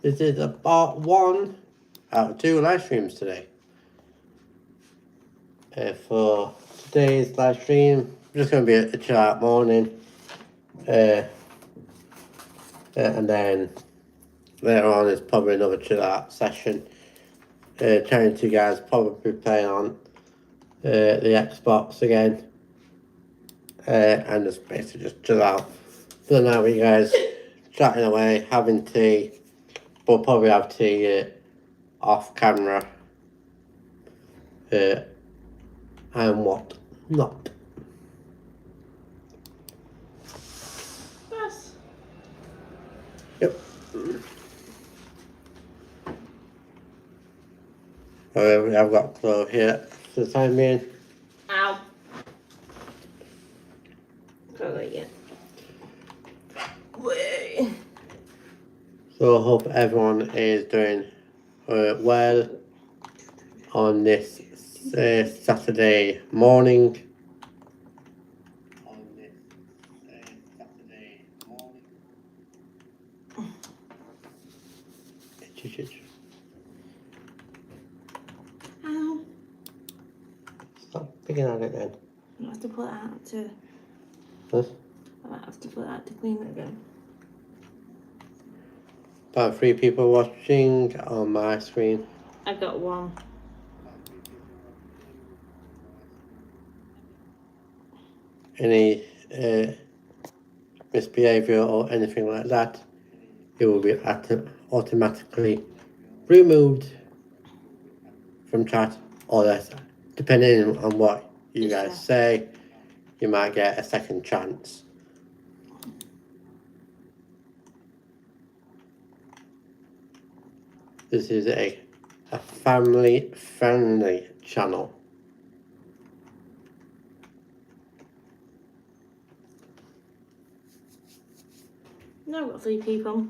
This is about 1 out of 2 live streams today. For today's live stream, just going to be a chill out morning. And then later on is probably another chill out session. Chatting to you guys, probably playing on the Xbox again. And just basically just chill out. For now, you guys chatting away, having tea. We'll probably have tea off camera. And what not. Yes. Yep. I've got Chloe here for the time being. Ow. Can't wait yet. Way. So I hope everyone is doing well on this Saturday morning. Ow. Stop picking at it then. I have to put it out to. Huh? I might have to put it out to clean it again. About 3 people watching on my screen. I got 1. Any misbehavior or anything like that, it will be automatically removed from chat, or less, depending on what you guys say, you might get a second chance. This is a family friendly channel. No, I've got 3 people.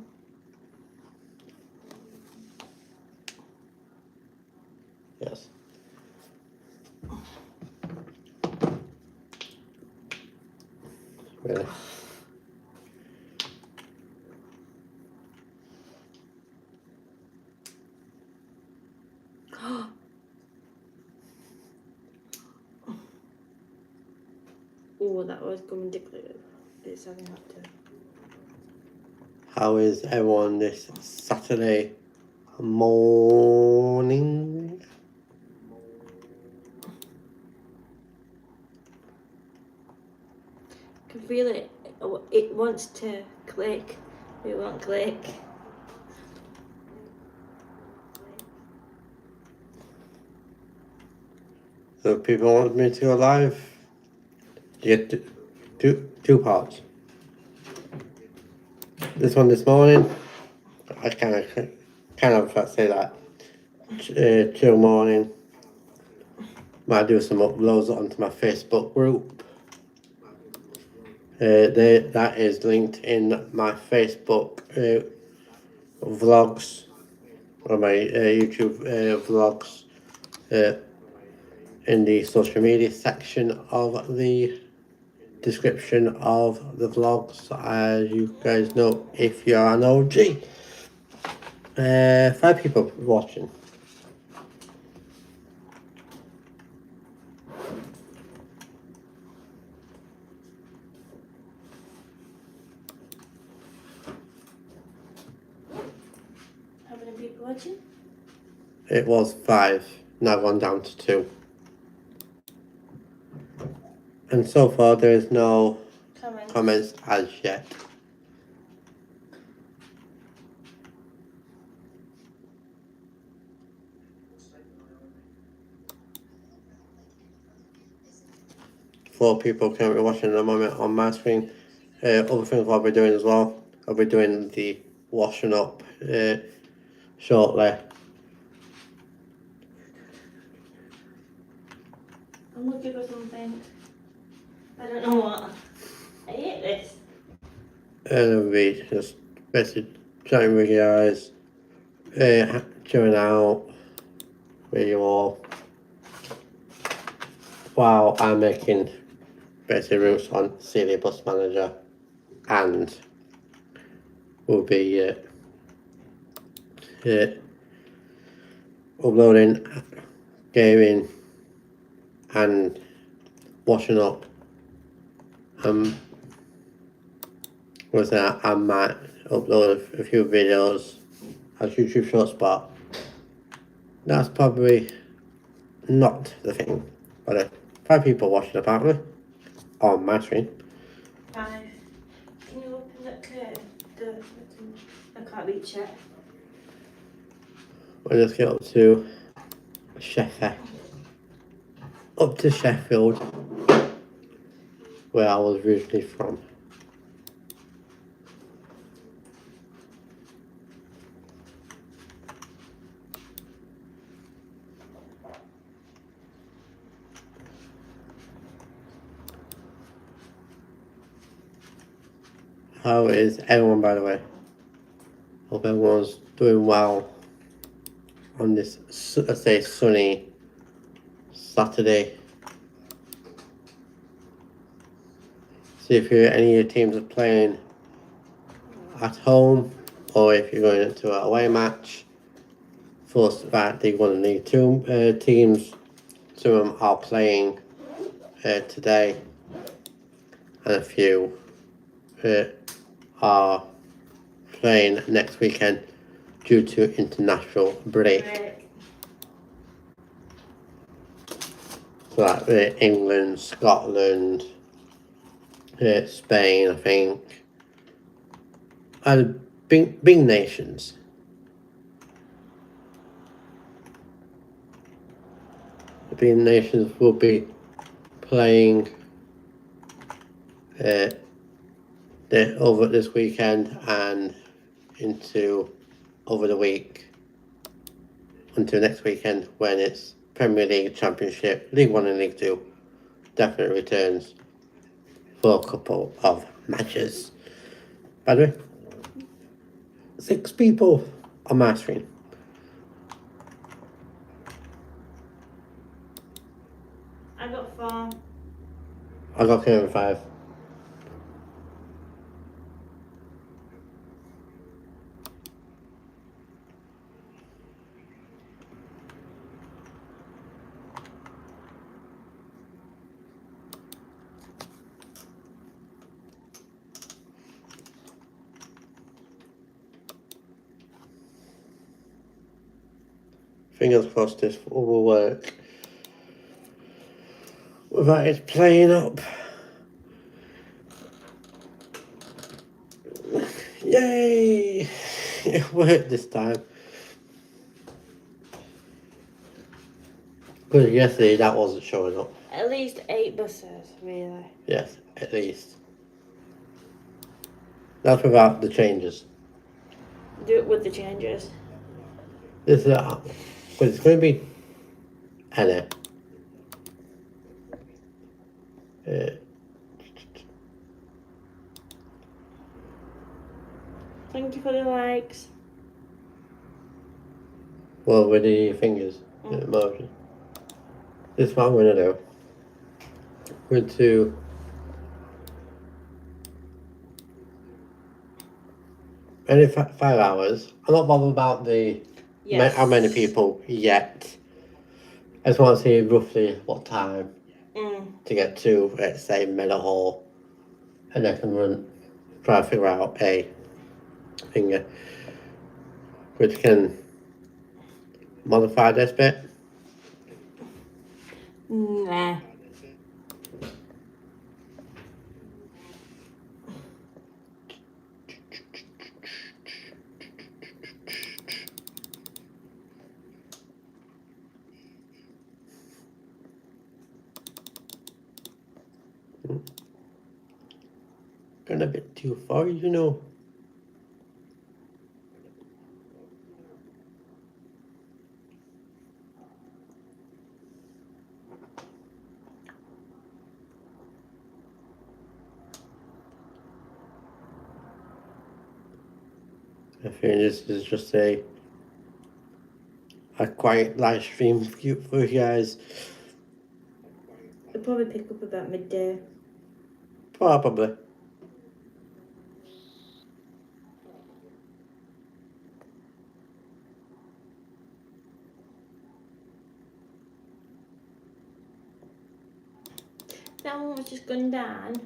Yes. Really. Oh, that was going declared. It's having that too. How is everyone this Saturday morning? I can feel it. It wants to click. It won't click. So people want me to go live. You get two parts. This one this morning, I kind of say that chill morning. Might do some uploads onto my Facebook group. That is linked in my Facebook vlogs or my YouTube vlogs in the social media section of the description of the vlogs. As you guys know, if you are an OG, 5 people watching. How many people watching? It was 5, now gone down to 2. And so far there is no comments as yet. Four people currently watching at the moment on my screen. Other things I'll be doing as well. I'll be doing the washing up shortly. I'm looking for something. I don't know what. I hate this. And I'll be just basically chatting with you guys, chilling out with you all while I'm making basically routes on City Bus Manager, and we'll be uploading, gaming, and washing up. Was that I might upload a few videos as YouTube short spot. That's probably not the thing, but 5 people watching apparently on my screen. 5. Can you open that curtain? I can't reach it. We'll just get up to Sheffield, where I was originally from. How is everyone, by the way? Hope everyone's doing well on this, let's say, sunny Saturday. See if any of your teams are playing at home or if you're going into an away match. First, that League 1 and League 2 teams, some of them are playing today, and a few are playing next weekend due to international break. So that England, Scotland, Spain, I think, are the big nations. The big nations will be playing over this weekend and into over the week until next weekend, when it's Premier League, Championship, League 1 and League 2 definitely returns for a couple of matches. By the way, 6 people on my screen. I got 4. I got Kevin 5. Fingers crossed this will work without it playing up. Yay! It worked this time. Because yesterday that wasn't showing up. At least 8 buses, really. Yes, at least. That's without the changes. Do it with the changes. This is but it's going to be Anna. Thank you for the likes. Well, with the fingers, the motion. This is what I'm going to do. I'm going to only 5 hours. I'm not bothered about how many people yet. I just want to see roughly what time to get to, let's say, Meadowhall, and I can try to figure out a finger which can modify this bit. Nah. Going a bit too far, you know. I think this is just a quiet live stream for you guys. It'll probably pick up about midday. Probably. That one was just gone down.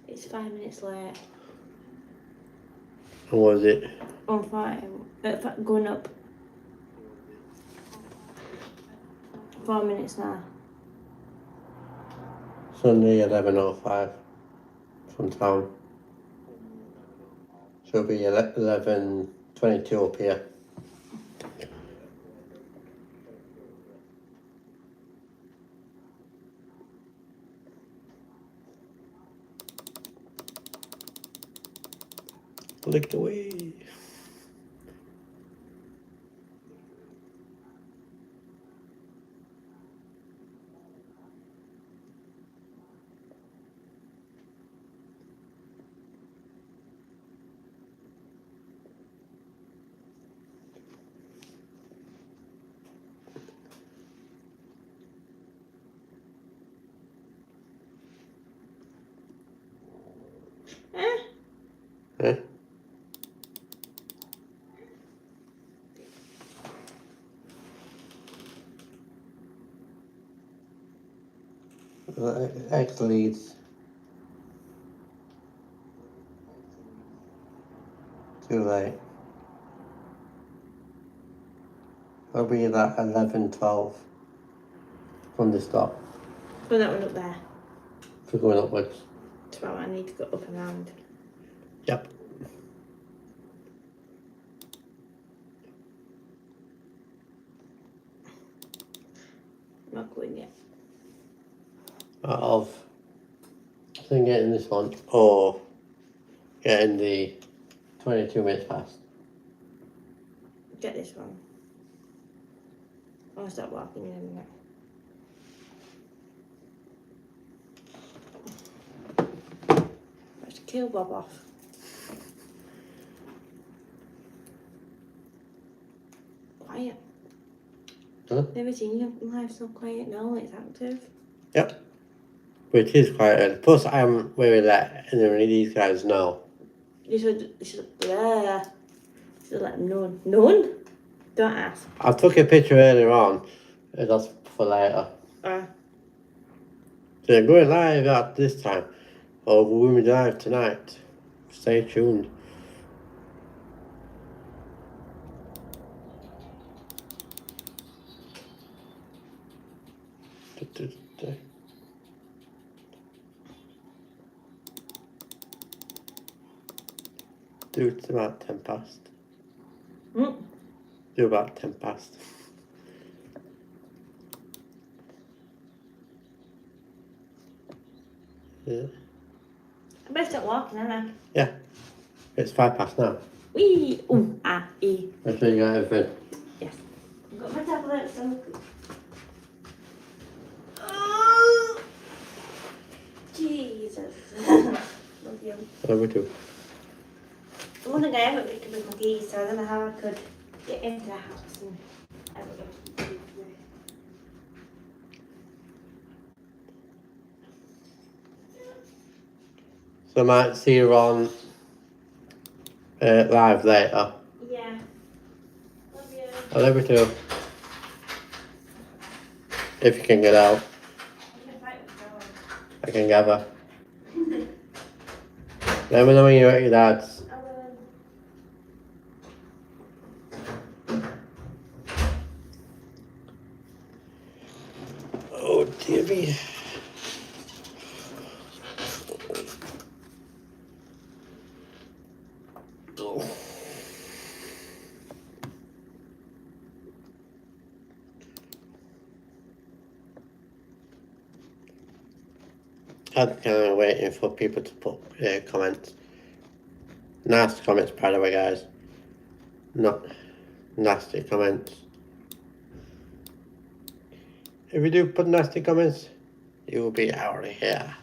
It's 5 minutes late. Or was it? On 5. Going up. 4 minutes now. Sunday 11:05 from town. So it'll be 11:22 up here. Licked away. Eh? X leads. Too late. I'll be at 11:12 from the stop. Put that one up there. For going upwards. Tomorrow I need to go up and round. Yep. Not going yet. Out of getting this one or getting the 22 minutes past. Get this one. I'll start walking in a minute. Let's kill Bob off. Quiet. Huh? Never seen your life so quiet. No, it's active. Yep. But it is quite early. Plus, I haven't really let any of these guys know. You should let them know. Known? Don't ask. I took a picture earlier on. That's for later. So they're going live at this time. Or we'll be live tonight. Stay tuned. Do it about 10 past. Do about 10 past. Yeah. I better start walking, ain't I? Yeah. It's 5 past now. Wee! Ooh, ah, e. Make sure you got everything. Yes. I've got my tablet, so. Jesus. Love you. Love you too. The one thing I haven't picked up is my keys, so I don't know how I could get into the house and everything. So I might see you on live later. Yeah. Love you. I love you too. If you can get out, I can fight with Trevor. I can gather. Let me know when you're at your dad's. I will. Oh dear me. Oh. I'm kind of waiting for people to put comments. Nasty comments, by the way, guys. Not nasty comments. If you do put nasty comments, you will be out of here.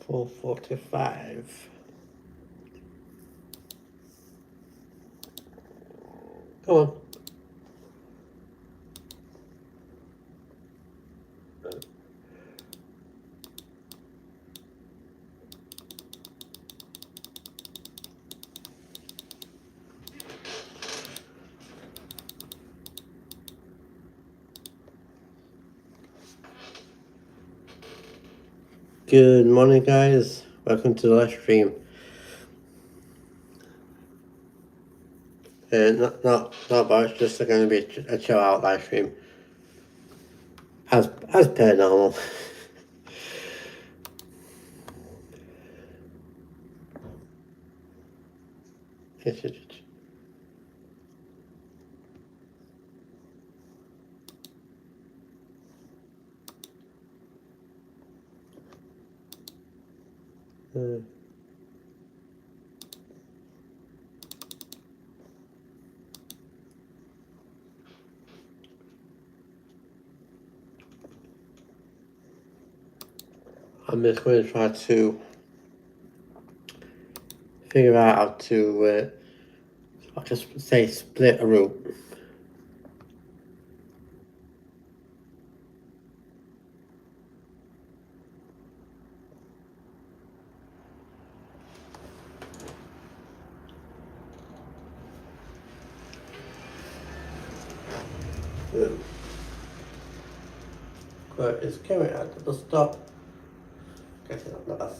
4:45. Come on. Good morning, guys. Welcome to the live stream. Not about, it's just going to be a chill out live stream. As per normal. I'm just going to try to figure out how to, I'll just say split a route. But it's coming out at the stop. Guessing not that.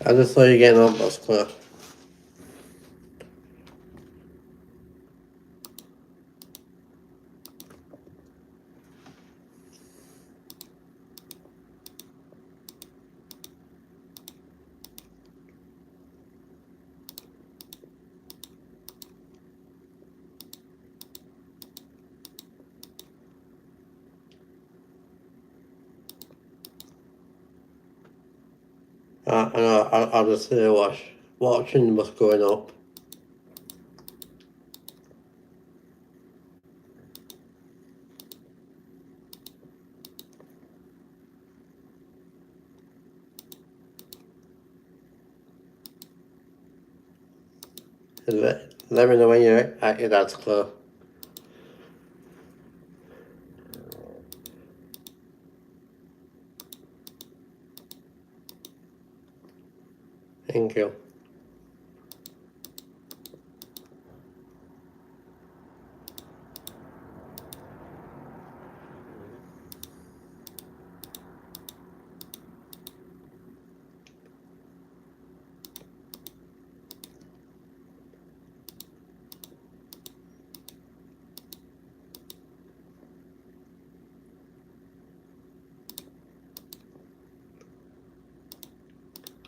I just saw you getting on bus, Claire. I know, I'll just watching what's going up. Let me know when you're at your dad's, Claire. Thank you.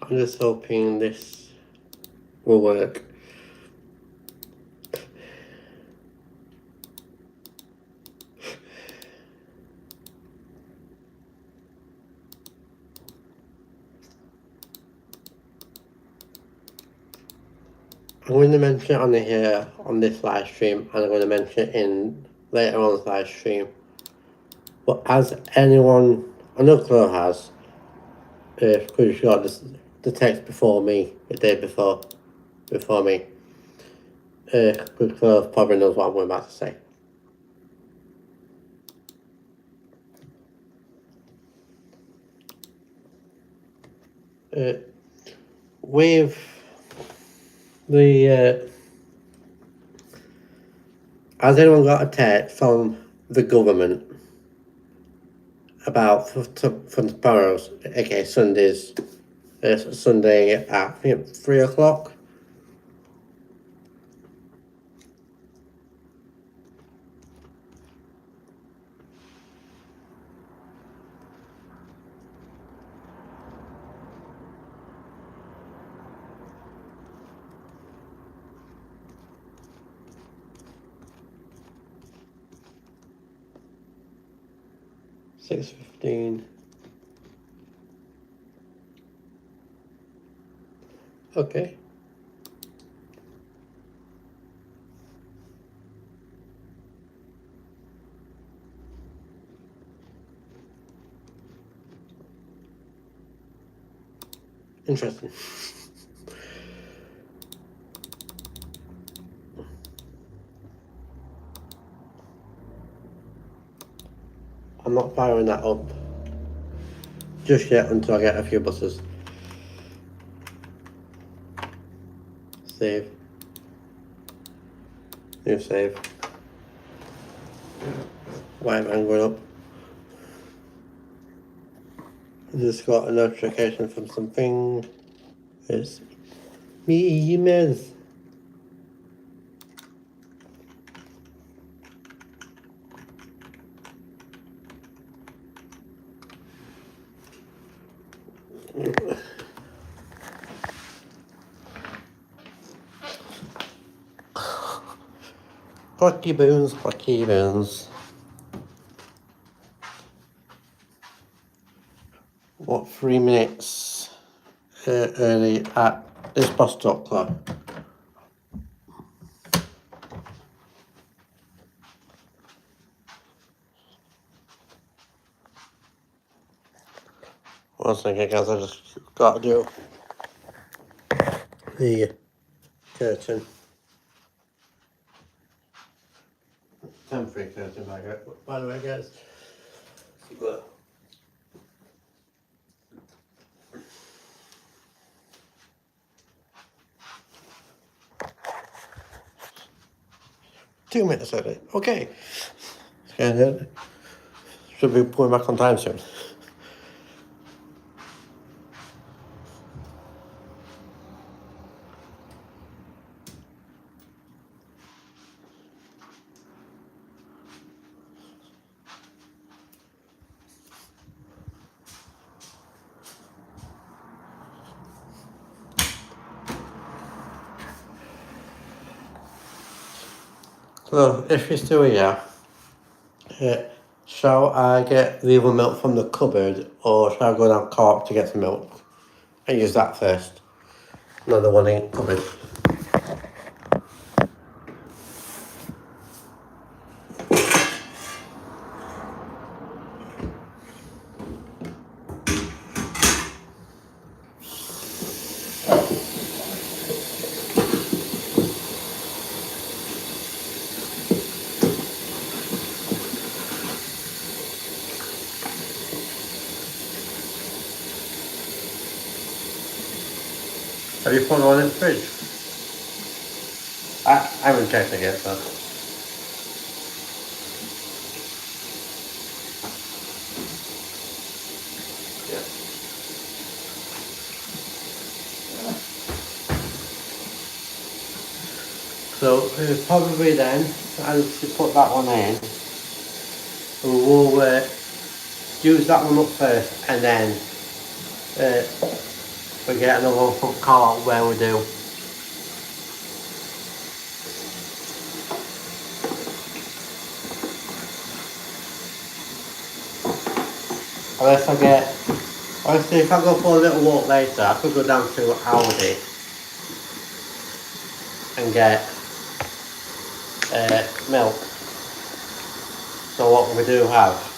I'm just hoping this will work. I'm going to mention it on here on this live stream, and I'm going to mention it in later on the live stream. But as anyone, I know Claire has, because she got the text before me, the day before me. Because Claire probably knows what I'm about to say. With the has anyone got a text from the government about for tomorrow's, okay, Sunday at I think 3 o'clock? $6:15. Okay. Interesting. I'm not firing that up just yet until I get a few buses. Save. New save. White man going up. I just got a notification from something. It's me emails. Hockey boons, hockey boons. What, 3 minutes early at this bus stop club? One second, guys, I just got to do the curtain. Temporary curtain, by the way, guys. But 2 minutes early. Okay. And should be pulling back on time soon. So, if you're still here, shall I get the other milk from the cupboard, or shall I go down Co-op to get some milk and use that first? Another one in cupboard. Have you put one in the fridge? I haven't checked it yet, so. Yeah. So probably then, I need to put that one in. We'll use that one up first, and then we get another one from Co-op where we do. Unless I get, honestly, if I go for a little walk later, I could go down to Aldi and get milk. So what we do have,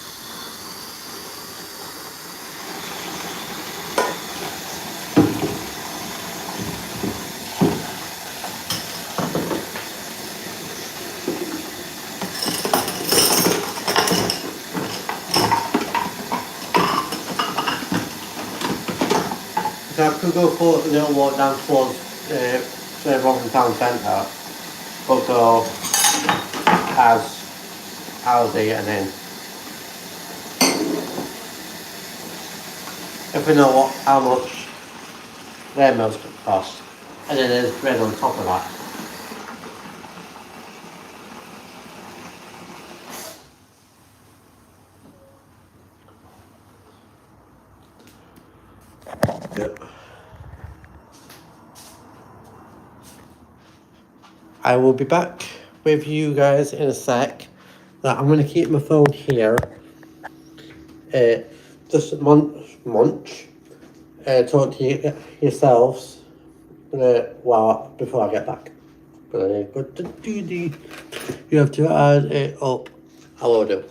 so I could go for a little walk down towards the Rotherham Town Centre, but go as Aldi, and then if we know how much their milk cost, and then there's bread on top of that. Yep. I will be back with you guys in a sec. I'm going to keep my phone here. Just munch. Talk to yourselves before I get back. But you have to add it up. I will do.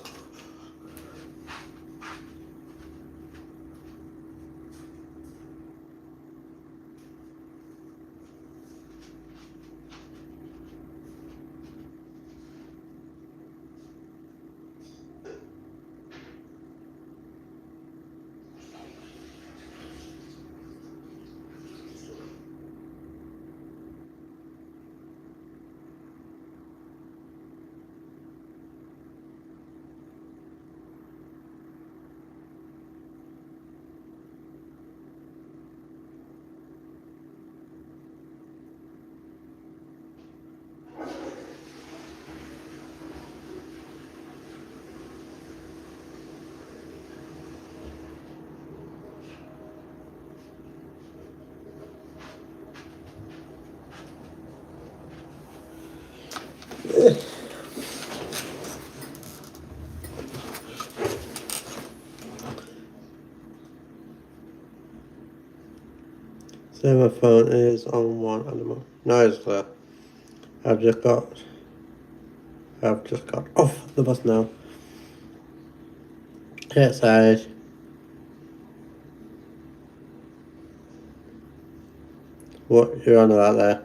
So my phone is on one animal. No, it's clear. I've just got off the bus now. Outside. What you're on about there?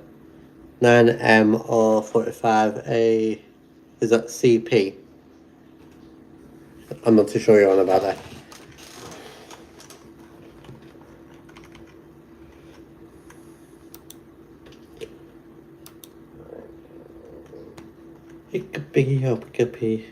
9M or 45A. Is that CP? I'm not too sure you're on about that. Hickapiggy hoppy.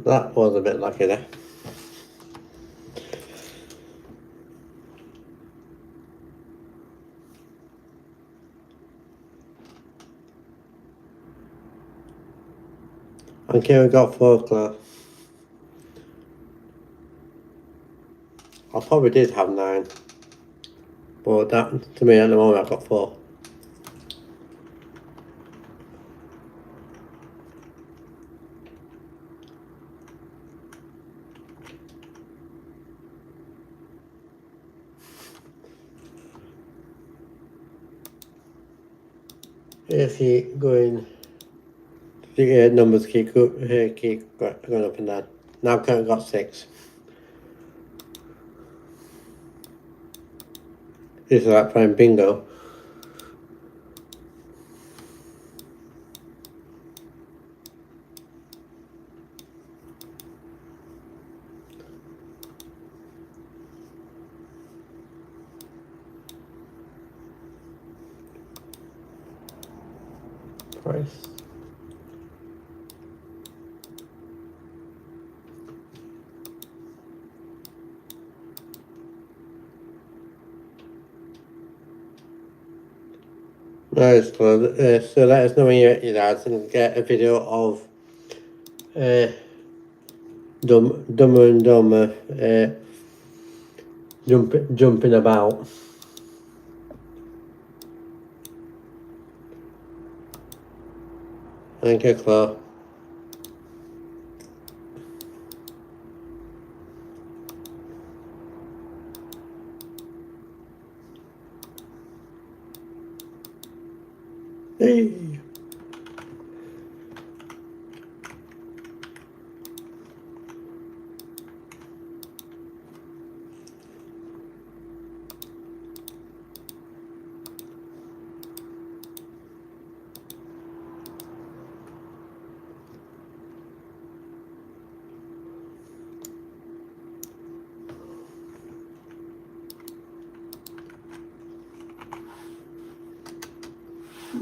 That was a bit lucky there. Okay, we got 4 o'clock. I probably did have 9. But that, to me at the moment, I've got 4. If you going, the numbers keep going up and down. Now I've currently got 6. This is like playing bingo. Price. Nice, good. So let us know when you're at your dad's and get a video of Dumber and Dumber jumping about. Thank you, Claire. Hey.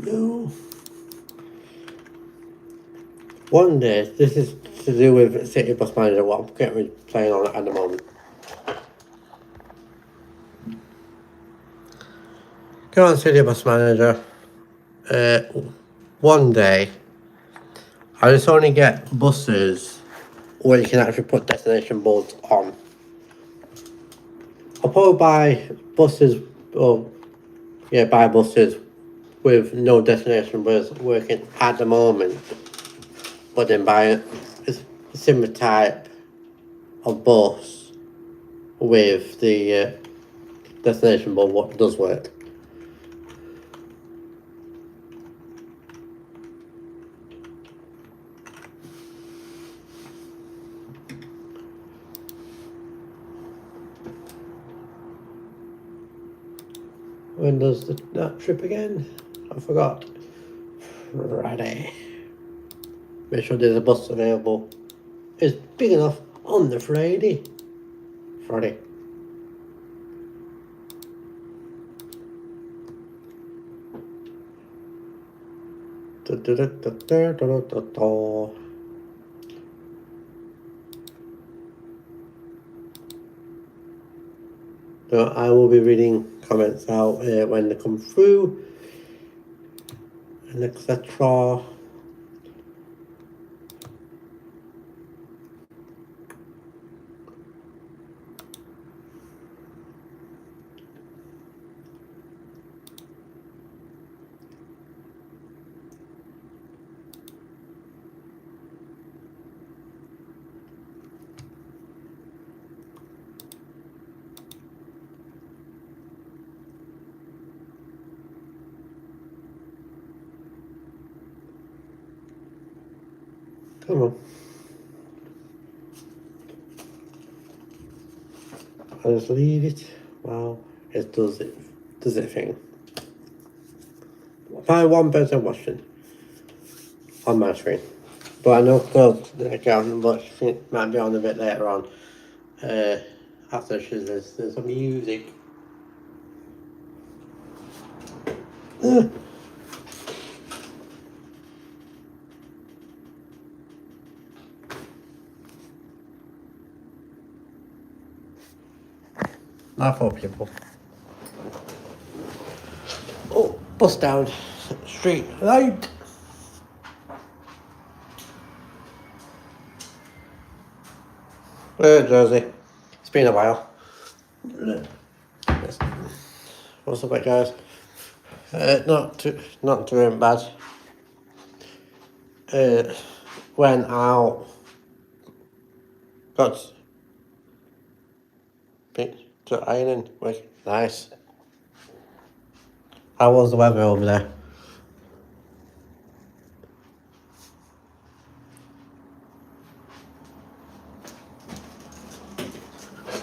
No. One day, this is to do with City Bus Manager, what I'm currently playing on at the moment. Go on City Bus Manager. One day, I just only get buses where you can actually put destination boards on. I'll probably buy buses, buy buses with no destination boards working at the moment. But then buy a similar type of bus with the destination board what does work. When does that trip again? I forgot. Friday. Make sure there's a bus available. It's big enough on the Friday. So I will be reading comments out when they come through, and etc. Come on. I'll just leave it. Wow, it does it thing. By one person watching on my screen. But I know close the account, but I think it might be on a bit later on. After there's some music. Not for people. Oh, bus down. Street light. Jersey. It's been a while. What's up, guys? Not doing bad. Went out. Got to ironing. Nice. How was the weather over there?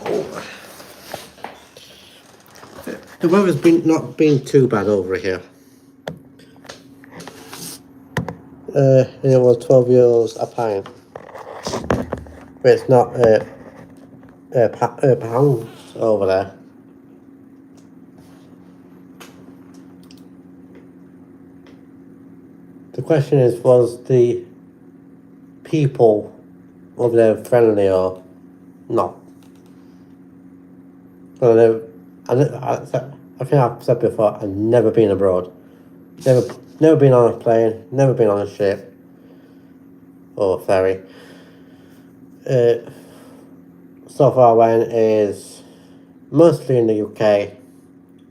Oh. The weather's not been too bad over here. It was €12 a pint. But it's not pounds over there. The question is, was the people over there friendly or not? I think I've said before, I've never been abroad. Never been on a plane, never been on a ship or ferry. So far I went is mostly in the UK,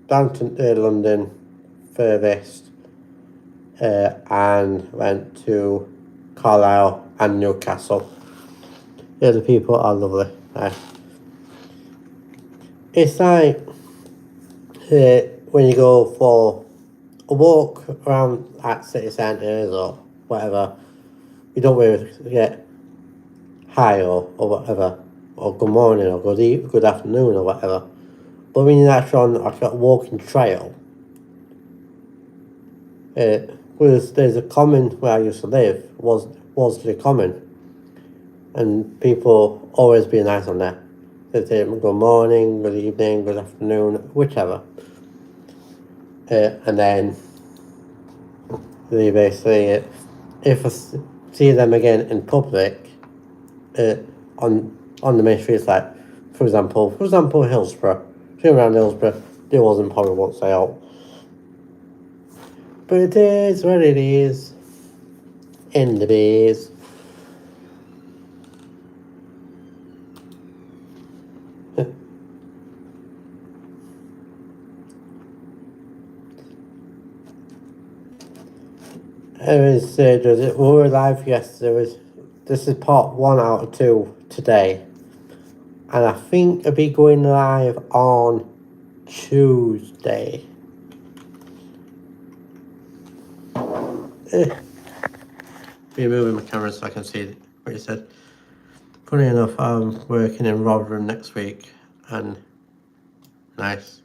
down to London furthest, and went to Carlisle and Newcastle. Yeah, the people are lovely. It's like when you go for a walk around at city centres or whatever, you don't really get hi or whatever, or good morning or good afternoon or whatever. But when you're actually on a walking trail, there's a common where I used to live, was the common, and people always be nice on there. They say good morning, good evening, good afternoon, whichever. And then they basically, if I see them again in public, on the main streets, like for example Hillsborough, around Hillsborough, they wasn't probably won't say out. But it is what it is. In the bees. We were live yesterday. This is part 1 out of 2 today, and I think I'll be going live on Tuesday. Be moving my camera so I can see what you said. Funny enough, I'm working in Rotherham next week, and nice.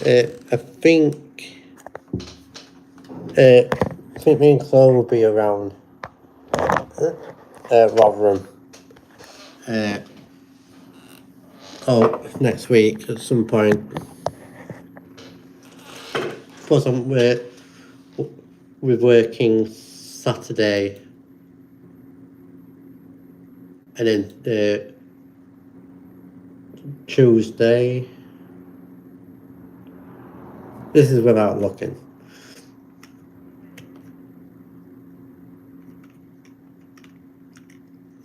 I think me and Chloe will be around Rotherham next week at some point. Plus, we're working Saturday and then Tuesday. This is without looking.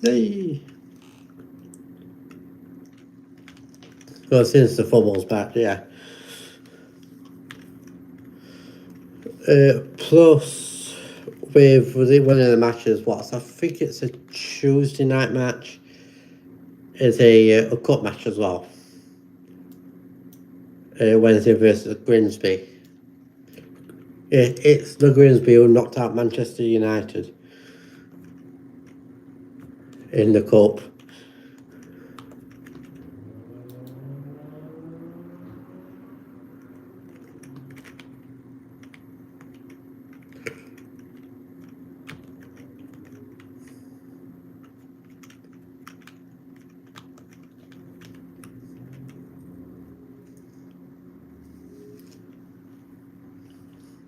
Hey. Well, since the football's back, yeah. Plus, with one of the matches, I think it's a Tuesday night match. It's a cup match as well. Wednesday versus Grimsby. It's the Grimsby who knocked out Manchester United in the cup.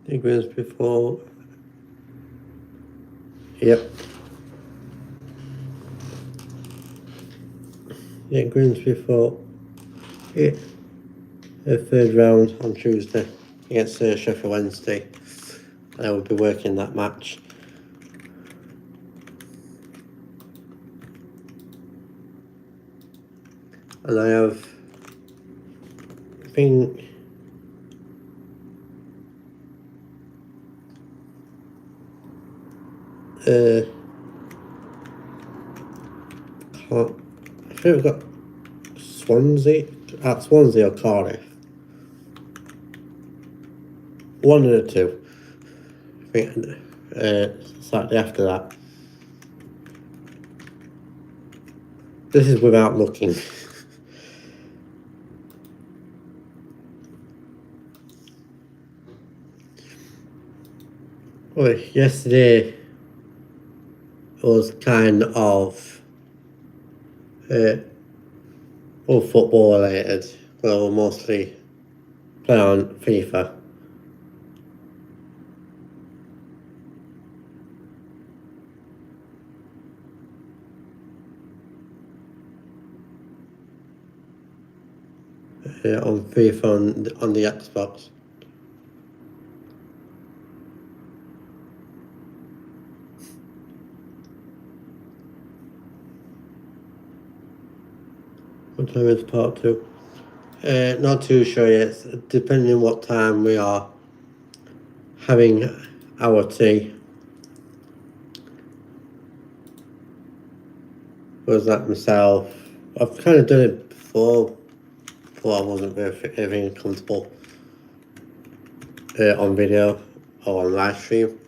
The Grimsby 4. Yep. Yeah, Grimsby 4. Yeah. The third round on Tuesday against Sheffield Wednesday. I will be working that match. And I have, I think, I think we've got Swansea or Cardiff. One of the two. I think Saturday after that. This is without looking. Well, yesterday was kind of all football related. Well, mostly play on FIFA. On FIFA on the Xbox. What time is part 2? Not too sure yet, depending on what time we are having our tea. Was that myself? I've kind of done it before, but I wasn't very comfortable on video or on live stream.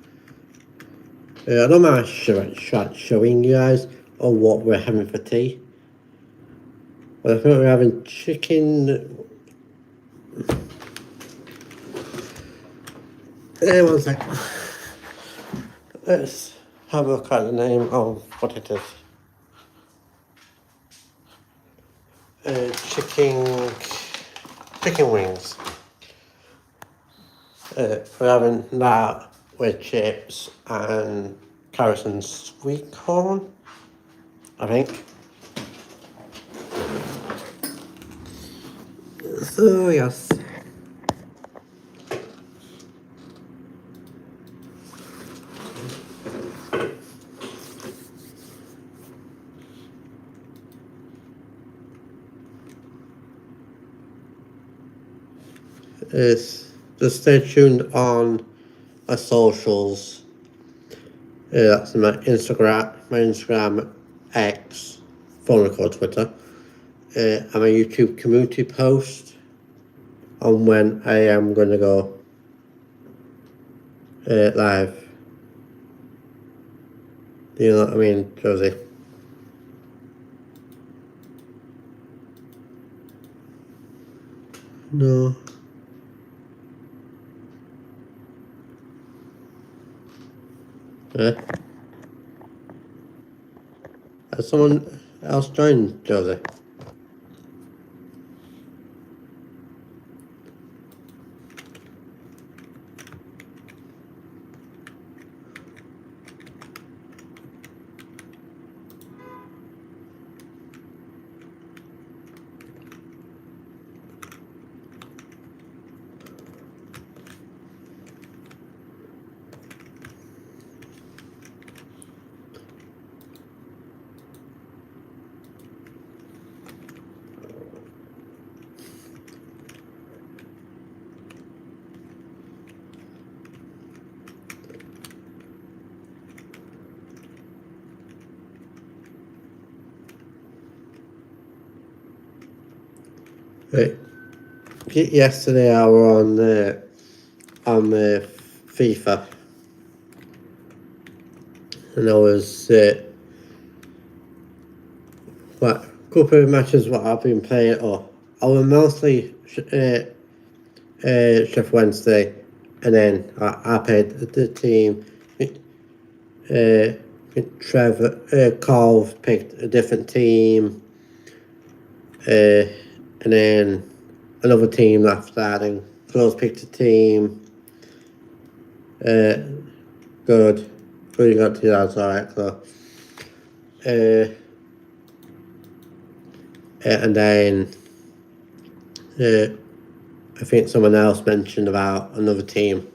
I don't mind showing you guys on what we're having for tea. But I think we're having chicken. One sec. Let's have a look at the name of what it is. Chicken wings. We're having that with chips and carrots and sweet corn, I think. So yes. Just stay tuned on my socials. That's my Instagram, X, phone call, Twitter, and my YouTube community post on when I am going to go live. You know what I mean, Josie? No. Has someone else joined, Josie? Yesterday I was on FIFA, and I was what couple of matches what I've been playing. Or I was mostly Chef Wednesday, and then I played the team. Trevor Carl picked a different team, and then another team after that, and Close picked a team. Good. You got to that's alright, Close. And then I think someone else mentioned about another team,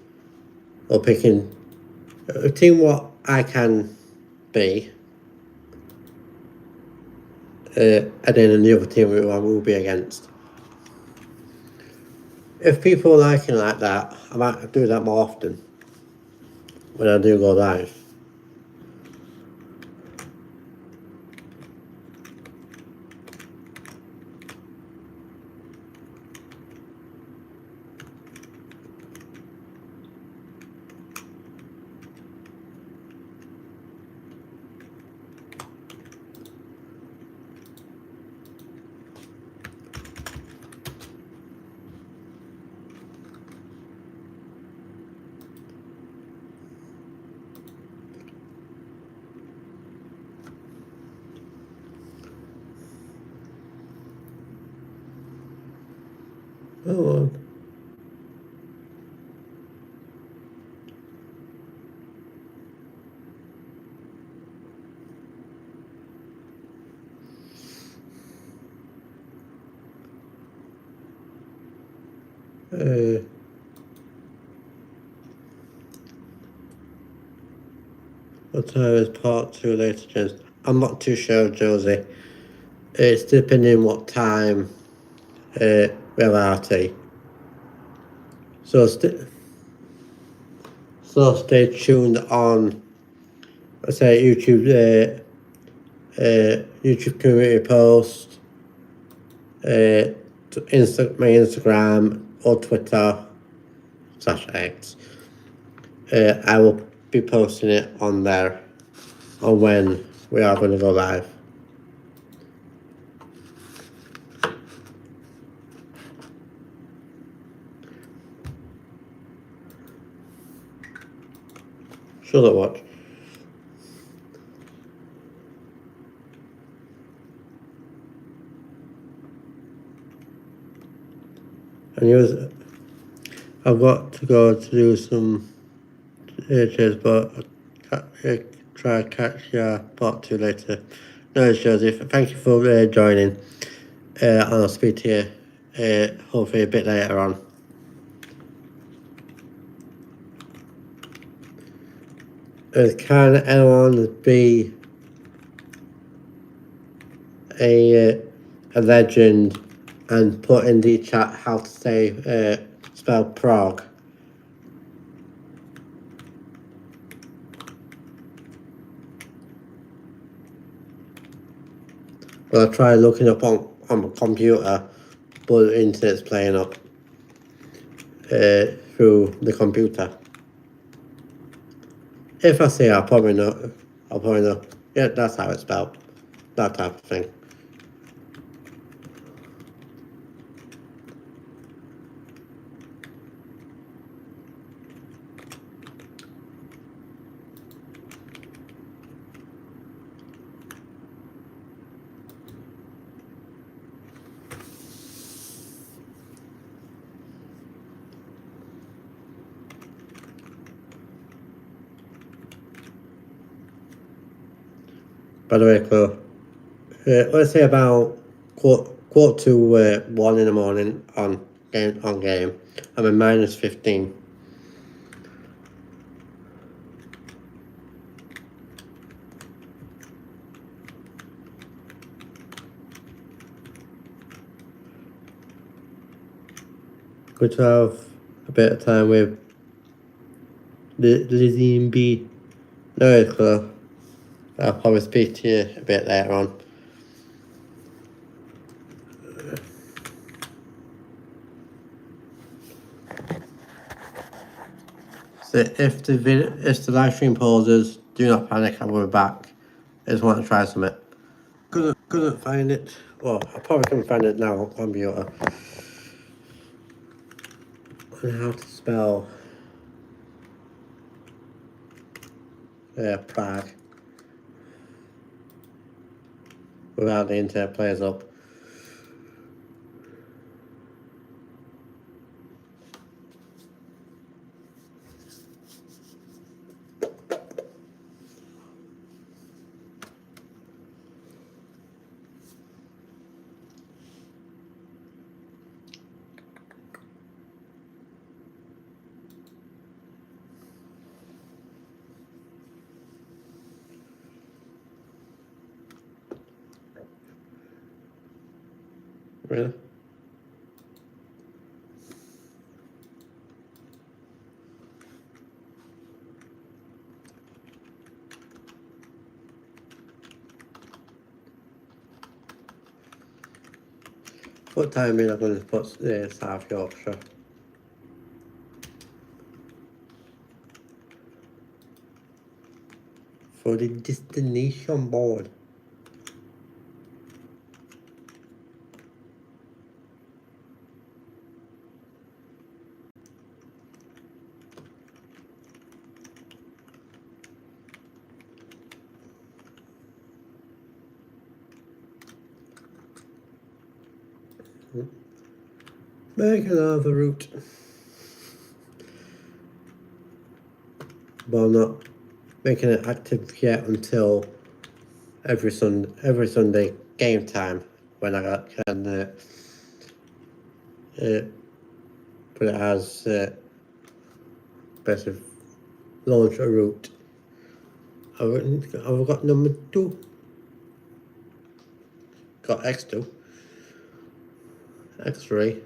or picking a team what I can be, and then the other team who I will be against. If people are liking like that, I might do that more often when I do go live. Oh, what time is part 2 later, James? I'm not too sure, Josie. It's depending what time we have our tea. So stay tuned on, let's say, YouTube community post, to my Instagram or Twitter /X. I will be posting it on there on when we are going to go live. Should I watch? And I've got to go to do some chairs, but I'll try to catch your part 2 later. No, it's Joseph. Thank you for joining. And I'll speak to you hopefully a bit later on. Can anyone be a legend and put in the chat how to say spell Prague? Well, I tried looking up on my computer, but the internet's playing up through the computer. If I see it, I'll probably know. Yeah, that's how it's spelled. That type of thing. By the way, Chloe, let's say about quarter to 1 in the morning on game. I'm at minus 15. Good to have a bit of time with Lizzie and B. No, Chloe. I'll probably speak to you a bit later on. So if the live stream pauses, do not panic, I will be back. I just want to try something. Couldn't find it. Well, I probably can find it now on computer. On how to spell Prague without the internet players up. Really? What time in I'm going to put South Yorkshire? For the destination board. Make another route. But I'm not making it active yet until every Sunday game time when I can put it as basically launch a route. I've got number 2. Got X2, X3,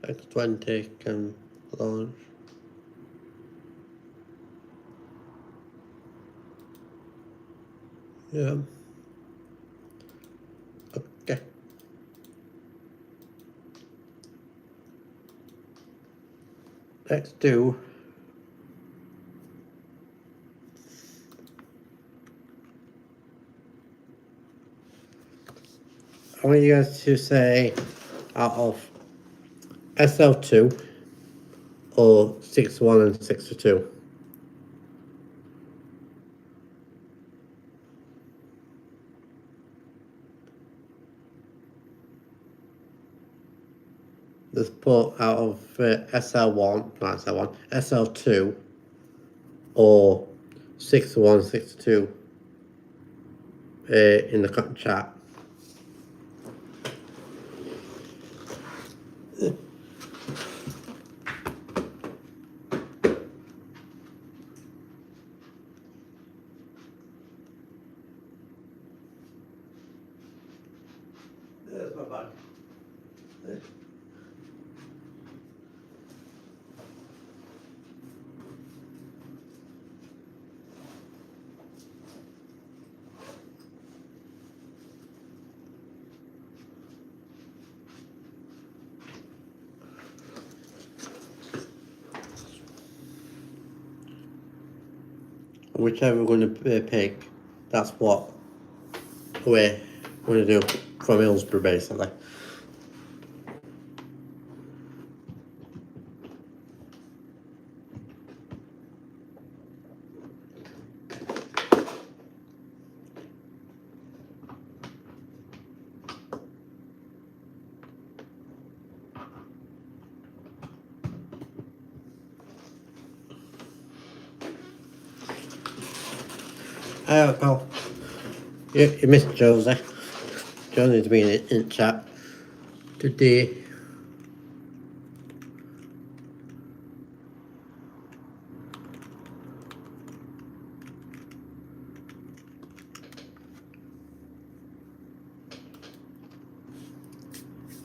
X20 can launch. Yeah. Okay. X2. I want you guys to say out of SL2 or 6-1 and 6-2. Let's put out of SL1, not SL1, SL2 or 6-1, 6-2 in the chat. There's my bag. Whichever we're going to pick, that's what we're going to do from Hillsborough basically. Well, you missed Josie. Josie's been in chat today.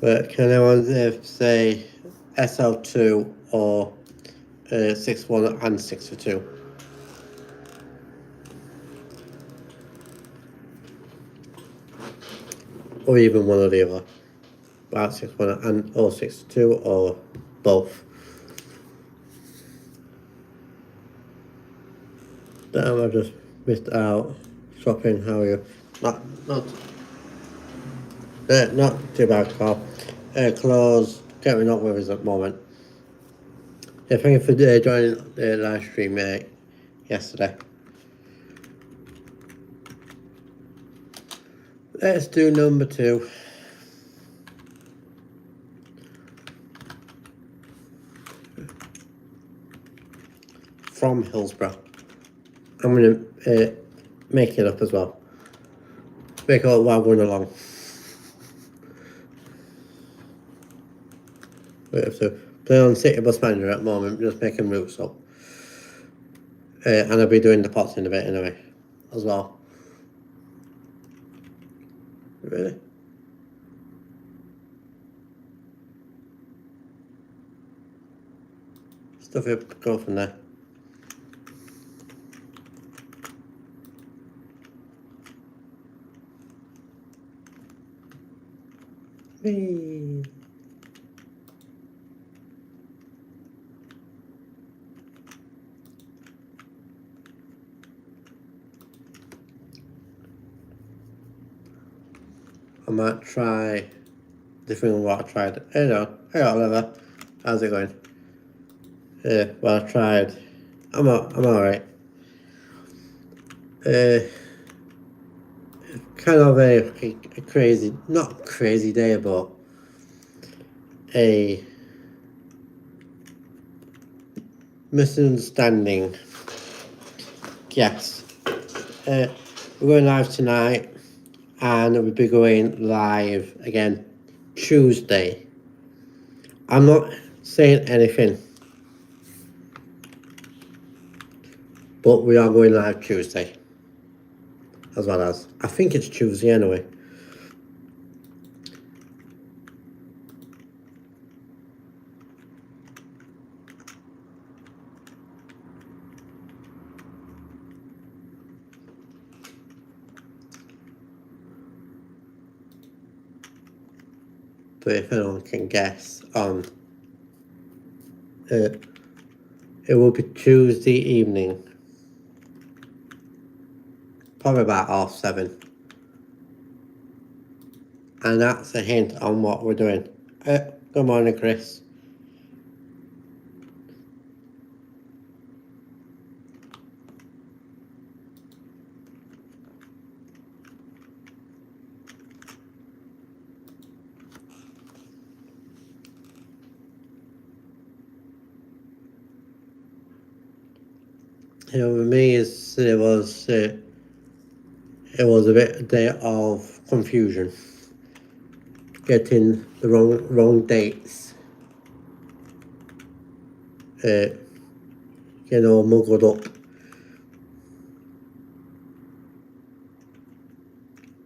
But can anyone say SL2 or 6-1 and 6-2? Or even one or the other. Route 61 and 062 or both. Damn, I just missed out. Shopping, how are you? Not too bad, Carl. Clothes, getting up with us at the moment. Yeah, thank you for joining the live stream yesterday. Let's do number 2. From Hillsborough. I'm going to make it up as well. Make it up while going along. We have to play on City Bus Manager at the moment, just making routes up. And I'll be doing the pots in a bit anyway, as well. Really? Stuff will go from there. Whee. I might try different than what I tried. Hey Oliver, how's it going? Well, I tried. I'm alright. Kind of a crazy, not crazy day, but a misunderstanding. Yes. We're going live tonight, and we'll be going live again Tuesday. I'm not saying anything, but we are going live Tuesday. As well as, I think it's Tuesday anyway. But if anyone can guess on, it will be Tuesday evening. Probably about 7:30. And that's a hint on what we're doing. Good morning, Chris. With me, it was a day of confusion. Getting the wrong dates. Getting all muggled up.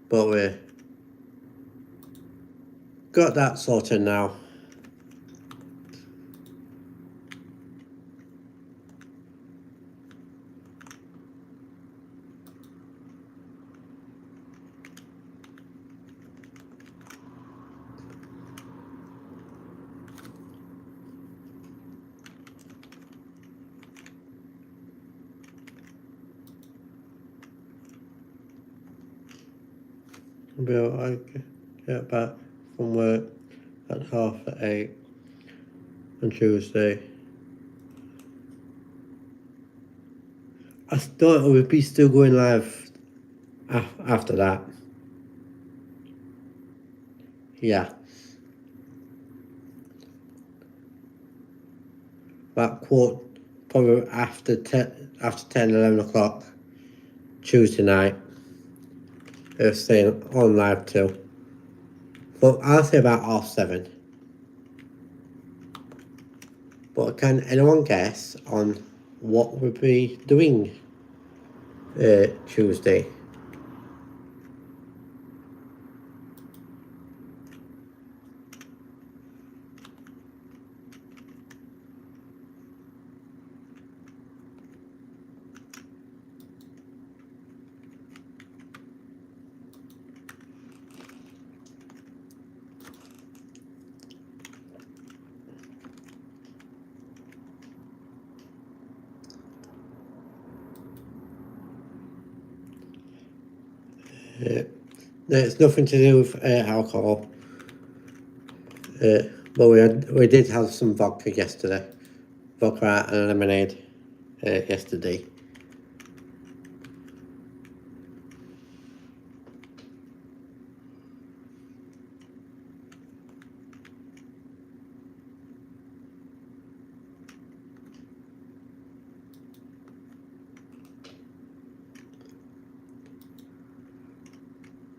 But we got that sorted now. I get back from work at 8:30 on Tuesday. I thought it would be still going live after that. Yeah. About probably after 10, 11 o'clock Tuesday night. They're staying on live too. But I'll say about 7:30. But can anyone guess on what we'll be doing Tuesday? It's nothing to do with alcohol. But we did have some vodka yesterday. Vodka and lemonade yesterday.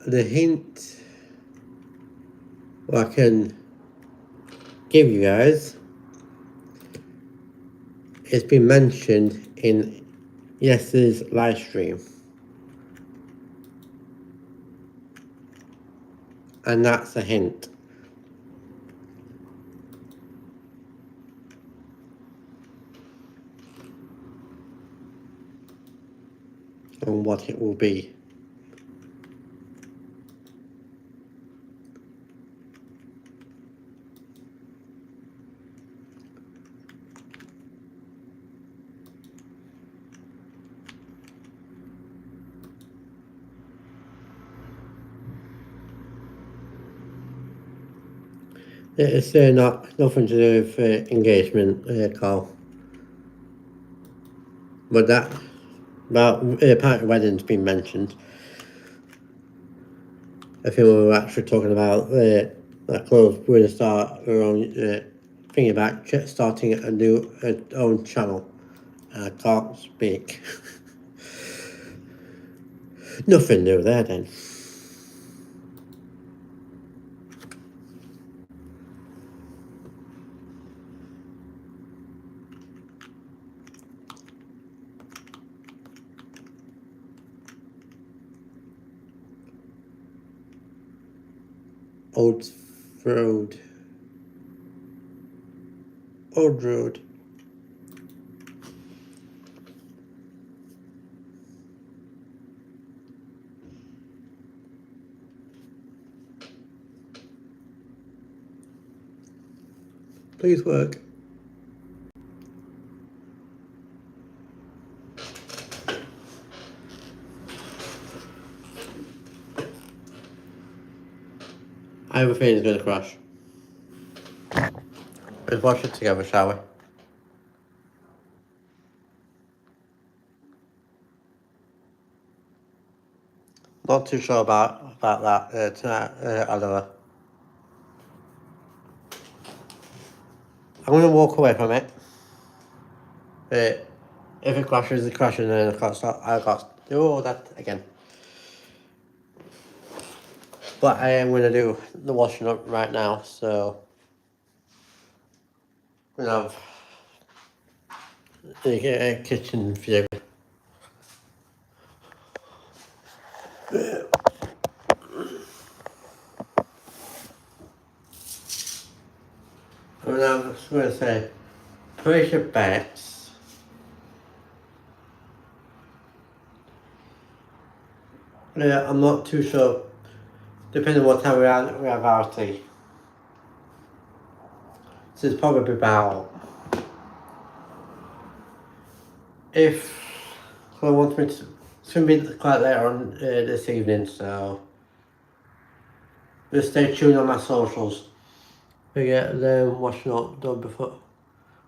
The hint I can give you guys, it's been mentioned in yesterday's live stream, and that's a hint on what it will be. It's nothing to do with engagement call, but that about party wedding's been mentioned. I think we were actually talking about that close. We're gonna start our own thinking about starting a new own channel. I can't speak. Nothing new there then. Old Road. Old Road. Please work. I have a feeling it's going to crash. Let's watch it together, shall we? Not too sure about that tonight, Oliver. I'm going to walk away from it. If it crashes, it crashes, and then I got to do all that again. But I am going to do the washing up right now, so we have the kitchen view. And I'm just going to say, place your bets. Yeah, I'm not too sure, depending on what time we have our tea. So it's probably about, if I want me to, it's going to be quite later on this evening, so just stay tuned on my socials. We get them washing up done before.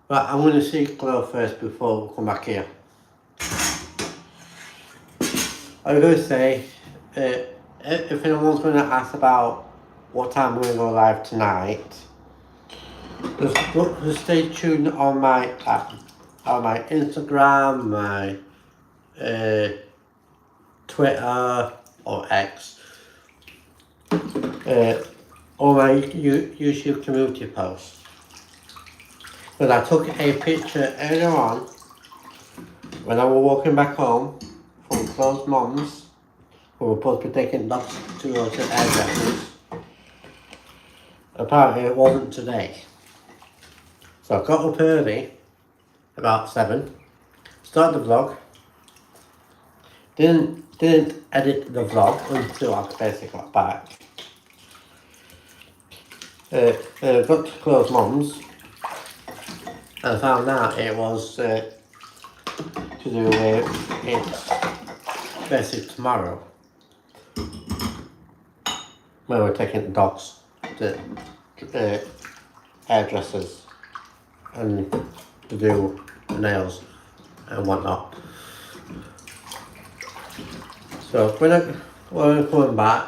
Right, I'm going to see Chloe first before we come back here. I was going to say, if anyone's going to ask about what time we're going to go live tonight, just stay tuned on my Instagram, my Twitter or X, or my YouTube community posts. But I took a picture earlier on when I was walking back home from Chloe's mum's. We were supposed to be taking dogs to go to hairdressers. Apparently it wasn't today. So I got up early, about 7, started the vlog, didn't edit the vlog until I basically got back. Got to Chloe's mum's and I found out it was to do with it's basically tomorrow. when we're taking the dogs to hairdressers and to do the nails and whatnot. So when we're coming back,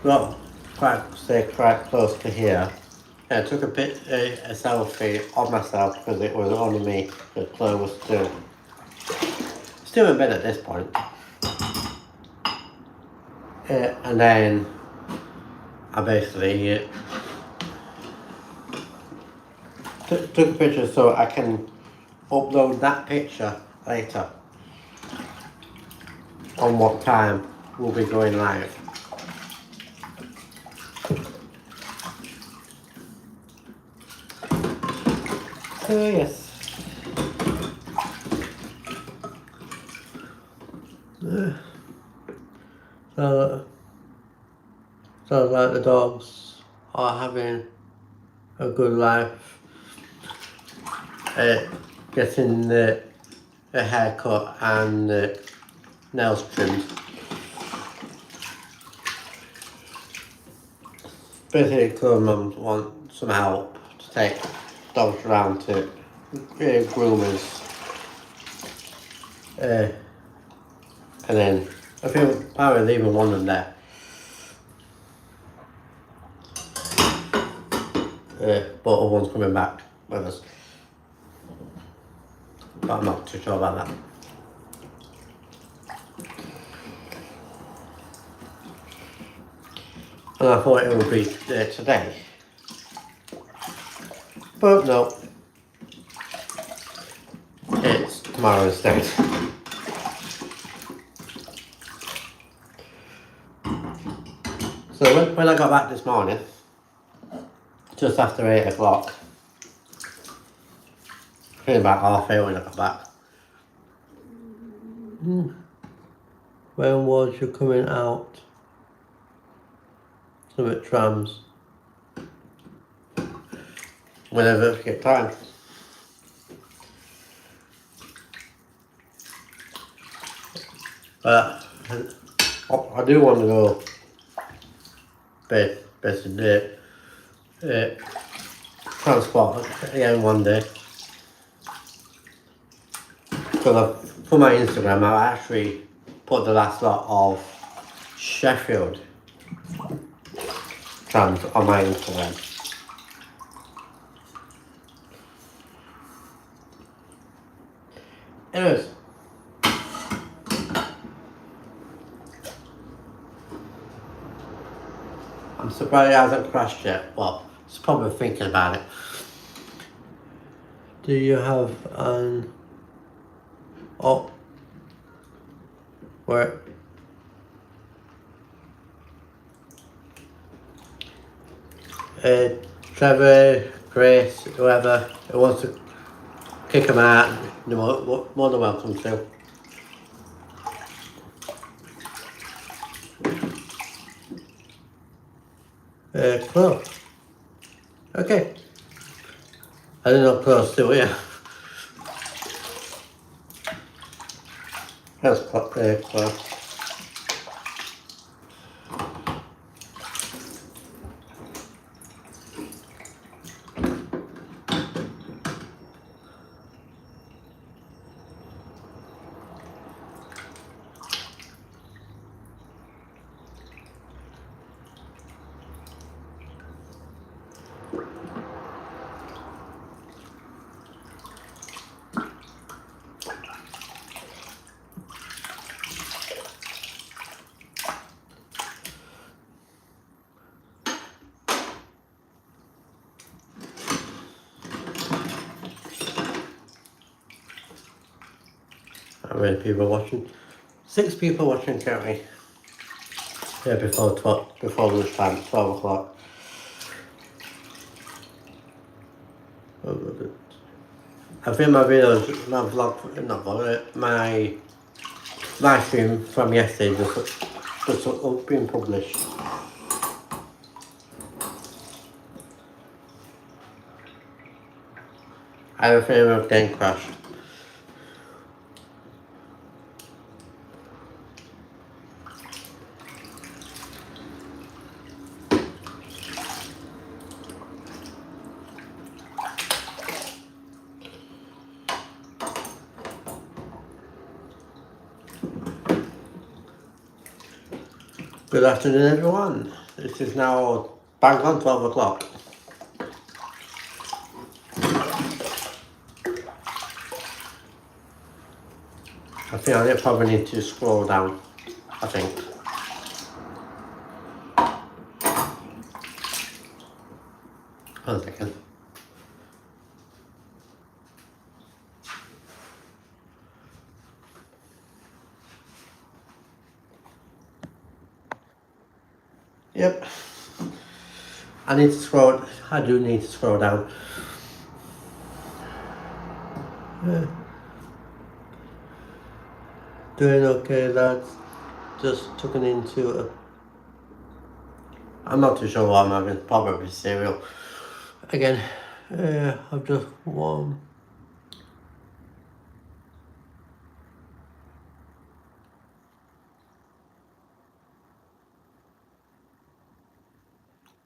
we got quite close to here. I took a selfie of myself because it was only me. The Chloe was still in bed at this point. And then I basically took a picture so I can upload that picture later on what time we'll be going live. So yes. So like the dogs are having a good life, getting the haircut and the nails trimmed. Basically, mum want some help to take dogs around to groomers. And then I feel apparently leaving one of them there. But other one's coming back with us. But I'm not too sure about that. And I thought it would be today. But no. It's tomorrow instead. So when I got back this morning, just after 8 o'clock, I think about 8:30 when I got back. When was you coming out? Some at trams. Whenever you get time. But I do want to go basically transport again one day. So for my Instagram, I actually put the last lot of Sheffield trams on my Instagram. Anyways. I'm surprised it hasn't crashed yet. Well, it's probably thinking about it. Do you have an... Oh. Where? Trevor, Grace, whoever who wants to kick them out, you're more than welcome to. Cool. Okay. I didn't know close to it. That's close. How many people watching? 6 people watching currently. Yeah, before lunchtime, 12 o'clock. I think my videos, my vlog, not vlog, my live stream from yesterday just been published. I have a feeling of getting crashed. Good afternoon, everyone. This is now bang on 12 o'clock. I think I probably need to scroll down, I think. Hold on a second. Yep. I do need to scroll down. Doing okay, lads. Just tucking into a... I'm not too sure what I'm having, probably cereal. Again, I've just warm.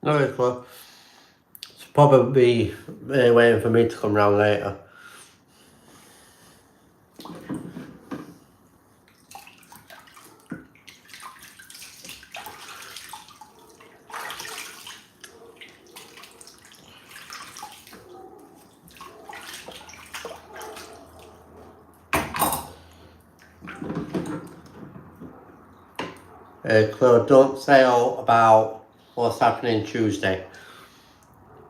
No, it's well. It's probably waiting for me to come round later. Claude, don't say all about what's happening Tuesday.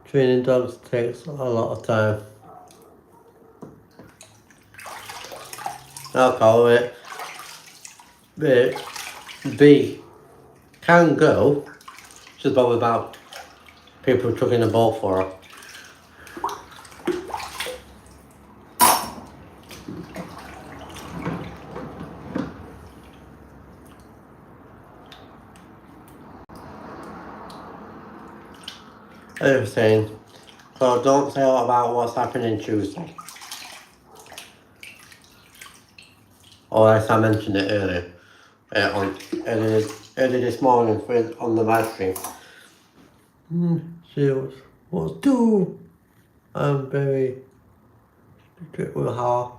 Training dogs takes a lot of time. I'll call it. B can go. Just bother about people chucking the ball for her. I was saying, so don't say all about what's happening Tuesday. Or as I mentioned it earlier, early this morning on the live stream. She was too. I'm very strict with her.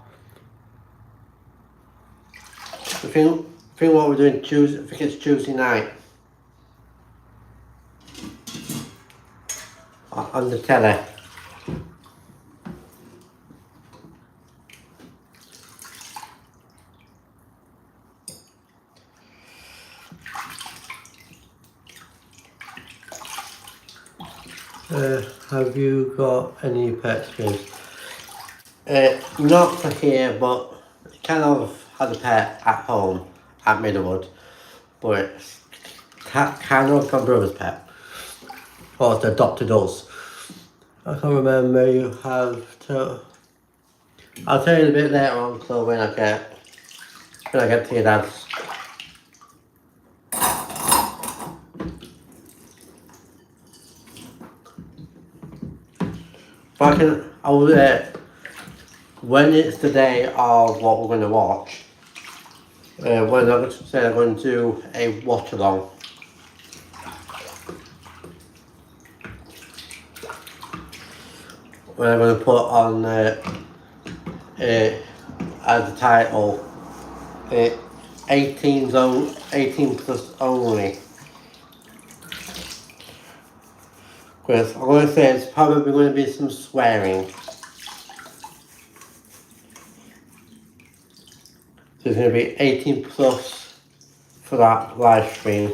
I think what we're doing Tuesday. I think it's Tuesday night. On the telly. Have you got any pets, James? Not for here, but I kind of had a pet at home at Middlewood, but it's kind of my brother's pet, or it's adopted us. I can't remember. You have to. I'll tell you a bit later on, Chloe, when I get to your dad's. But when it's the day of what we're going to watch, when I'm going to do a watch along. When I'm going to put on as the title 18 plus only. Because I'm going to say it's probably going to be some swearing. So it's going to be 18 plus for that live stream.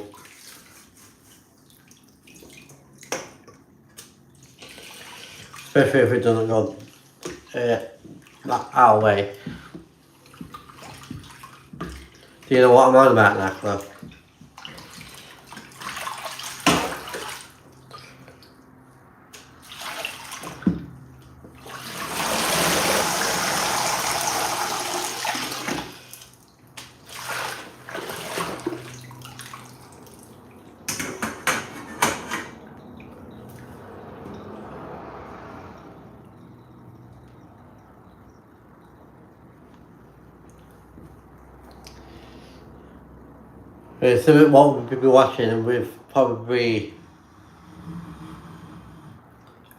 Especially if it doesn't go our way. Do you know what I'm on about now, Chloe? So what we'll be watching, and we've probably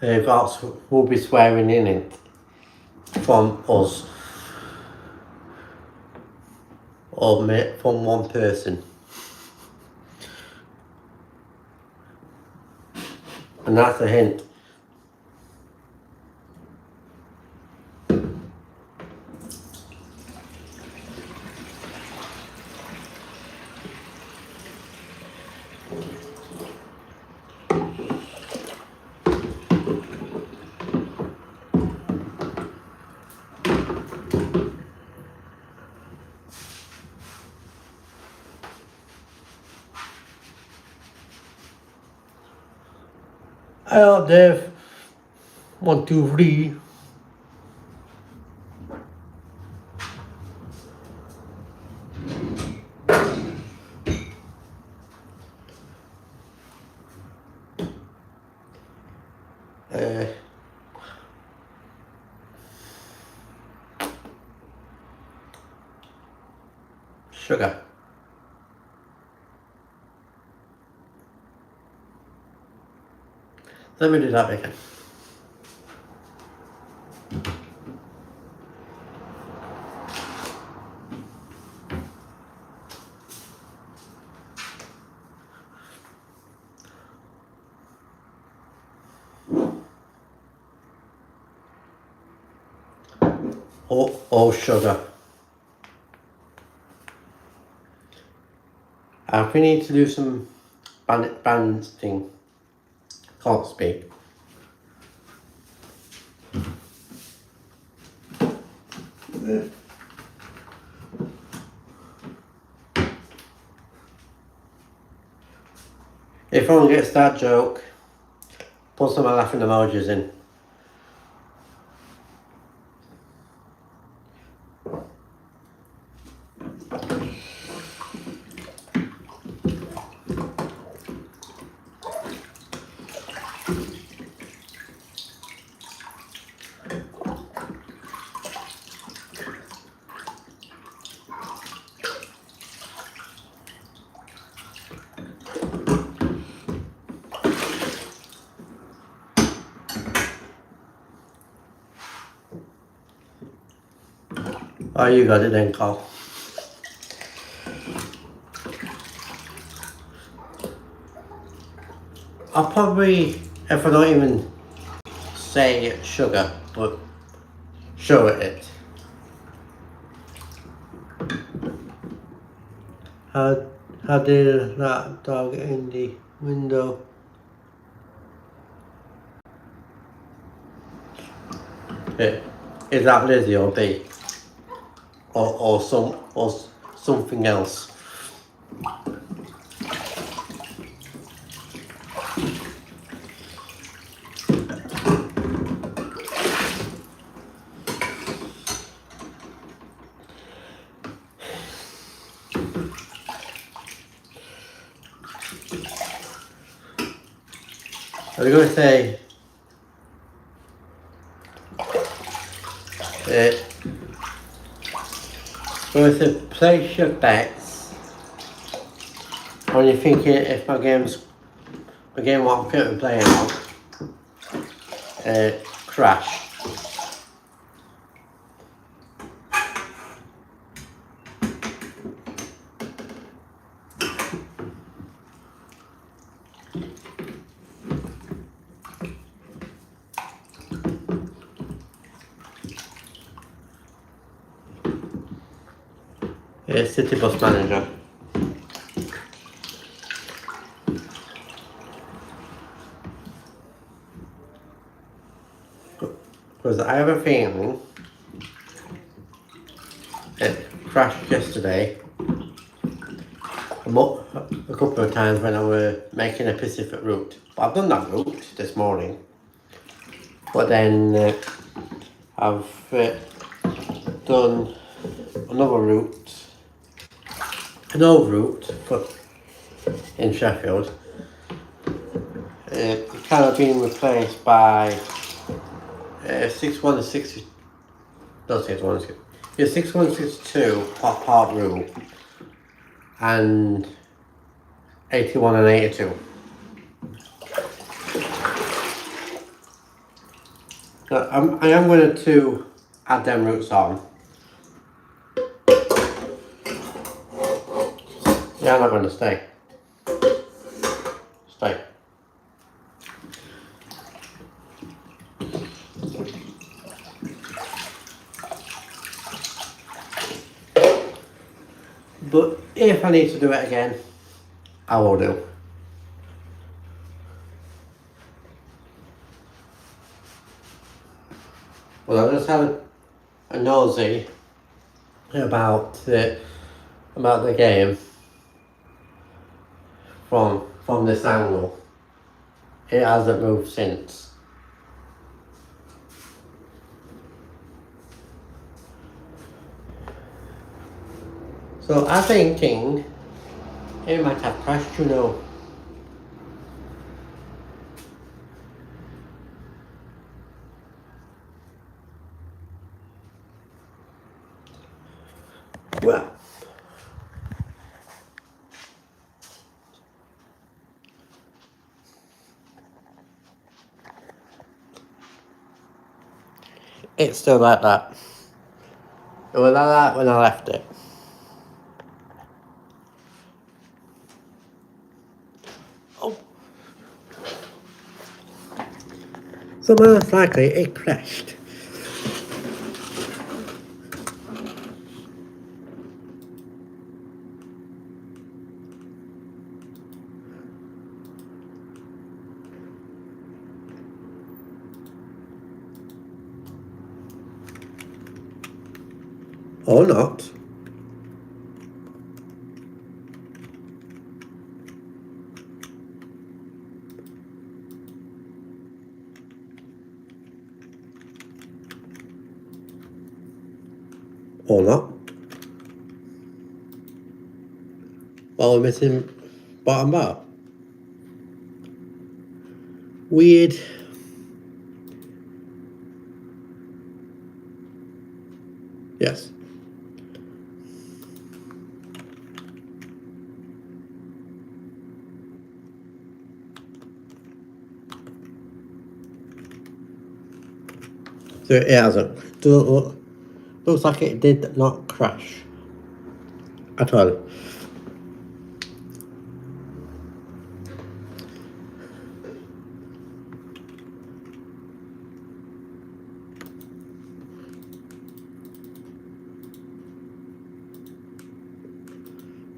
will be swearing in it from us, or from one person. And that's a hint. Hello, Dave. 1, 2, 3. Sugar. Let me do that again. Oh, sugar. We need to do some band thing. Can't speak. If anyone gets that joke, put some laughing emojis in. Oh, you got it then, Carl. I'll probably, if I don't even say sugar, but show it. How did that dog in the window? Is that Lizzie or B? Or something else? I was going to say place your bets when you're thinking if my game what I'm currently playing on crash. City Bus Manager. Because I have a feeling it crashed yesterday a couple of times when I were making a Pacific route. But I've done that route this morning. But then I've done another route, an old route in Sheffield. It's kind of been replaced by 6160. Not 6160. Yeah, 6162 Park route and 81 and 82. Now, I am going to add them routes on. Yeah, I'm not going to stay. But if I need to do it again, I will do. Well, I just had a nosy about the game from this angle. It hasn't moved since. So I'm thinking it might have crashed, you know. Well, it's still like that. It was like that when I left it. Oh. So most likely it crashed. Or not. Or not. While we're missing bottom bar. Weird. Yes. So it hasn't. Looks like it did not crash at all.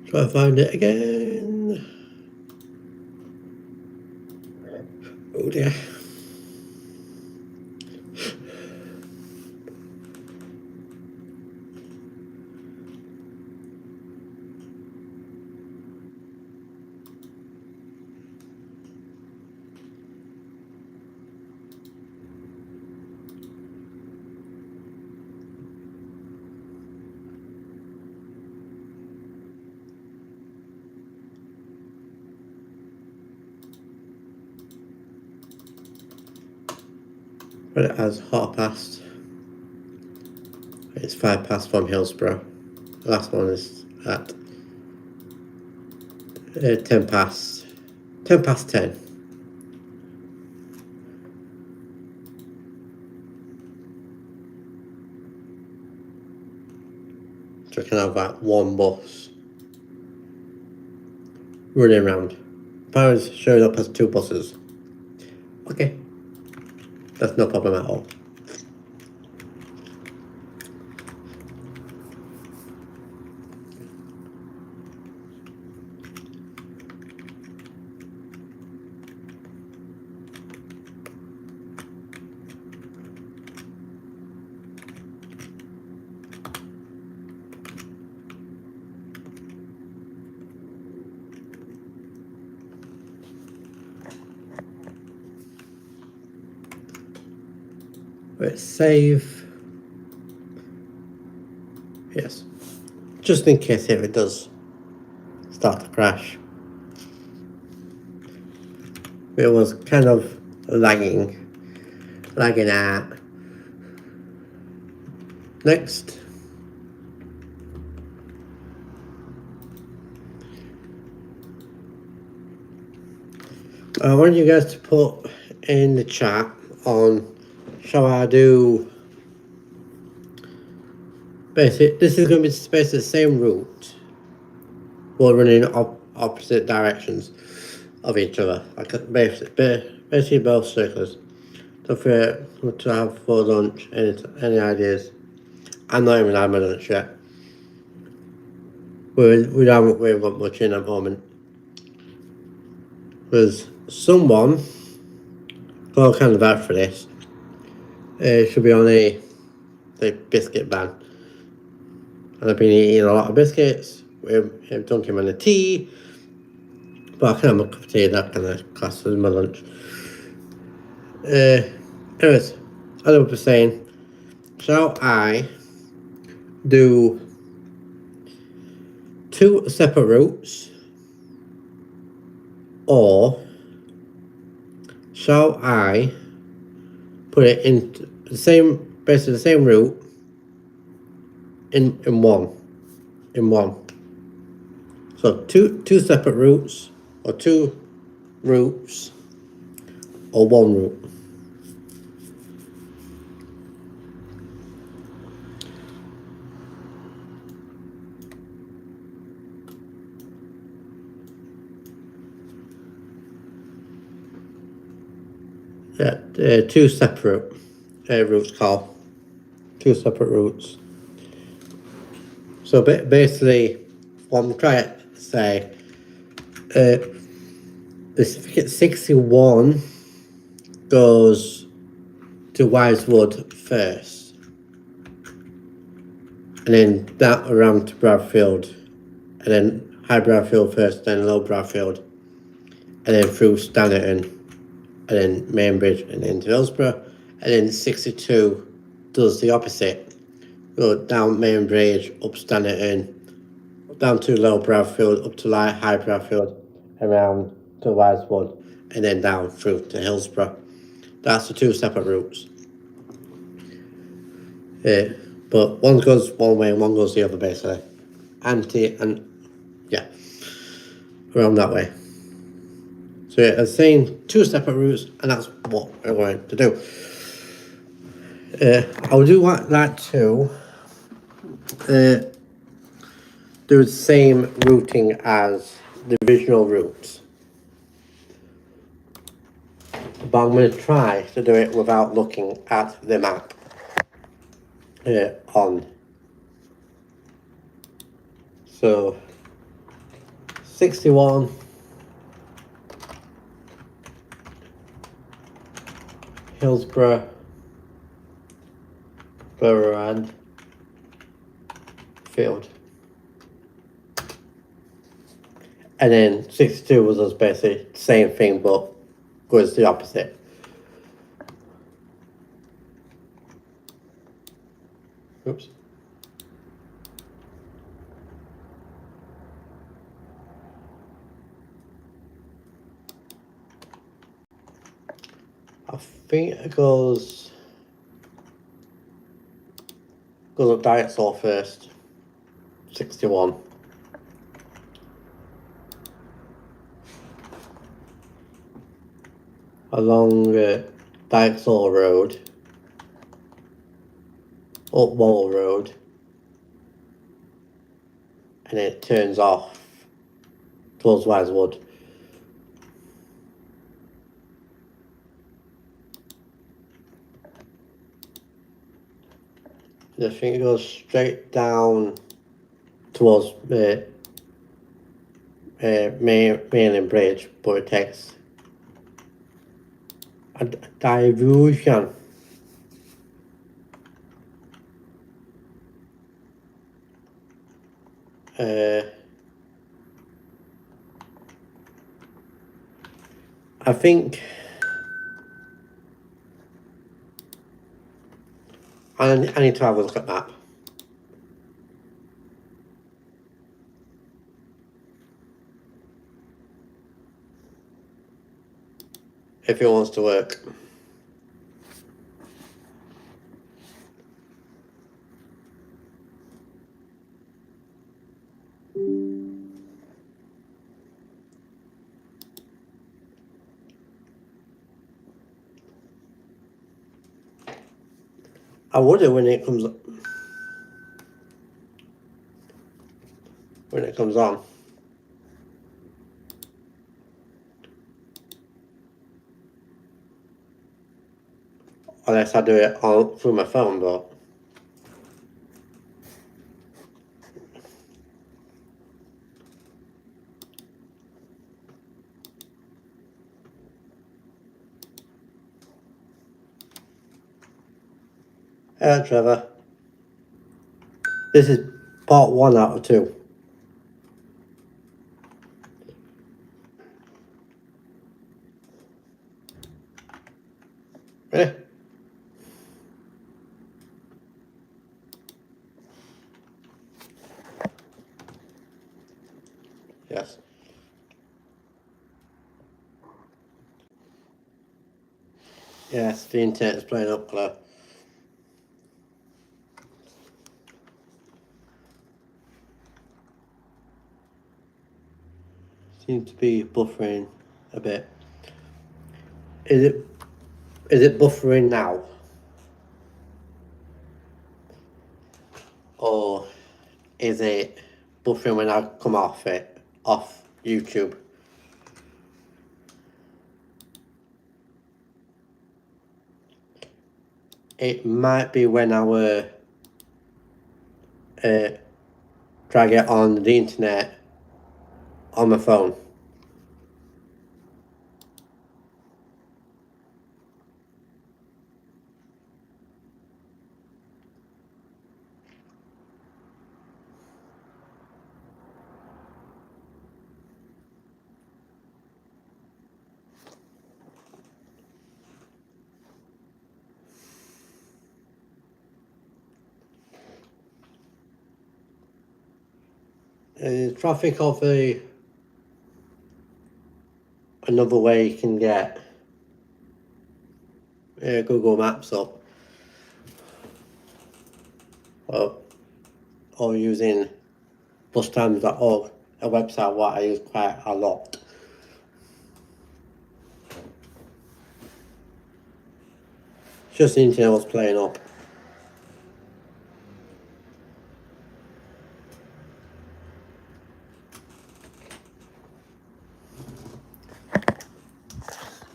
Try to find it again. Oh dear. But it has 1/2 past. It's 5 past from Hillsborough. The last one is at 10 past. 10 past 10. So I can have that one bus running around. Parents showing up as 2 buses. Okay. That's no problem at all. Let's save. Yes. Just in case if it does start to crash. It was kind of lagging out. Next. I want you guys to put in the chat on shall I do basically this is going to be basically the same route but running opposite directions of each other, like basically both circles. Don't forget to have for lunch. Any ideas? I'm not even had my lunch yet. we haven't really got much in at the moment. There's someone got kind of out for this. Should be on the biscuit ban. And I've been eating a lot of biscuits. We've dunking in the tea. But I can have a cup of tea, that kind of class as my lunch. Anyways, as I was saying, shall I do 2 separate routes, or shall I put it into the same, basically the same route in one? So two separate routes, or 2 routes, or 1 route. Yeah, 2 separate routes, Carl. 2 separate routes. So basically, what I'm trying to say, the certificate 61 goes to Wisewood first, and then that around to Bradfield, and then High Bradfield first, then Low Bradfield, and then through Stannerton, and then Mainbridge, and then to Hillsborough, and then 62 does the opposite. Go down Mainbridge, up Stannerton, down to Low Bradfield, up to High Bradfield, around to Wisewood, and then down through to Hillsborough. That's the 2 separate routes. But one goes one way and one goes the other, basically. And yeah, around that way. So yeah, I'm saying 2 separate routes, and that's what we're going to do. I would do like to do the same routing as the original routes. But I'm going to try to do it without looking at the map on. So 61, Hillsborough, Borough and Field. And then 62 was just basically the same thing, but goes the opposite. Oops. I think it goes up Dyaxall first. 61. Along Dyaxall Road, up Wall Road, and it turns off towards Wisewood. I think it goes straight down towards Mainland Bridge, but it takes a diversion. I think I need to have a look at that. If it wants to work. I would do when it comes on. Unless I do it through my phone, but Hello Trevor. This is part 1 out of 2. Ready? Yes. Yes, the internet is playing up, Claire. Seems to be buffering a bit. Is it buffering now? Or is it buffering when I come off YouTube? It might be when I were try to get on the internet on my phone. Traffic of another way you can get Google Maps up, or using bustimes.org, a website what I use quite a lot. It's just the internet was playing up.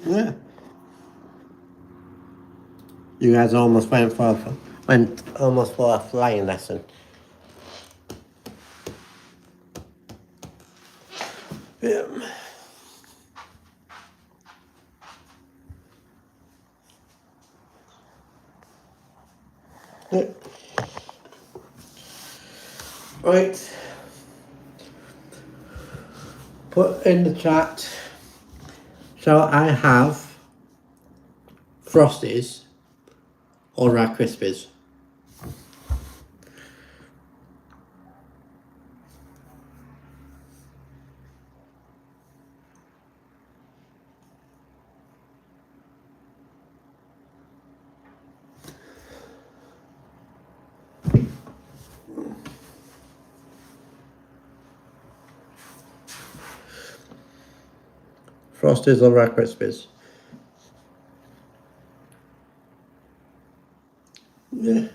Yeah. You guys almost went almost for a flying lesson. Yeah. Yeah. Right. Put in the chat. So I have Frosties or Rice Krispies. Frosties or Rice Krispies. Yeah.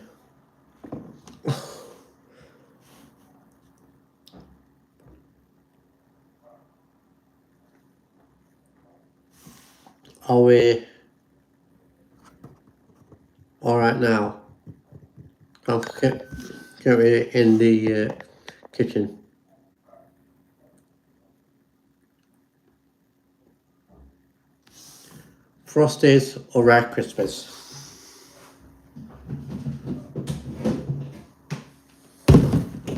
Are we alright now? Okay. Get me in the kitchen. Frosties or Rice Krispies?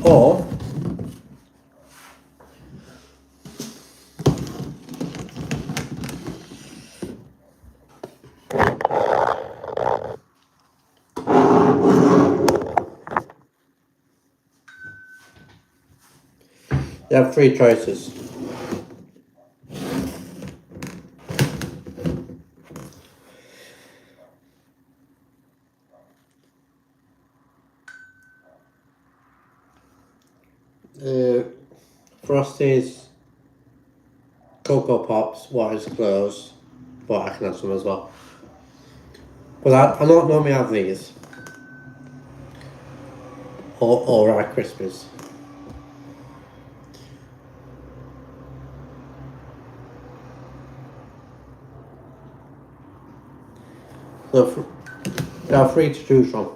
Or you have 3 choices. Frosties, Cocoa Pops, what is closed, but I can have some as well. But I don't normally have these. Or Rice Krispies. So there are 3 to choose from.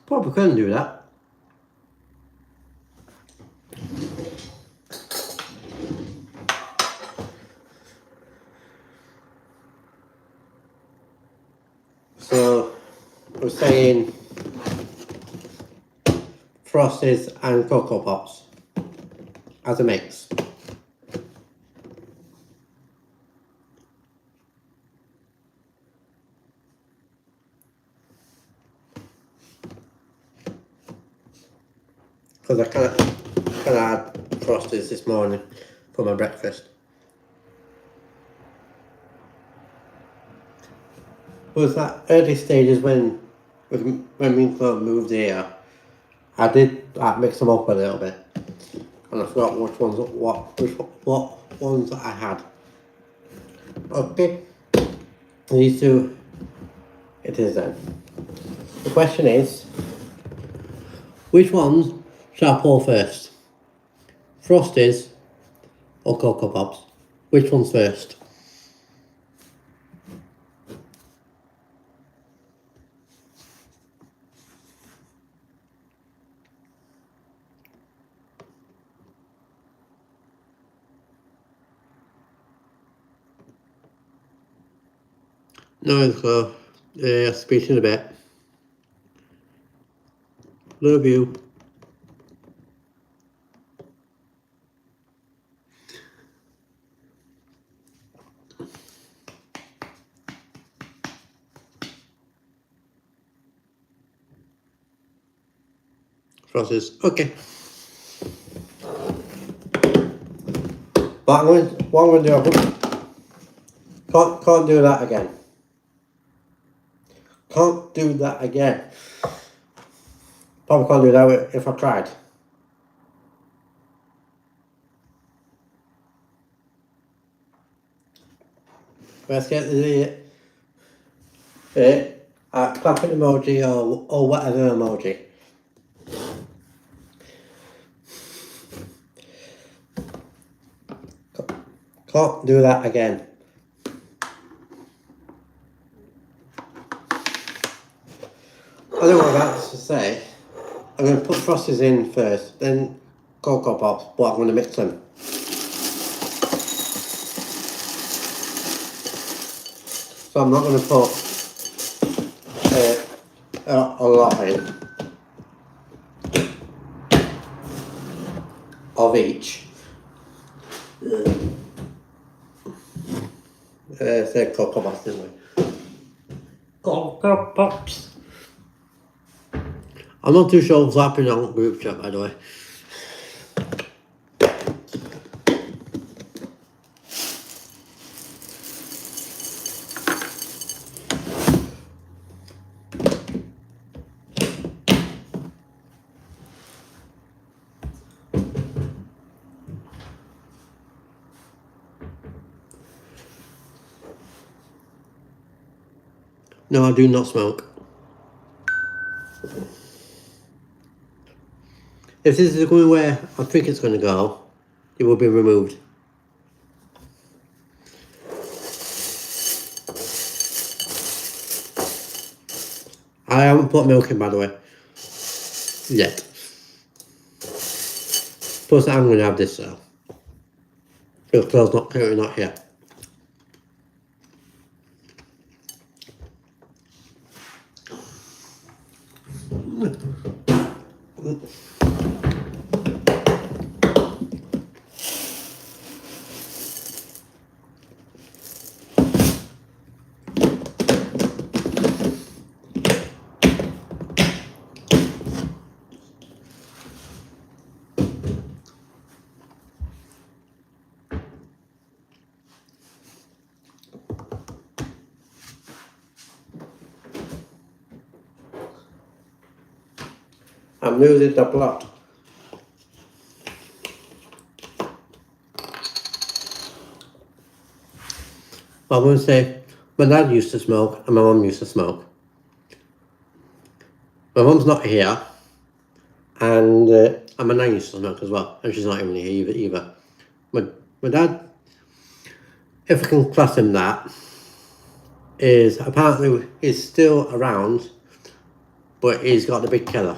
Probably couldn't do that. So we're saying Frosties and Cocoa Pops as a mix. Because I kind of had Frosties this morning for my breakfast. It was that early stages when me and Chloe moved here. I did mix them up a little bit, and I forgot which ones what ones I had. Okay, these two. It is then. The question is, which ones shall I pour first? Frosties or Cocoa Pops? Which one's first? No, let's go. Speak in a bit. Love you. Frosties. Okay. But what I'm going to do, can't do that again. Can't do that again. Probably can't do that if I tried. Let's get the clapping emoji or whatever emoji. Can't do that again. I don't know what that's to say. I'm going to put Frosties in first, then Cocoa Pops, but I'm going to mix them. So I'm not going to put a lot in of each. Say Cocoa Pops, didn't we? Cocoa Pops. I'm not too sure what's happening on group chat, by the way. No, I do not smoke. If this is going where I think it's going to go, it will be removed. I haven't put milk in, by the way, yet. Plus, I'm going to have this, so. Because Claire's currently not here. I'm losing the plot. I'm going to say, my dad used to smoke and my mum used to smoke. My mum's not here, and my nan used to smoke as well, and she's not even here either. My dad, if I can class him that, is apparently is still around, but he's got the big killer.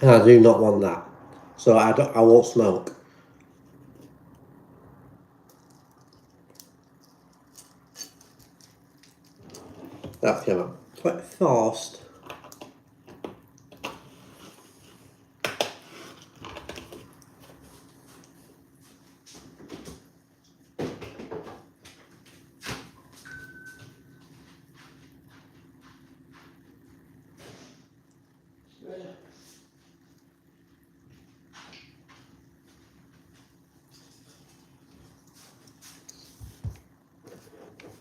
And I do not want that. So I won't smoke. That's kind of quite fast.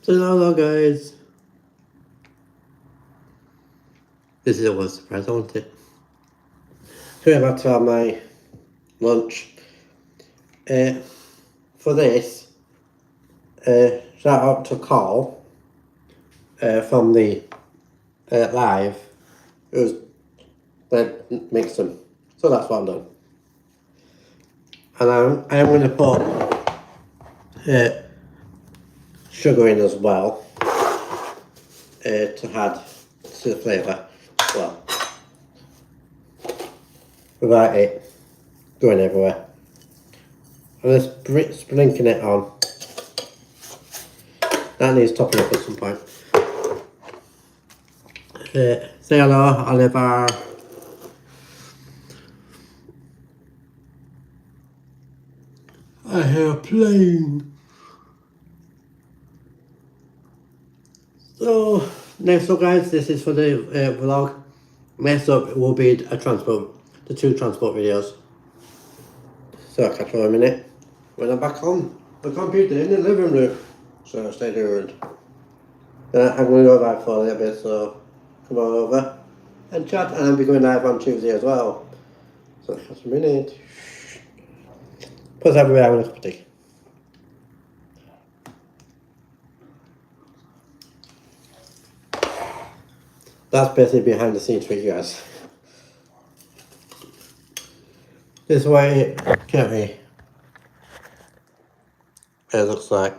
So hello guys. This is always a surprise, isn't it? So I'm about to have my lunch. For this, shout out to Carl from the live, who's mixed them. So that's what I've done. And I'm going to put sugar in as well to add to the flavour as well, without it going everywhere. I'm just sprinkling it on. That needs topping up at some point. Say hello, Oliver. I hear a plane. So, next up guys, this is for the vlog. Next up will be the two transport videos. So I'll catch you in a minute when I'm back on the computer in the living room. So stay tuned. I'm going to go live for a little bit, so come on over and chat, and I'll be going live on Tuesday as well. So catch you in a minute. Plus everywhere having a cup of tea. That's basically behind the scenes for you guys. This is what it currently looks like.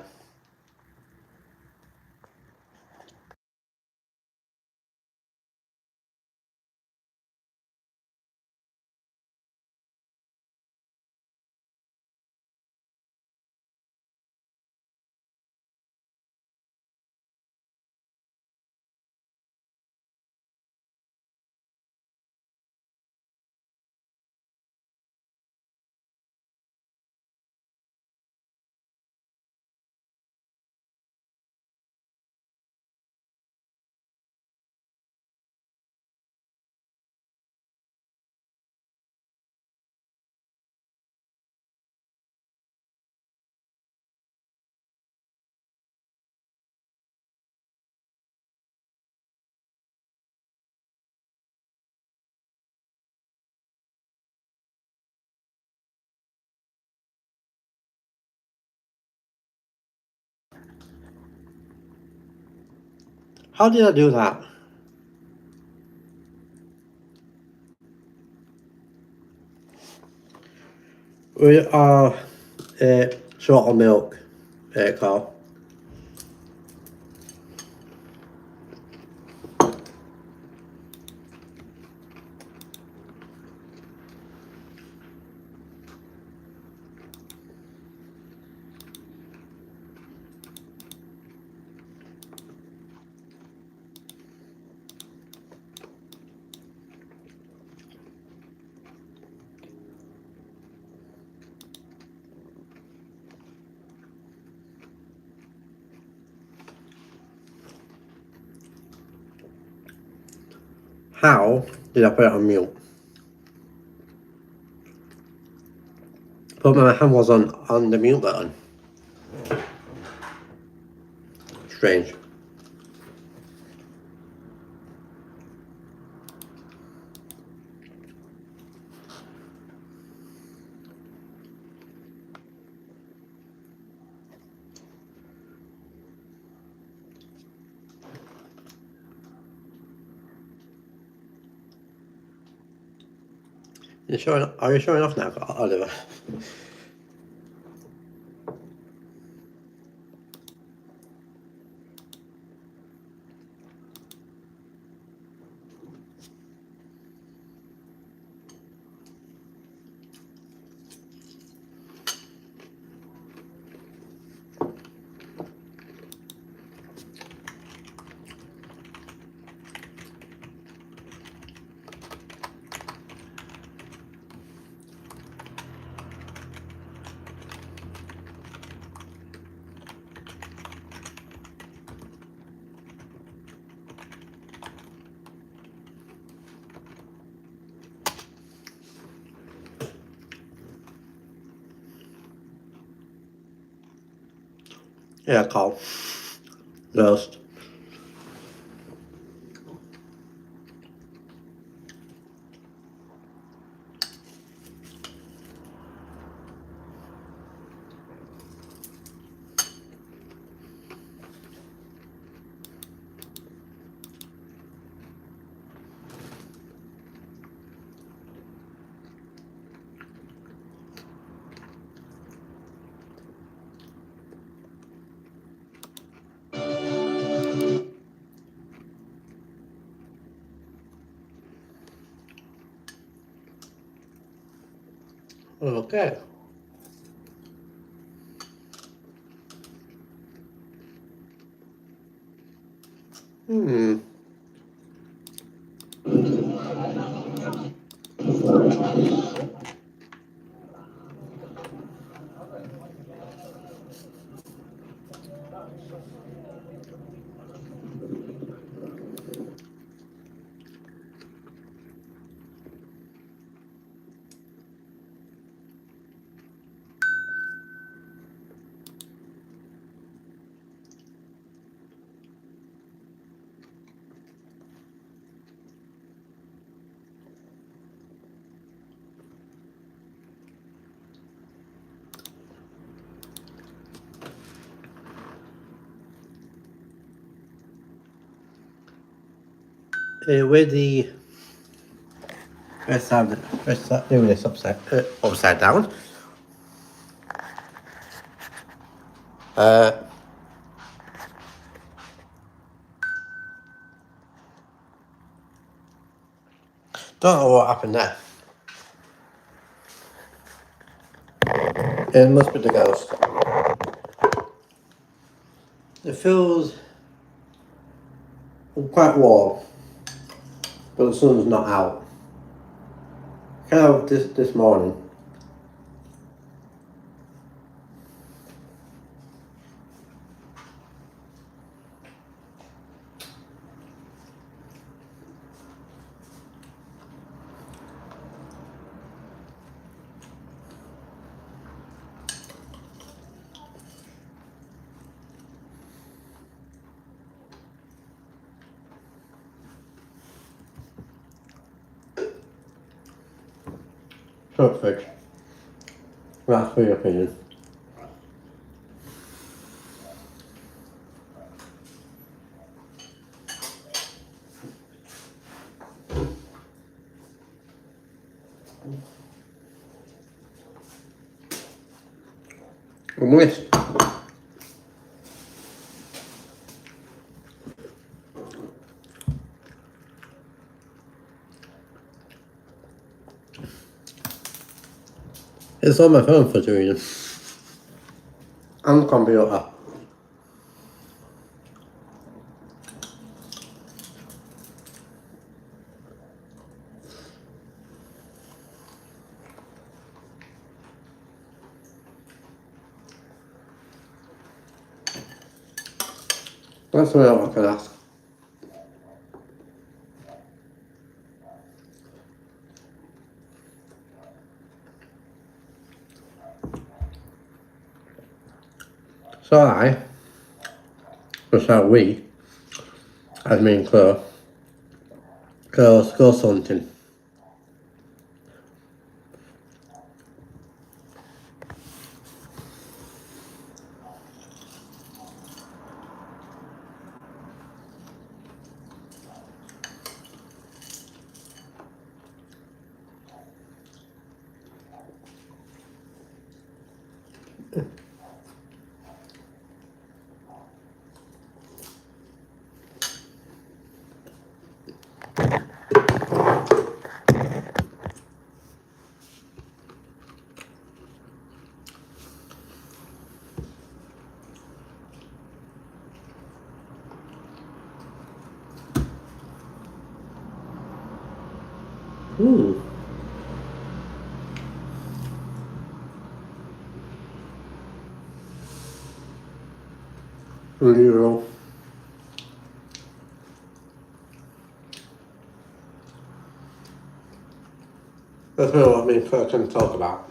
How did I do that? We are short on milk, Carl. How did I put it on mute? But my hand was on the mute button. Strange. Are you showing off now, Oliver? Yeah, cold. Roast. Okay. Hmm. With the let's do this upside down. Don't know what happened there. It must be the ghost. It feels quite warm, but the sun's not out. Kind of this morning. Perfect. That's for your opinion. Moist. It's on my phone for some reason. And the computer. That's what I can ask. So we, as me and Claire, go hunting. Little. That's not what me and Claire can talk about.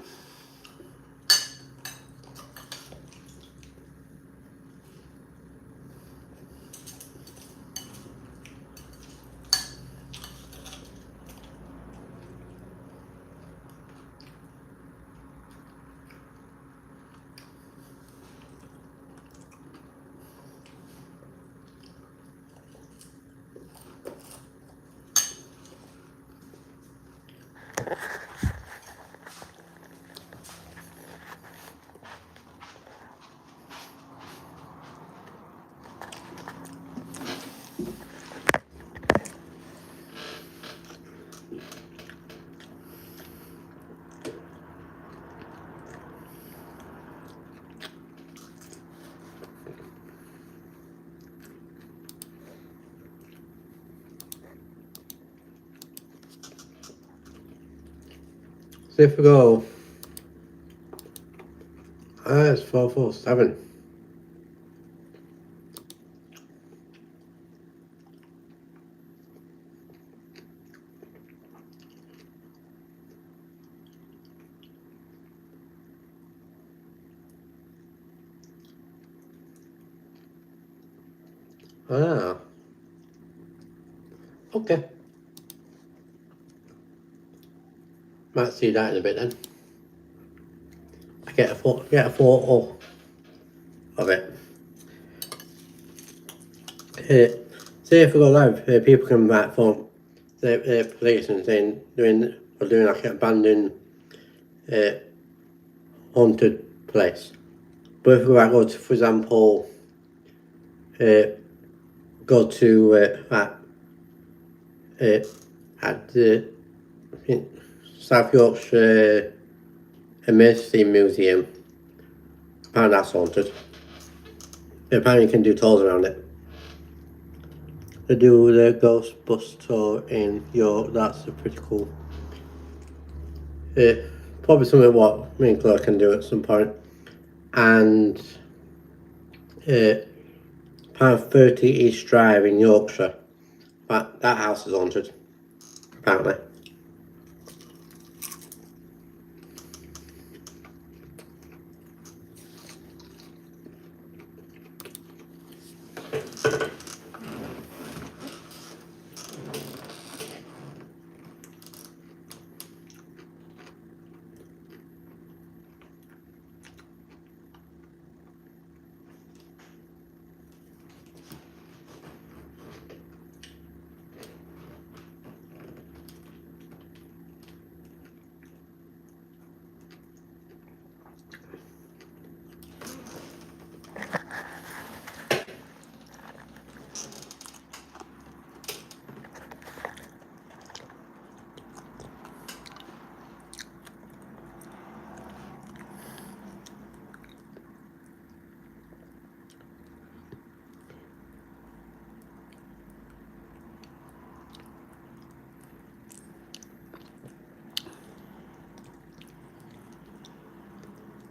So if we go, it's 447. Ah, okay. Might see that in a bit then. I get a photo of it. Say if we go live, people come back from the police and saying doing like an abandoned haunted place. But if we go to, for example, go to at the South Yorkshire Emergency Museum, apparently that's haunted. Apparently you can do tours around it. They do the ghost bus tour in York. That's pretty cool. Probably something what me and Claire can do at some point. And Pound 30 East Drive in Yorkshire. That house is haunted, apparently.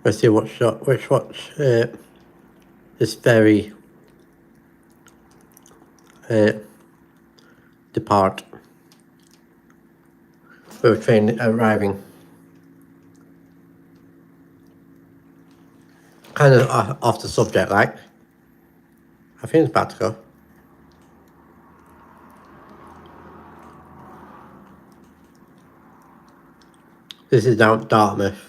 Let's see which this ferry depart. With a train arriving. Kind of off the subject, like. I think it's about to go. This is down Dartmouth.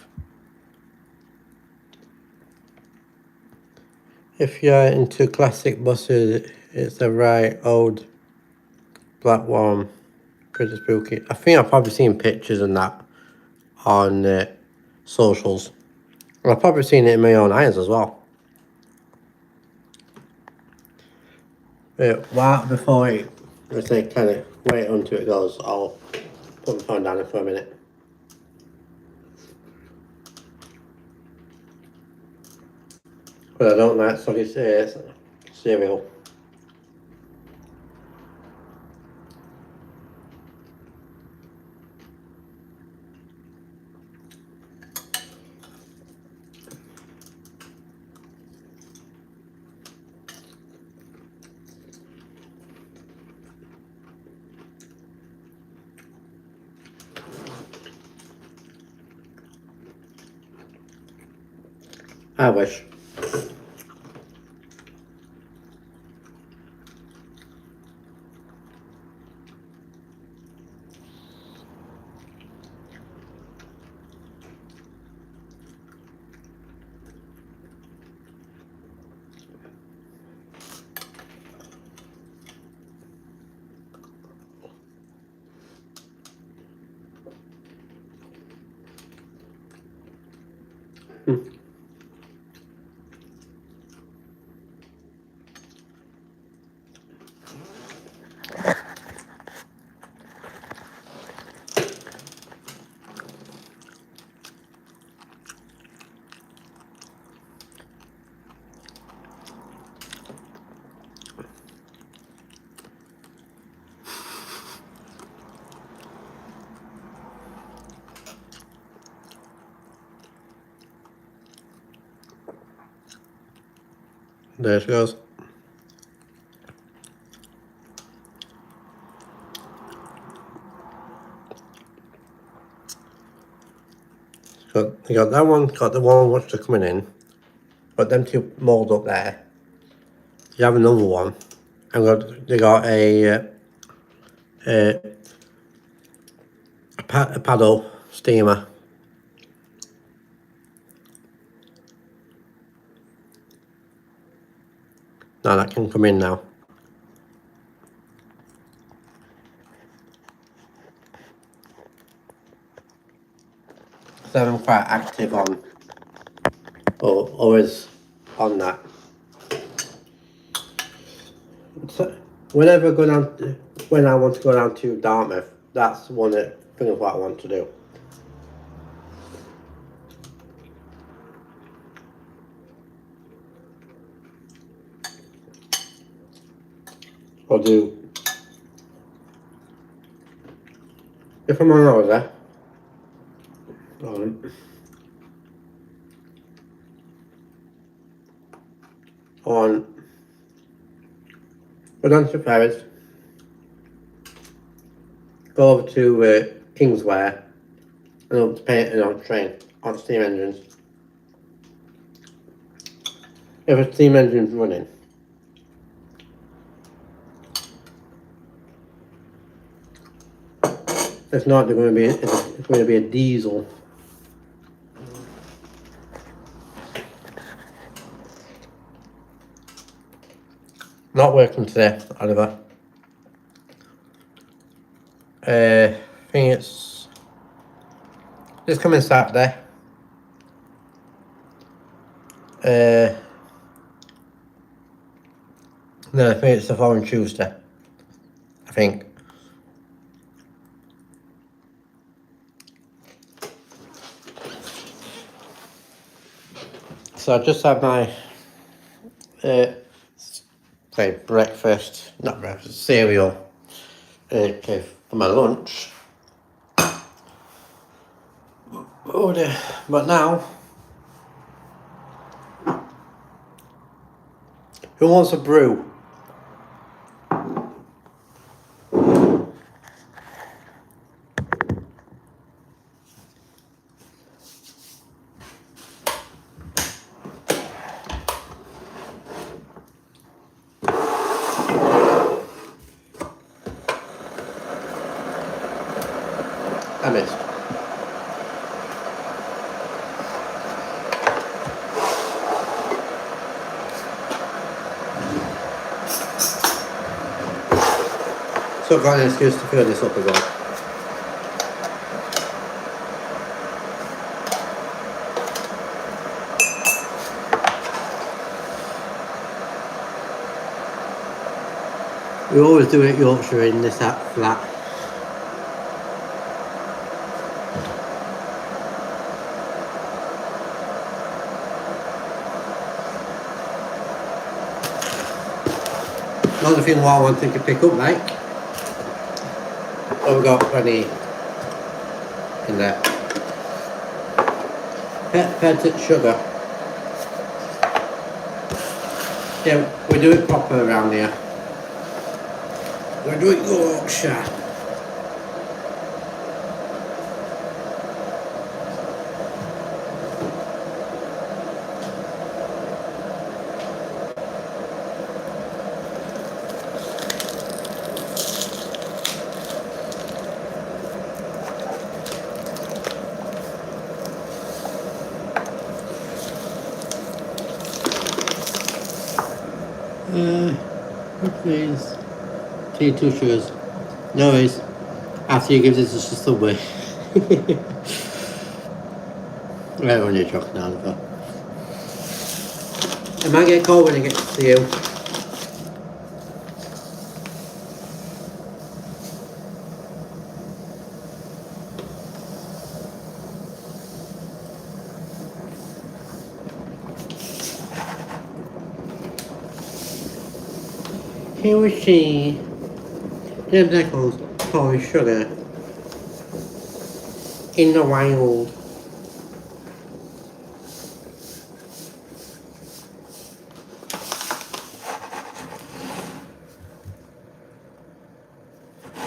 If you're into classic buses, it's a right old black one, pretty spooky. I think I've probably seen pictures and that on socials. And I've probably seen it in my own eyes as well. Before let's say kind of wait until it goes, I'll put my phone down for a minute. But I don't like soggy cereal. I wish. There she goes. So you got that one, got the one which are coming in. Got them two mould up there. You have another one. And they got a paddle steamer. Now that can come in now. So I'm quite active on, or always on that. So whenever I go down, when I want to go down to Dartmouth, that's one thing of what I want to do. Or do, if I'm on holiday, go down to Paris, go over to Kingsware, and over to paint on train, on steam engines. If a steam engine's running, if not, it's going to be a diesel. Not working today, Oliver. I think it's this coming Saturday. Then I think it's the following Tuesday. I think. So I just had my breakfast, not breakfast, cereal for my lunch. Oh dear, but now, who wants a brew? I missed. So I've got an excuse to fill this up as well. We always do it Yorkshire in this flat. Another thing what I wanted to pick up, like, oh, we got plenty in there. Pelted sugar. Yeah, we do it proper around here. We do it Yorkshire. Please. Tea, 2 sugars. No worries. After you give this to Subway. Right on your truck now. It might get cold when it gets to you. Here we see James Eccles pouring sugar in the wild.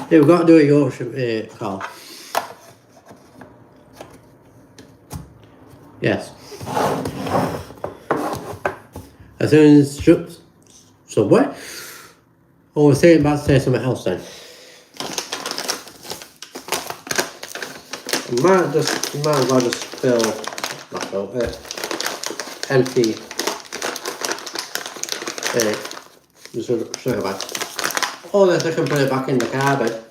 Yeah, we've got to do a Yorkshire call. Yes. As soon as somewhere. Oh, we're saying about to say something else then. Might as well just fill, not fill, empty the sugar bag. Unless I can put it back in the cupboard.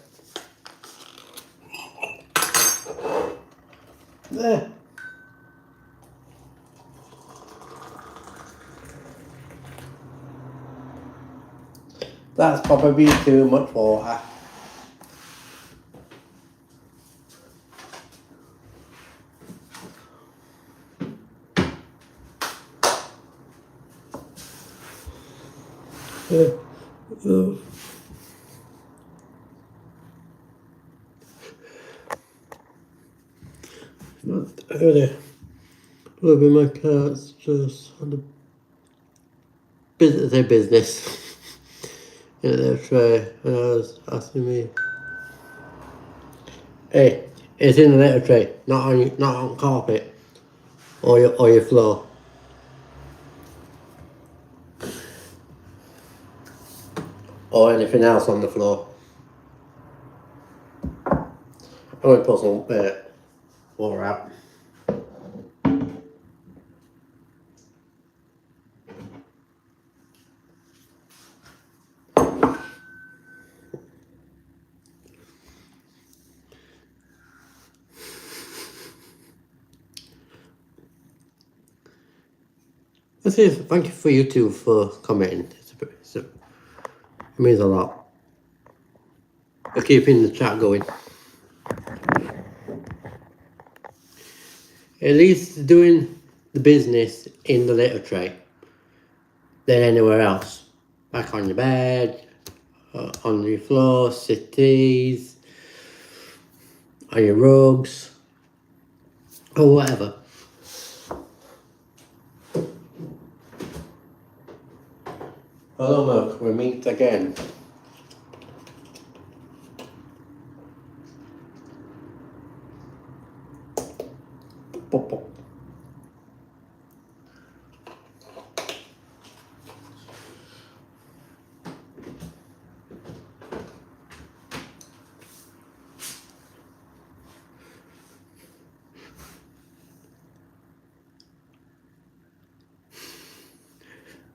There. That's probably too much water. Maybe my cat's just had a business in their tray, and I was asking me, hey, it's in the litter tray, not on carpet or your floor. Or anything else on the floor. I'm going to put some water out. Thank you for you two for commenting. It means a lot. For keeping the chat going. At least doing the business in the litter tray than anywhere else. Back on your bed, on your floor, settees, on your rugs, or whatever. Hello, Mark. We meet again.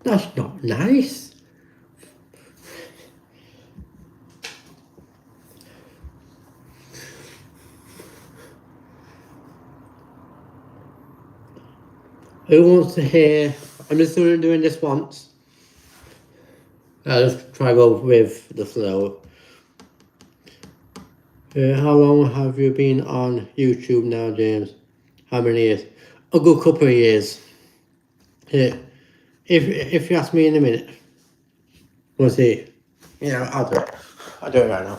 That's not nice. Who wants to hear? I'm just doing this once. I'll just try to go with the flow. How long have you been on YouTube now, James? How many years? A good couple of years. If you ask me in a minute, we'll see. Yeah, I'll do it. I'll do it right now.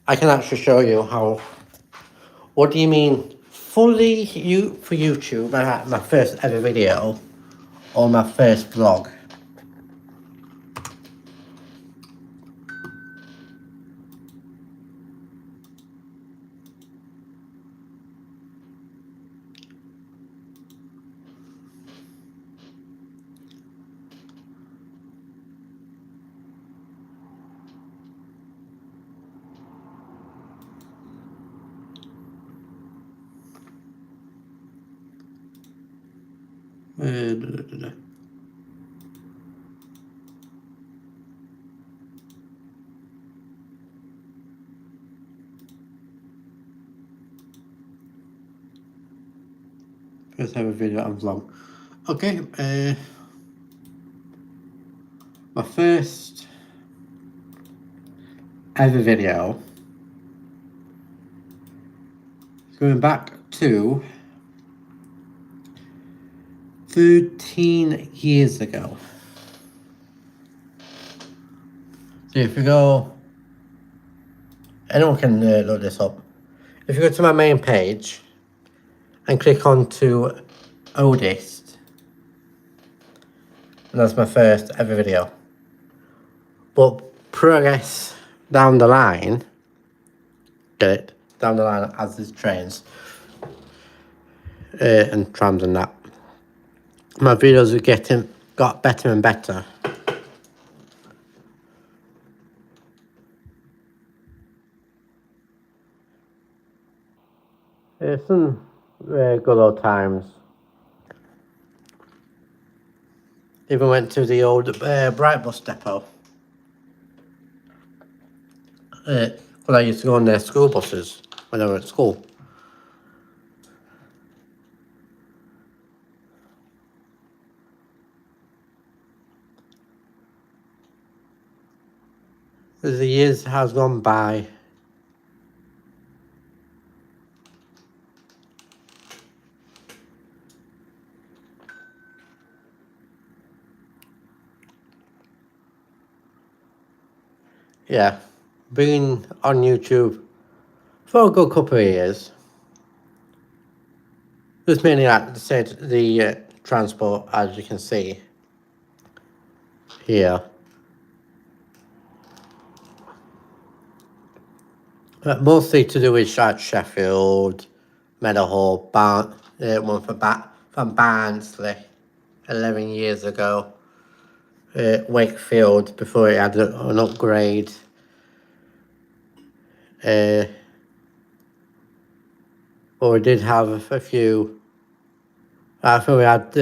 I can actually show you how. What do you mean? Fully for YouTube, my first ever video, or my first vlog? First ever video and vlog. Okay, my first ever video is going back to 13 years ago. So if you go, anyone can look this up. If you go to my main page and click on to oldest, and that's my first ever video. But progress down the line, get it, down the line as there's trains and trams and that, my videos are got better and better. Some good old times. Even went to the old Bright Bus depot. When I used to go on their school buses when I was at school. As the years has gone by, yeah, been on YouTube for a good couple of years. Just mainly like the transport, as you can see here. Mostly to do with Sheffield, Meadowhall, one from Barnsley 11 years ago. Wakefield before it had an upgrade. But we did have a few. I think we had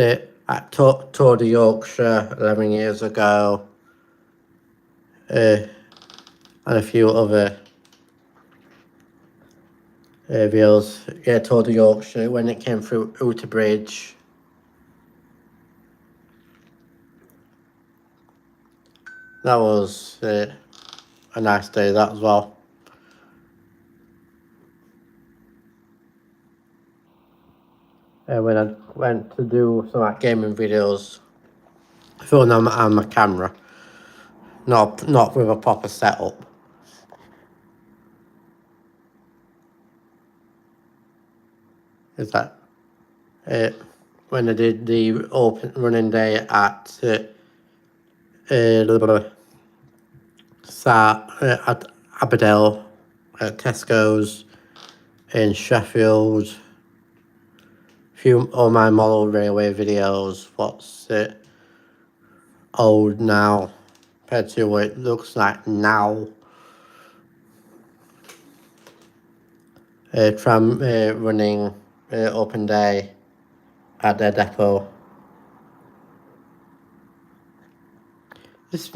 at Tour de Yorkshire 11 years ago. And a few other videos. Yeah, Tour de Yorkshire when it came through Outer Bridge. That was a nice day, that as well. When I went to do some like gaming videos, filming on my camera, not with a proper setup. Is that when I did the open running day at at Aberdale, at Tesco's in Sheffield. Few of my model railway videos. What's it old now compared to what it looks like now. Tram running open day at their depot. It's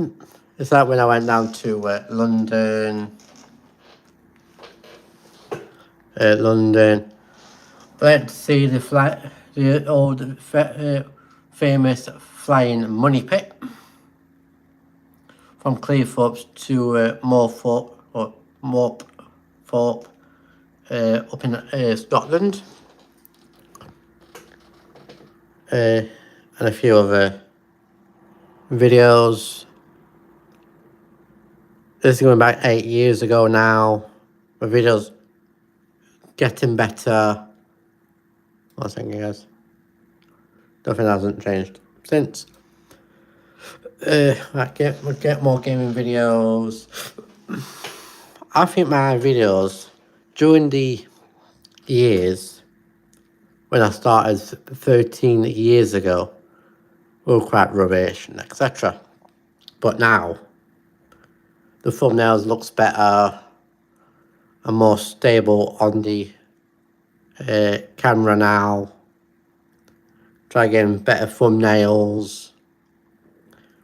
like when I went down to London. Went to see the old famous flying money pit from Cleethorpes to Morthorpe up in Scotland, and a few other videos. This is going back 8 years ago now. My videos getting better. One second, guys. Nothing hasn't changed since. I get more gaming videos. I think my videos during the years when I started 13 years ago were quite rubbish and etc. But now the thumbnails looks better and more stable on the camera now. Try getting better thumbnails.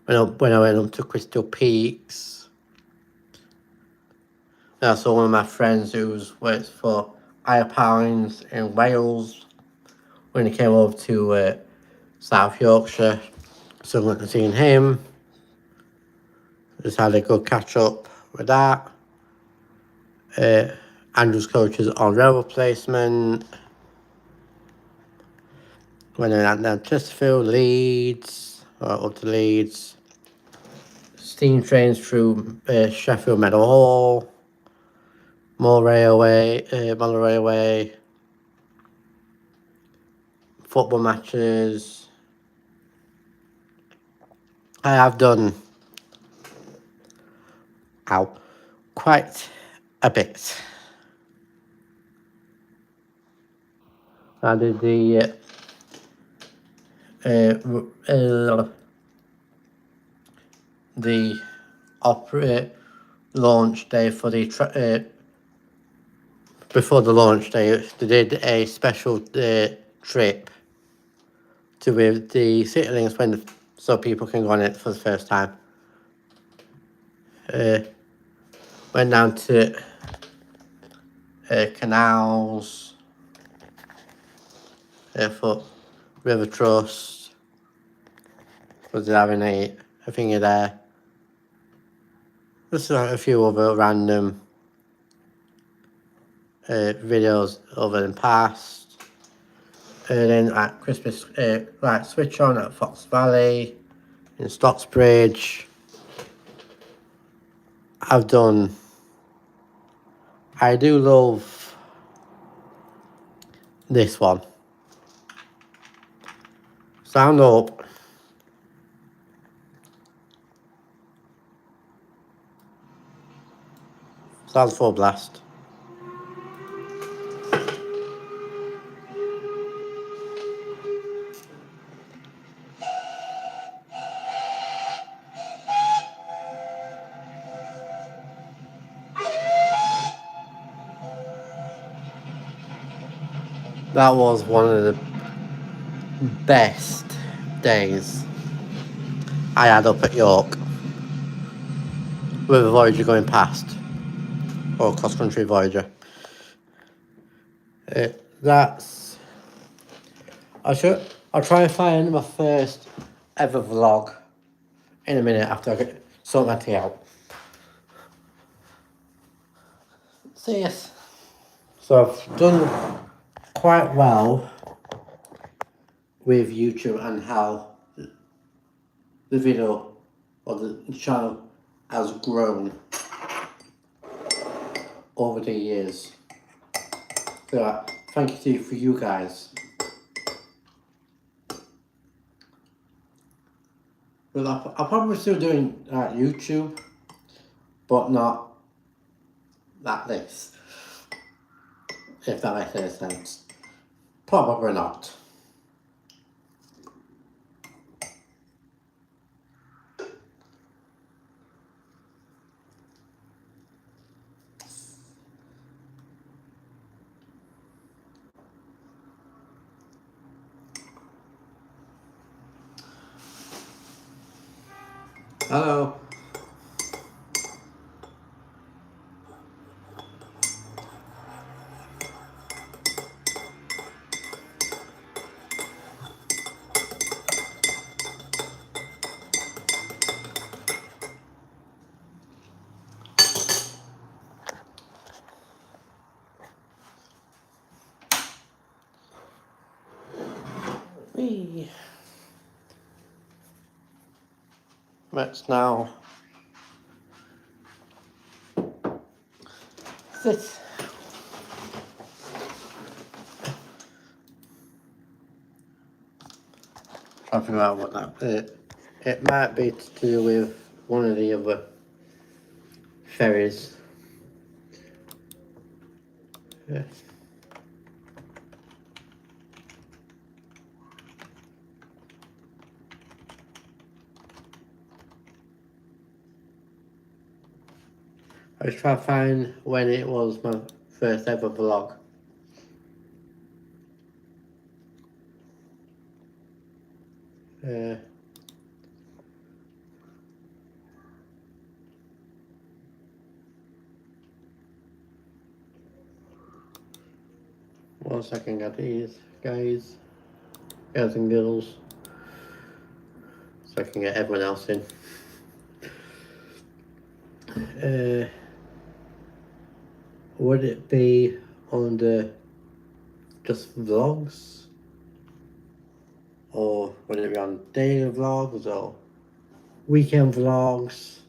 When I went up to Crystal Peaks, I saw one of my friends who works for Alpines in Wales when he came over to South Yorkshire. So I went and seen him. Just had a good catch up with that. Andrew's coaches on rail replacement. Went in at Chesterfield, Leeds, up to Leeds. Steam trains through Sheffield Meadow Hall. More railway, Muller Railway. Football matches. I have done quite a bit. I did the launch day for the before the launch day. They did a special trip to with the City Links so people can go on it for the first time. Went down to canals for River Trust. Was having a thingy there. Just a few other random videos over in past. Then at Christmas, switch on at Fox Valley in Stocksbridge. I do love this one. Sound up. Sound full blast. That was one of the best days I had up at York with a Voyager going past, or cross-country Voyager. I'll try and find my first ever vlog in a minute after I sort my tea out. So yes, so I've done quite well with YouTube and how the video or the channel has grown over the years. So thank you for you guys. Well, I'm probably still doing YouTube, but not like this, if that makes any sense. Probably not. Hello. Whee. Let's now sit. Trying to figure out what that it might be to do with one of the other ferries. Yeah. I was trying to find when it was my first ever vlog. One second, guys. girls and girls, so I can get everyone else in. Would it be under just vlogs, or would it be on daily vlogs or weekend vlogs,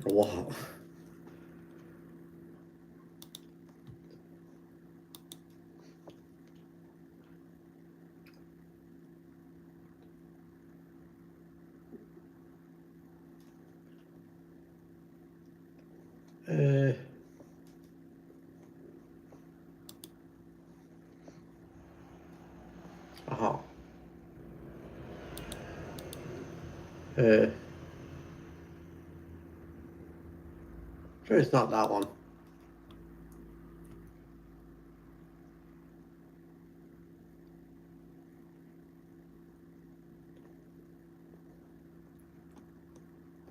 or what? Sure, it's not that one.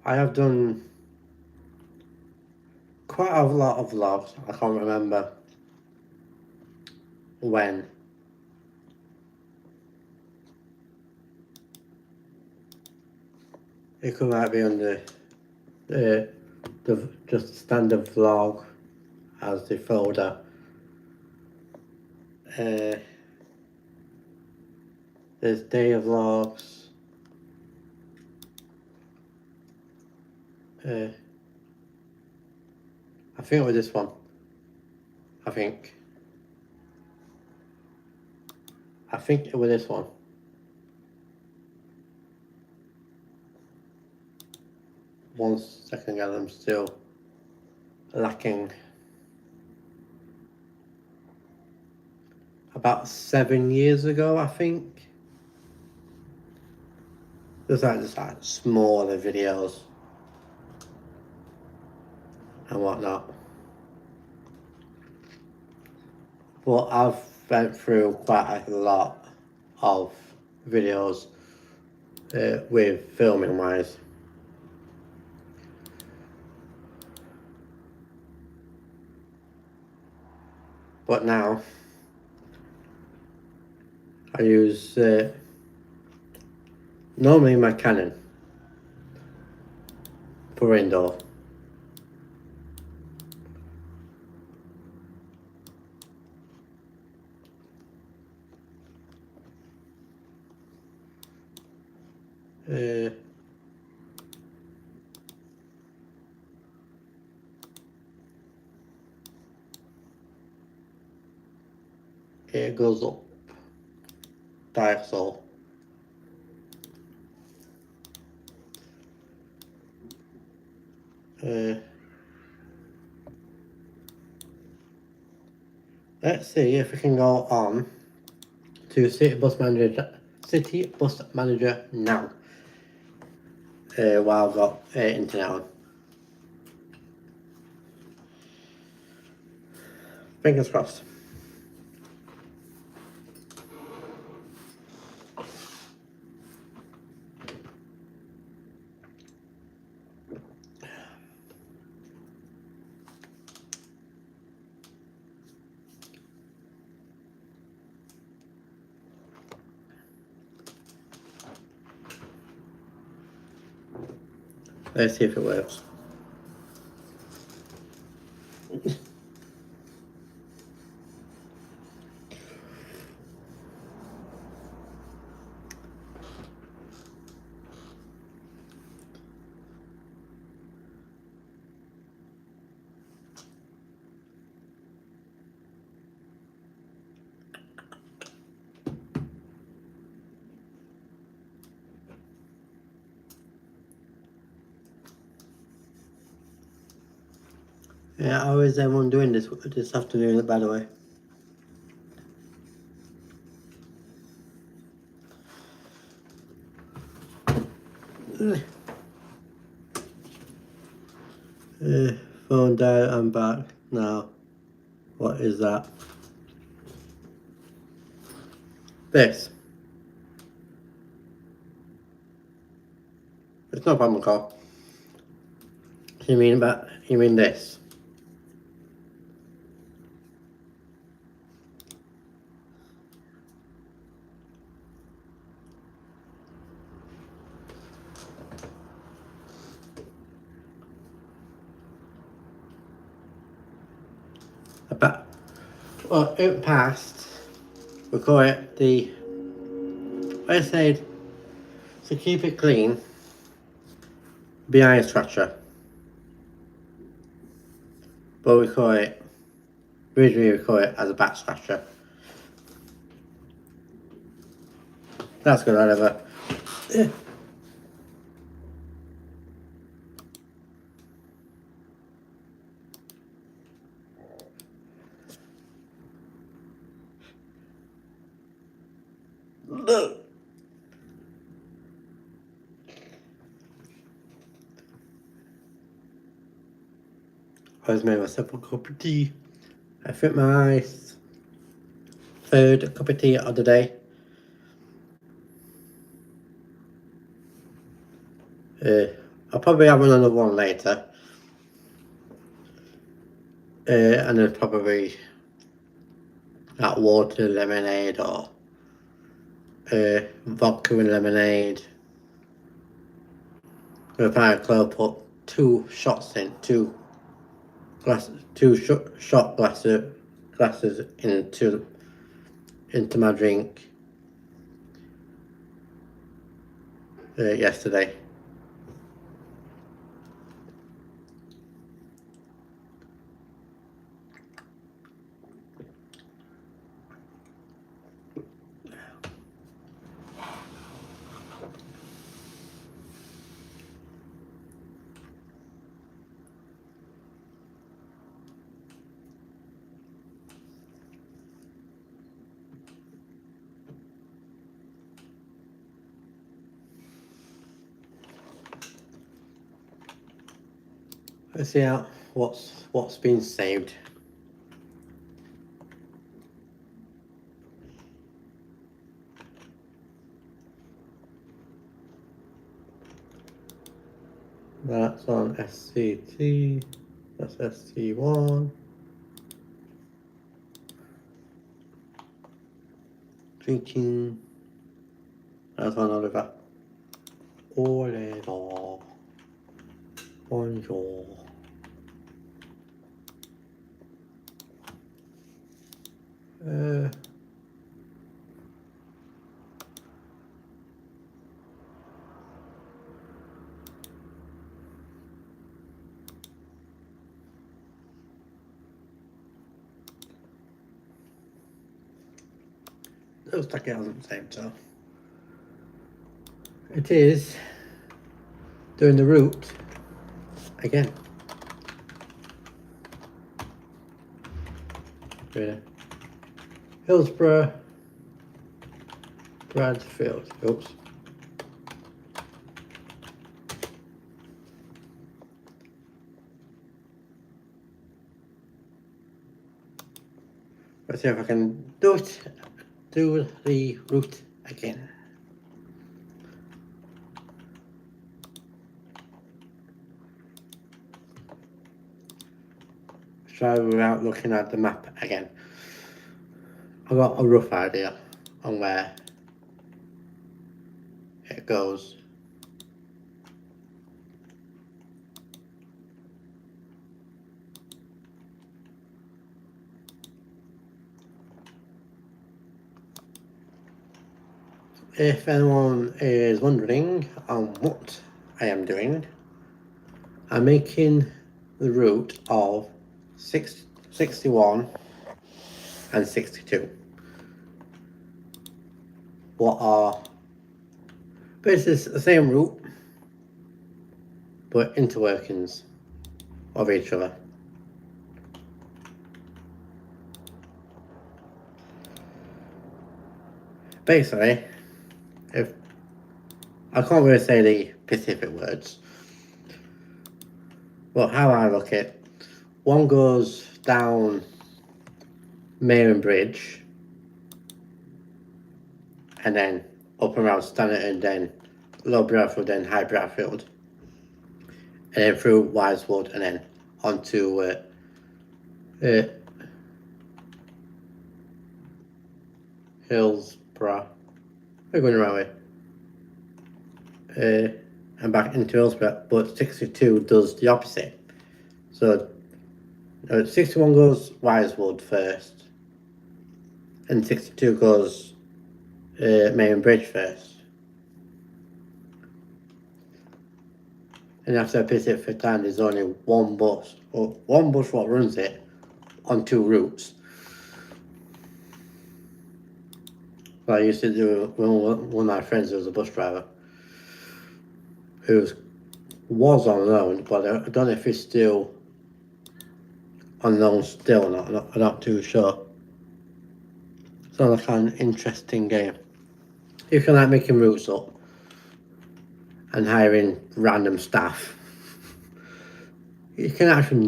I have done quite a lot of vlogs. I can't remember when. It could might be under the just standard vlog as the folder. There's day of vlogs. I think it was this one. I think it was this one. One second, guys, I'm still lacking. About 7 years ago, I think. Just like smaller videos and whatnot. But I've went through quite a lot of videos with filming wise. But now I use normally my Canon for indoor. It goes up, diagonal. Let's see if we can go on to City Bus Manager now. While I've got internet on. Fingers crossed. Let's see if it works. Yeah, how is everyone doing this afternoon, by the way? Phone died, I'm back now. What is that? This. It's no problem, Carl. You mean this? But well, in the past, we call it the, I said, to keep it clean, behind scratcher. But originally we call it as a back scratcher. That's good, whatever. I just made myself a cup of tea. I think my third cup of tea of the day. I'll probably have another one later. And then probably that water lemonade or vodka and lemonade. If I put 2 shots in, 2 shot glasses into my drink yesterday. Let's see out what's been saved. That's on SCT. That's ST1. Drinking. That's on Oliver. Oliver. Bonjour. Looks like it hasn't saved, so it is doing the route again. Hillsborough, Bradfield. Oops. Let's see if I can do the route again. Let's try without looking at the map again. I've got a rough idea on where it goes. If anyone is wondering on what I am doing, I'm making the route of 61 and 62. What are basically the same route, but interworkings of each other. Basically, if I can't really say the specific words, but how I look at it, one goes down Mayron Bridge and then up around Stannerton, then Low Bradfield, then High Bradfield, and then through Wisewood, and then onto Hillsborough. We're going around way. And back into Hillsborough, but 62 does the opposite. So No, 61 goes VanWylder first, and 62 goes Main Bridge first. And after Pacific time, there's only one bus, or one bus what runs it on 2 routes. So I used to do one of my friends who was a bus driver, who was on loan, but I don't know if he's still on loan still or not. I'm not too sure. So like an interesting game. If you like making routes up and hiring random staff, you can actually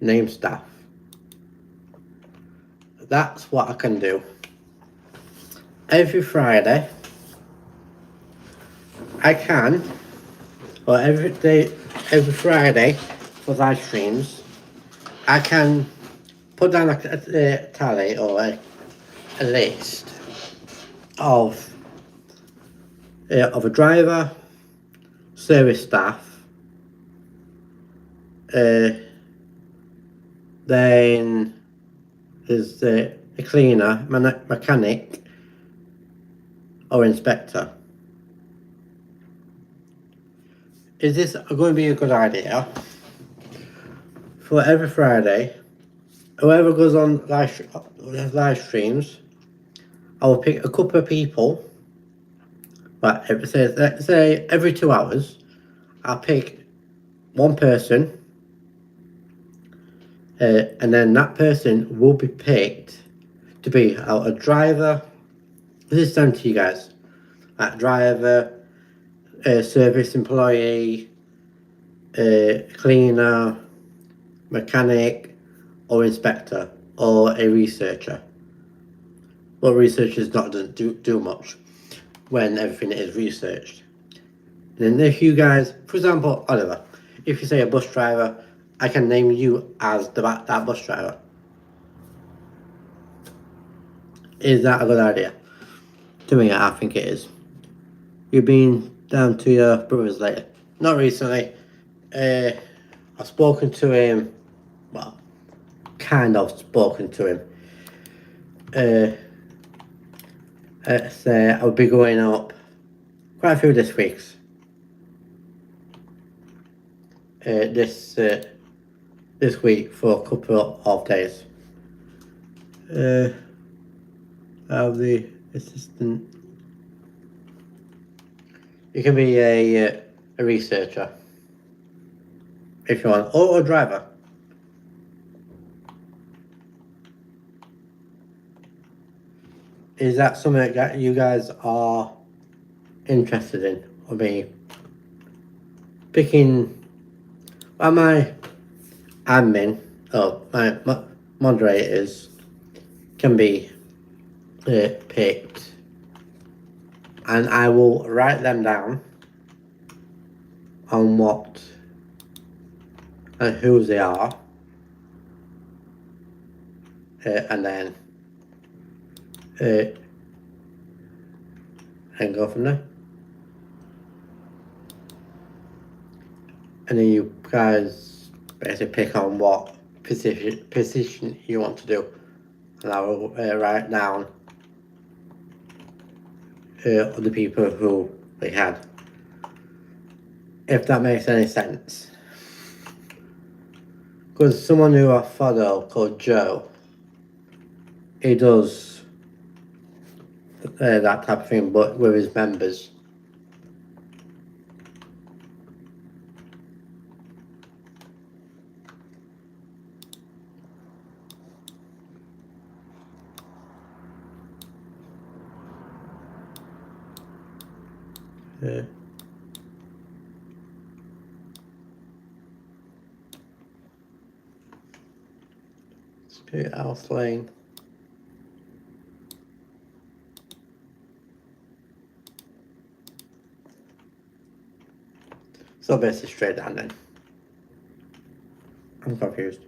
name staff. That's what I can do. Every Friday, I can, or every Friday for live streams, I can put down a tally or a list of a driver, service staff, then there's a cleaner, mechanic, or inspector. Is this going to be a good idea? For every Friday, whoever goes on live streams, I will pick a couple of people. But let's say every 2 hours, I'll pick one person, and then that person will be picked to be a driver. This is down to you guys. A driver, service employee, cleaner, mechanic, or inspector, or a researcher. Well, researchers doesn't do much when everything is researched. And then if you guys, for example, Oliver, if you say a bus driver, I can name you as that bus driver. Is that a good idea? To me, I think it is. You've been down to your brother's lately? Not recently. I've spoken to him, well, kind of spoken to him. I'll be going up quite a few this week. This week for a couple of days. I'll the assistant. You can be a researcher if you want, or a driver. Is that something that you guys are interested in, or me picking? Well, my admin, my moderators can be picked, and I will write them down on what and who they are, and then and go from there. And then you guys basically pick on what position you want to do, and I will write down the people who we had, if that makes any sense. Because someone who I follow called Joe, he does that type of thing, but with his members. Straight out lane. So basically straight down then. I'm confused.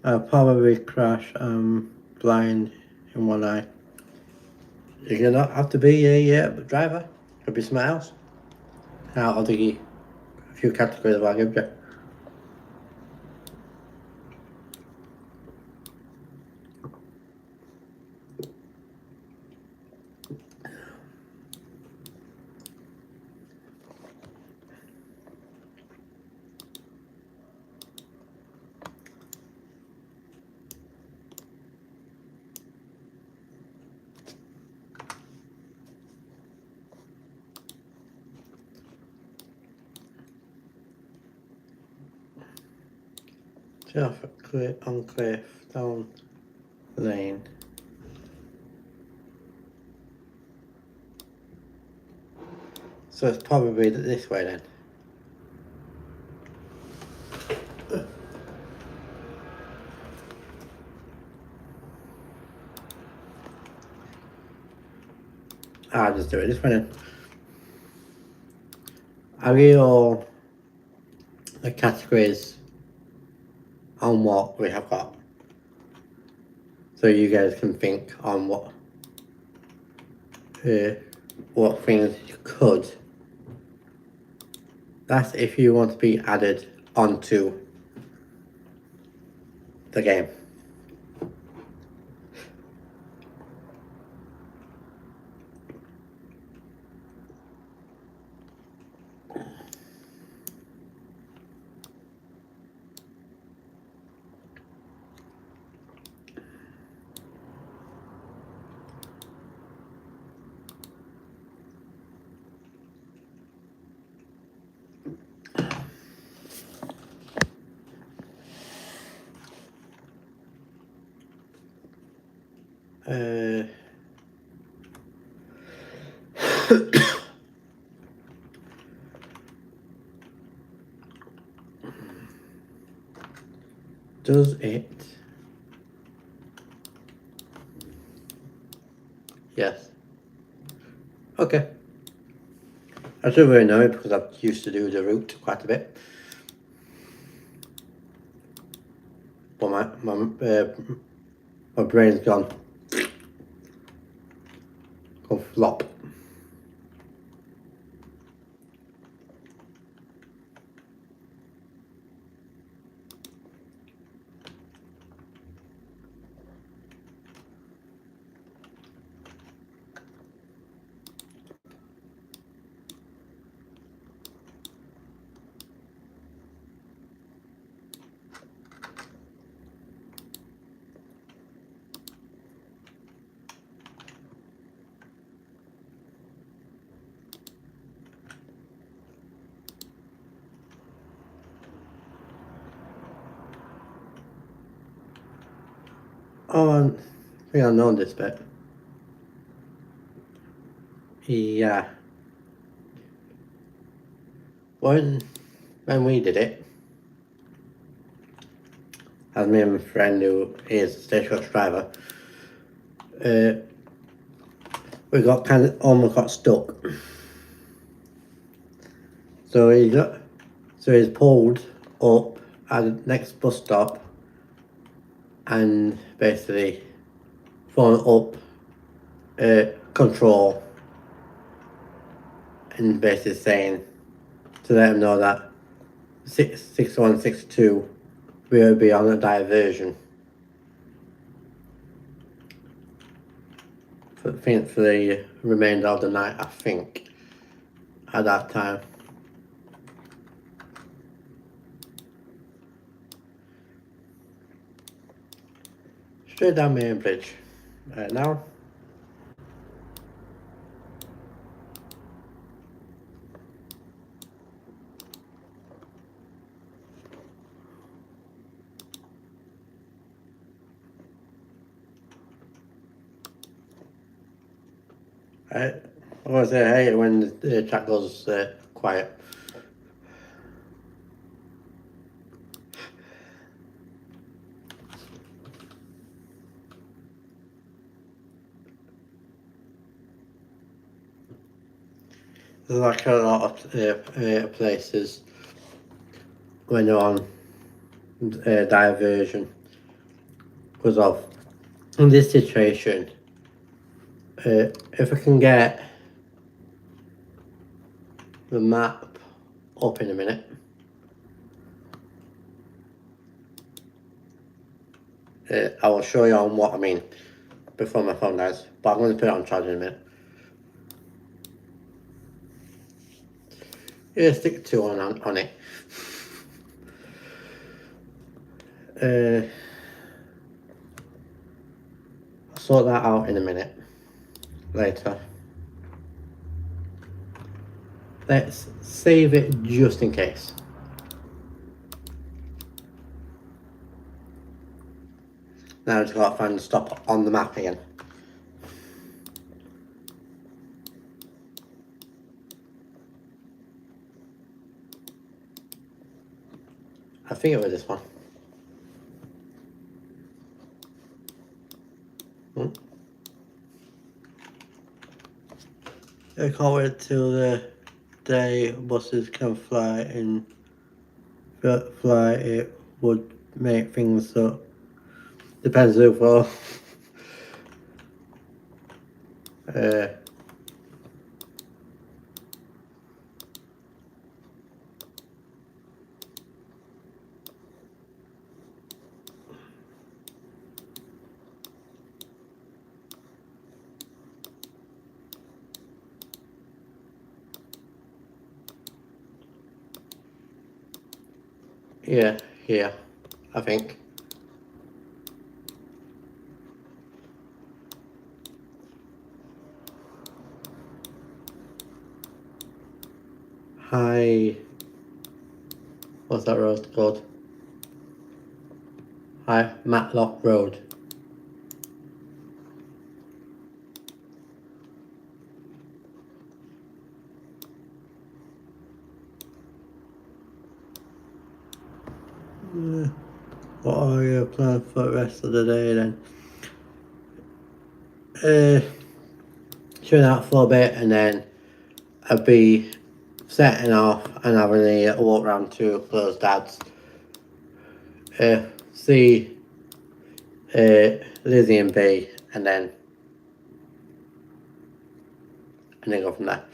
I'll probably crash. Blind in one eye. You do not have to be a driver. Could be something else. I'll give you a few categories I'll give you. off on cliff, down lane. So it's probably this way then. I'll just do it this way then. I'll read all the categories on what we have got, so you guys can think on what things you could. That's if you want to be added onto the game. Does it? Yes. Okay. I should really know it because I used to do the route quite a bit. But my brain's gone flop. Oh, I think I know this bit. Yeah. When we did it, as me and my friend who is a stage coach driver, we got almost got stuck. So he's pulled up at the next bus stop and basically thrown up control and basically saying to let him know that 6162 will be on a diversion for the remainder of the night, I think, at that time. Straight down Main Bridge right now. I always say I hate it when the chat goes quiet. There's like a lot of places when you're on diversion because of in this situation. If I can get the map up in a minute. I will show you on what I mean before my phone dies, but I'm going to put it on charge in a minute. Yeah, stick 2 on it. I'll sort that out in a minute later. Let's save it just in case. Now I've just got to find the stop on the map again. I think it was this one. I can't wait till the day buses can fly in. Fly, it would make things so. Depends who for. Yeah, here, I think. High. What's that road called? High Matlock Road. What are your plans for the rest of the day then? Chilling out for a bit and then I'll be setting off and having a walk around to Chloe's dad's. See Lizzie and B and then go from there.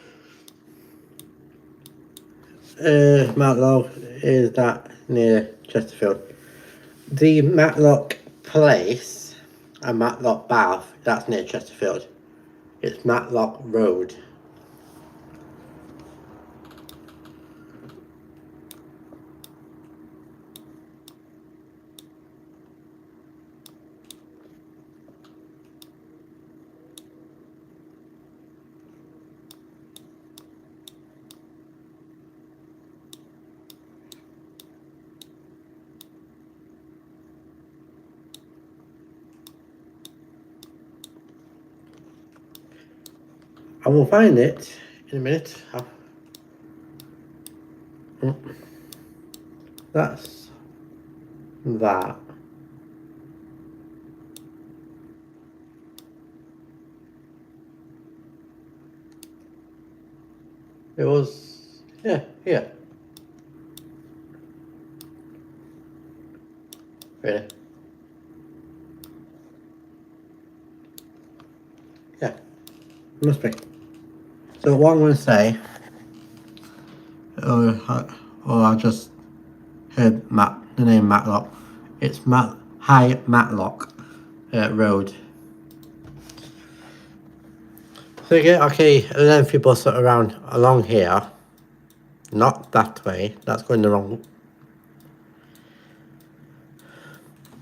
Matlock is that near Chesterfield. The Matlock Place and Matlock Bath, that's near Chesterfield. It's Matlock Road. I will find it in a minute. That's that. It was, yeah, here. Really? Yeah, must be. So what I'm going to say, I just heard the name Matlock. It's High Matlock Road. So you get a lengthy bus around along here, not that way. That's going the wrong.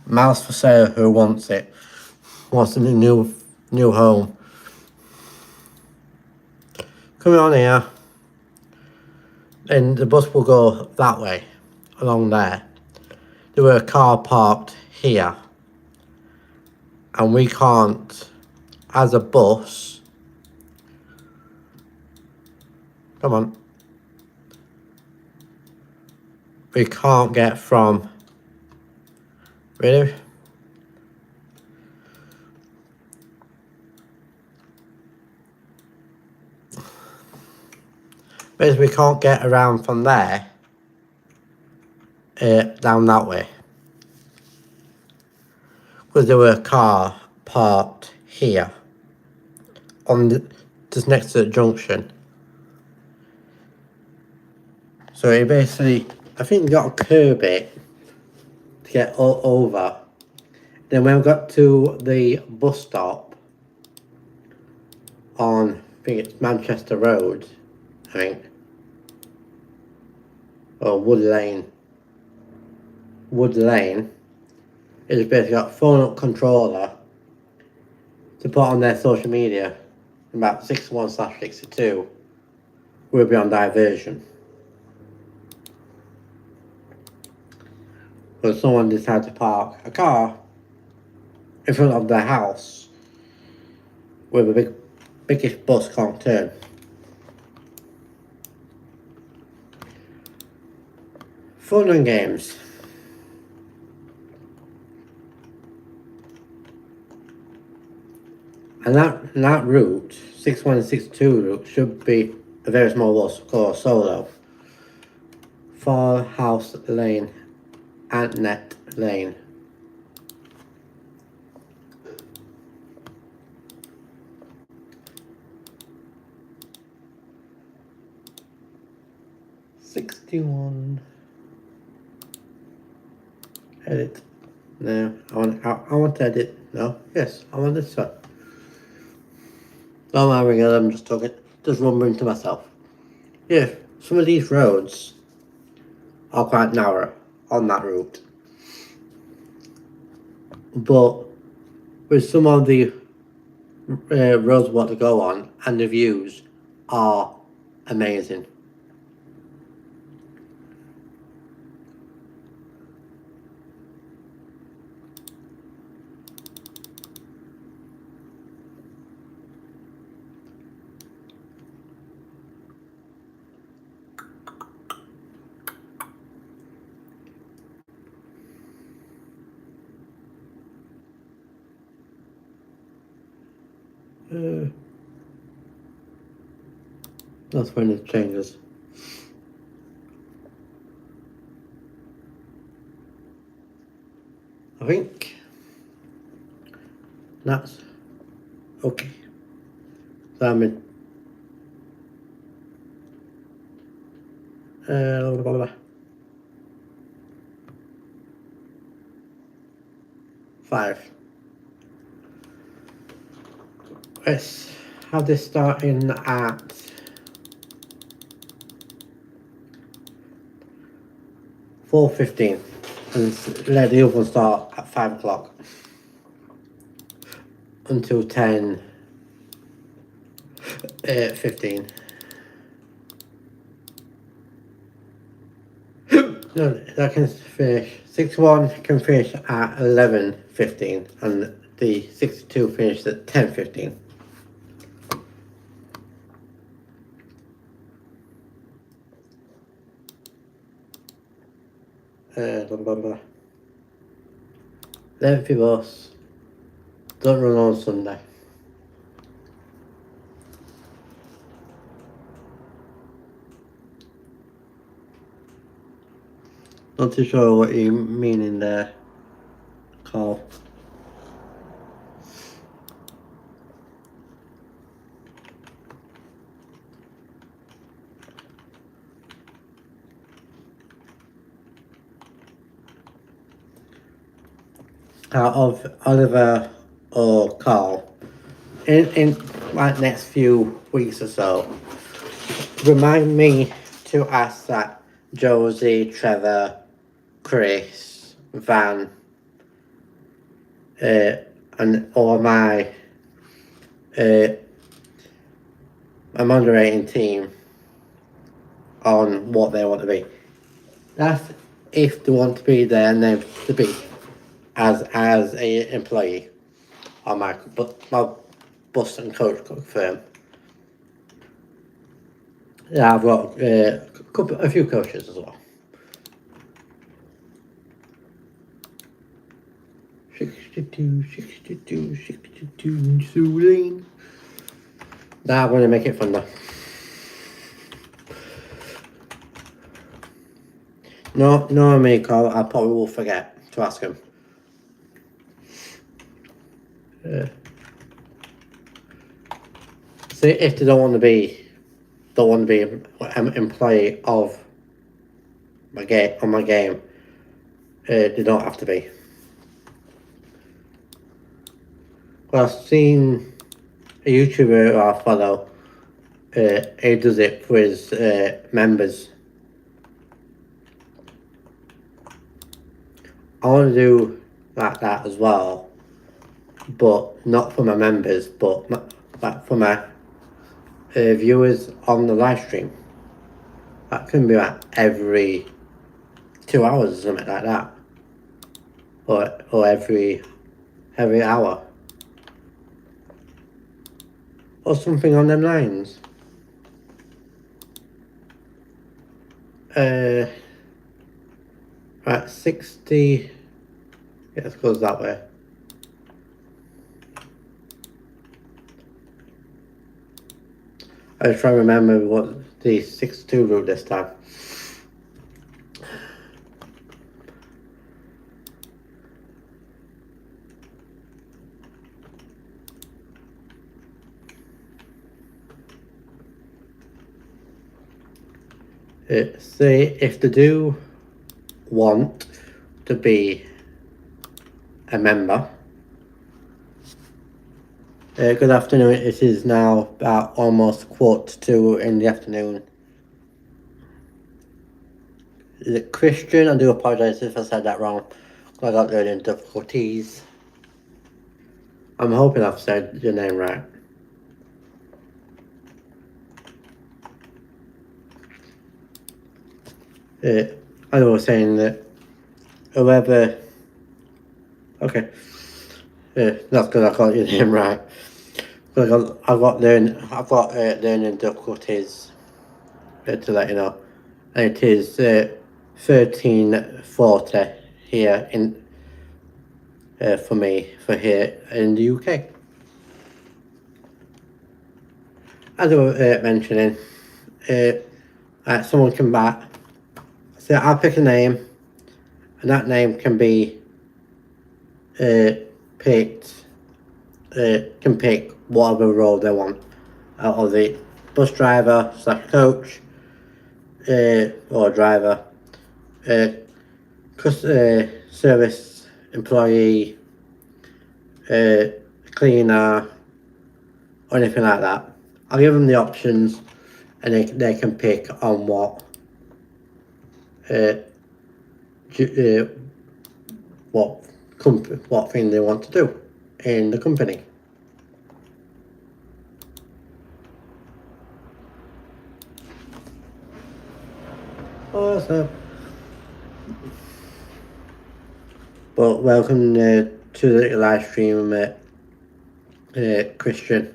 Mouse for sale. Who wants it? Wants a new home. Coming on here, and the bus will go that way, along there. There were a car parked here, and we can't, as a bus. Come on. We can't get from. Really? Basically, we can't get around from there down that way. Because there were a car parked here on just next to the junction. So it basically, I think we got to curb it to get over. Then when we got to the bus stop on, I think it's Manchester Road, I think, or Wood Lane, it's basically got a phone up controller to put on their social media. About 61/62 will be on diversion. But someone decided to park a car in front of the house where the biggest bus can't turn. Fun and games. And that route, 6162 route, should be a very small bus called Solo. For House Lane, Antnet Lane. '61. Edit. No, I want to edit. No, yes, I want this one. Don't mind ringing, I'm just talking, just rumbling to myself. Yeah, some of these roads are quite narrow on that route, but with some of the roads what to go on and the views are amazing. That's when it changes. I think that's okay. So I'm in blah, blah, blah. 5. Let's have this starting at 4:15 and let the other one start at 5 o'clock until 10:15. No, that can finish. 61 can finish at 11:15 and the 62 finished at 10:15. Blah, blah, blah. Lengthy bus. Don't run on Sunday. Not too sure what you mean in there, Carl. Out of Oliver or Carl, in like next few weeks or so, remind me to ask that Josie, Trevor, Chris, Van, and all my moderating team on what they want to be. That's if they want to be there and then to be as a employee on my bus and coach firm. Yeah, I've got a few coaches as well. 62, Suline. Now I'm going to make it fun though. No, me, Carl. I probably will forget to ask him. See, if they don't want to be an employee of my game, they don't have to be. Well, I've seen a YouTuber who I follow. He does it for his members. I want to do like that as well, but not for my members, but for my viewers on the live stream. That can be like every 2 hours or something like that, or every every hour. Or something on them lines. Right, 60. Yeah, it goes that way. I was trying to remember what the 62 route this time. See, if they do want to be a member, good afternoon. It is now about almost 1:45 in the afternoon. Is it Christian? I do apologise if I said that wrong. I got learning difficulties. I'm hoping I've said your name right. I was saying that whoever. Okay. That's good. I got your name right. I've got learning difficulties. To let you know, and it is 13:40 here in for me for here in the UK. As I was mentioning, someone come back. So I'll pick a name, and that name can be picked. Can pick whatever role they want out of the bus driver / coach or driver, service employee, cleaner, or anything like that. I'll give them the options, and they can pick on what what thing they want to do in the company. Awesome. But welcome to the live stream, Christian.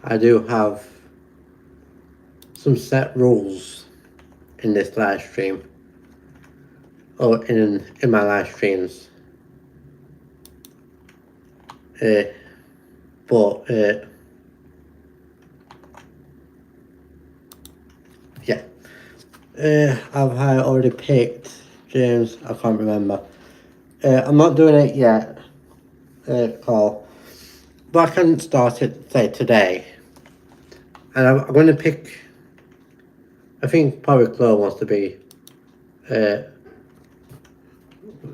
I do have some set rules in this live stream, or in my live streams. But yeah, I've already picked James. I can't remember. I'm not doing it yet, Carl, but I can start it say today, and I'm going to pick. I think probably Chloe wants to be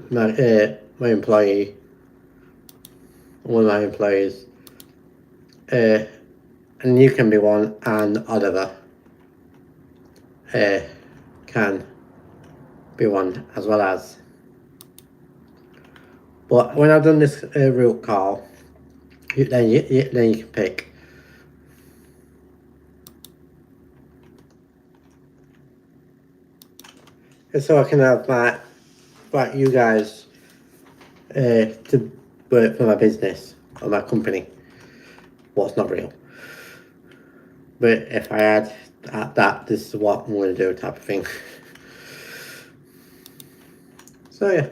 my employee, one of my employees, and you can be one, and Oliver can be one as well as. But when I've done this route call, then you can pick. And so I can have you guys to work for my business or my company. Well, it's not real. But if I had that, this is what I'm going to do type of thing. So yeah.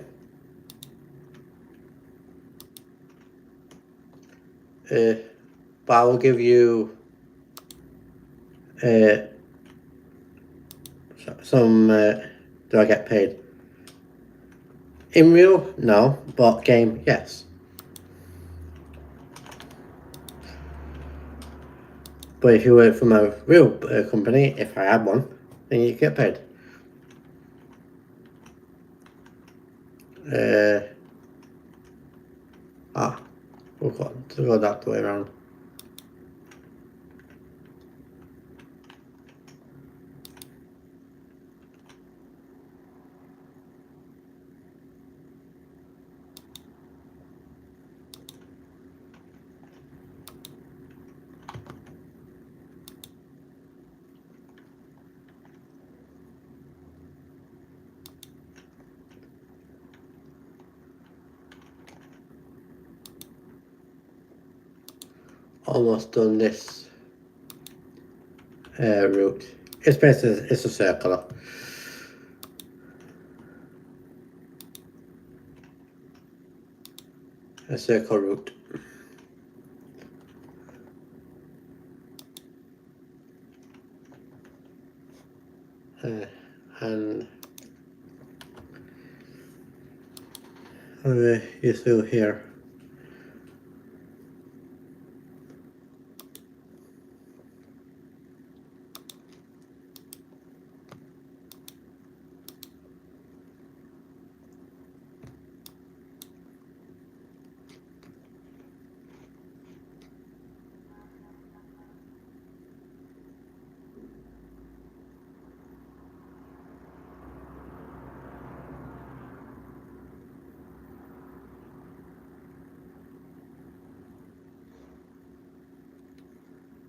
But I will give you some. Do I get paid? In real, no, but game, yes. But if you work for my real company, if I had one, then you get paid. We've got to go that way around. almost done this route. It's basically a circular. A circle route. And you see here.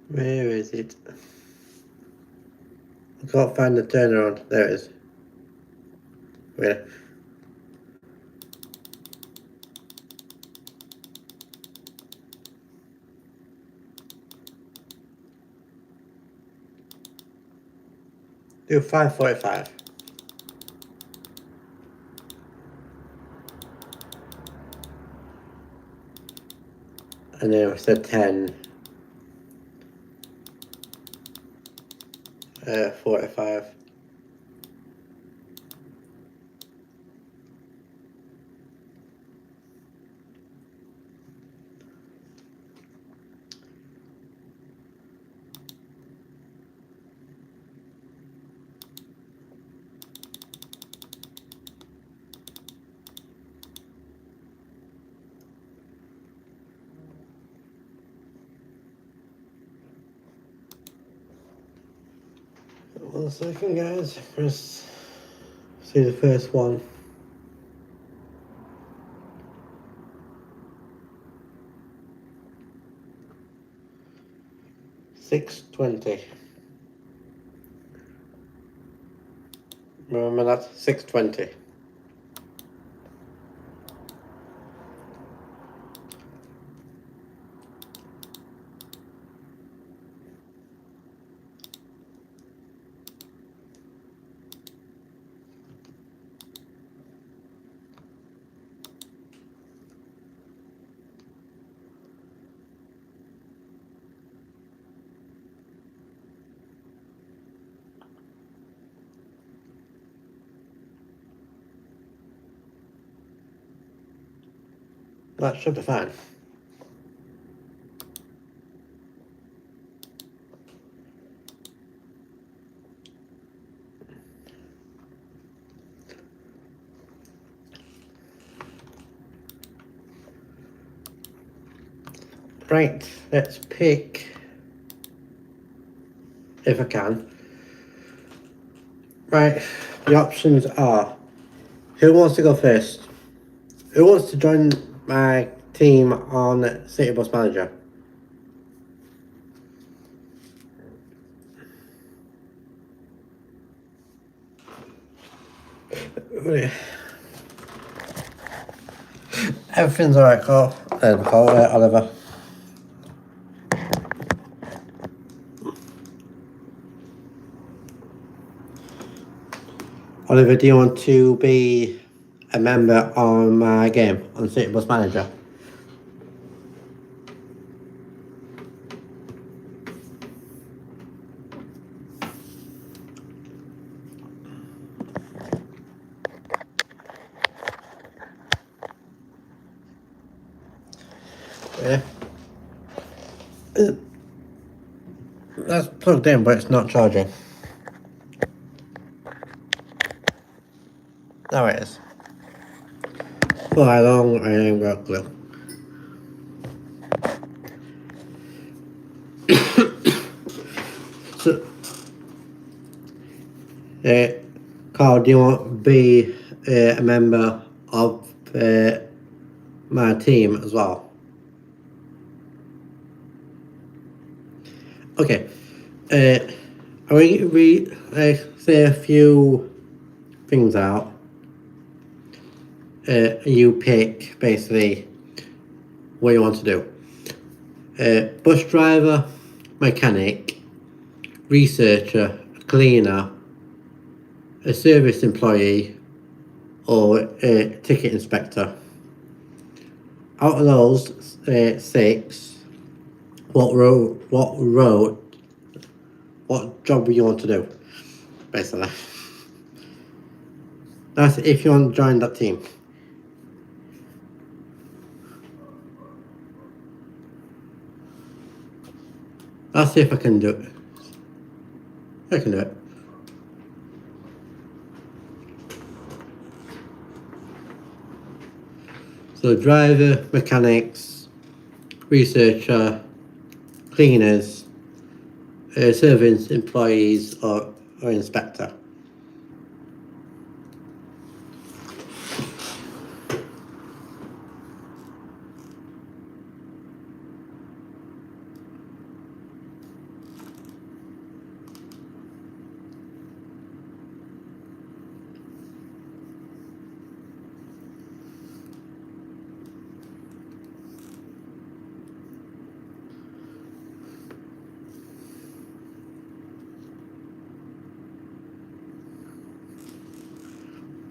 Where is it? I can't find the turnaround. There it is. Where? Do 5:45. And then we said 10:45. One second, guys. Let's see the first one. $6.20. Remember that? $6.20. That should be fine. Right, let's pick, if I can. Right, the options are, who wants to go first? Who wants to join my team on City Bus Manager? Everything's alright, Cole. Oliver. Oliver, do you want to be a member on my game on City Bus Manager? Yeah. That's plugged in, but it's not charging. Now it is. Fly along and work glue. So, Carl, do you want to be a member of my team as well? Okay. We say a few things out. You pick basically what you want to do. bus driver, mechanic, researcher, cleaner, a service employee, or a ticket inspector. Out of those 6, what job you want to do, basically. That's if you want to join that team. Let's see if I can do it. I can do it. So driver, mechanics, researcher, cleaners, service employees, or inspector.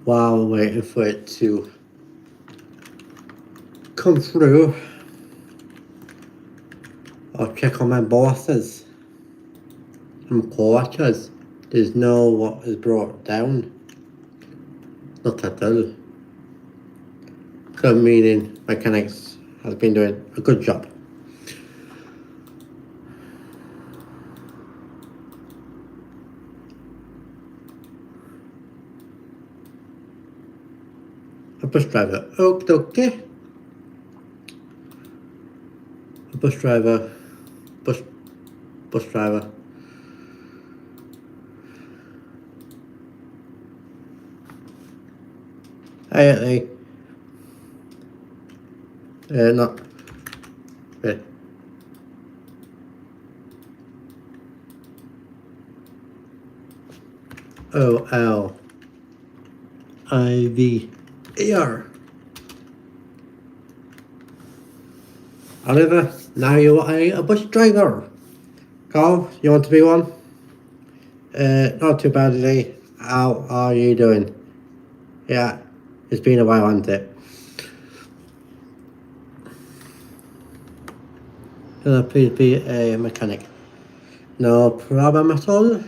While waiting for it to come through, I'll check on my bosses and co-workers. There's no what is brought down. Not at all. So meaning mechanics has been doing a good job. A bus driver, okay. A bus driver, bus driver. Hey, not. OLIVER. Oliver, now you are a bus driver. Carl, you want to be one? Not too badly. How are you doing? Yeah, it's been a while, hasn't it? Can I please be a mechanic? No problem at all.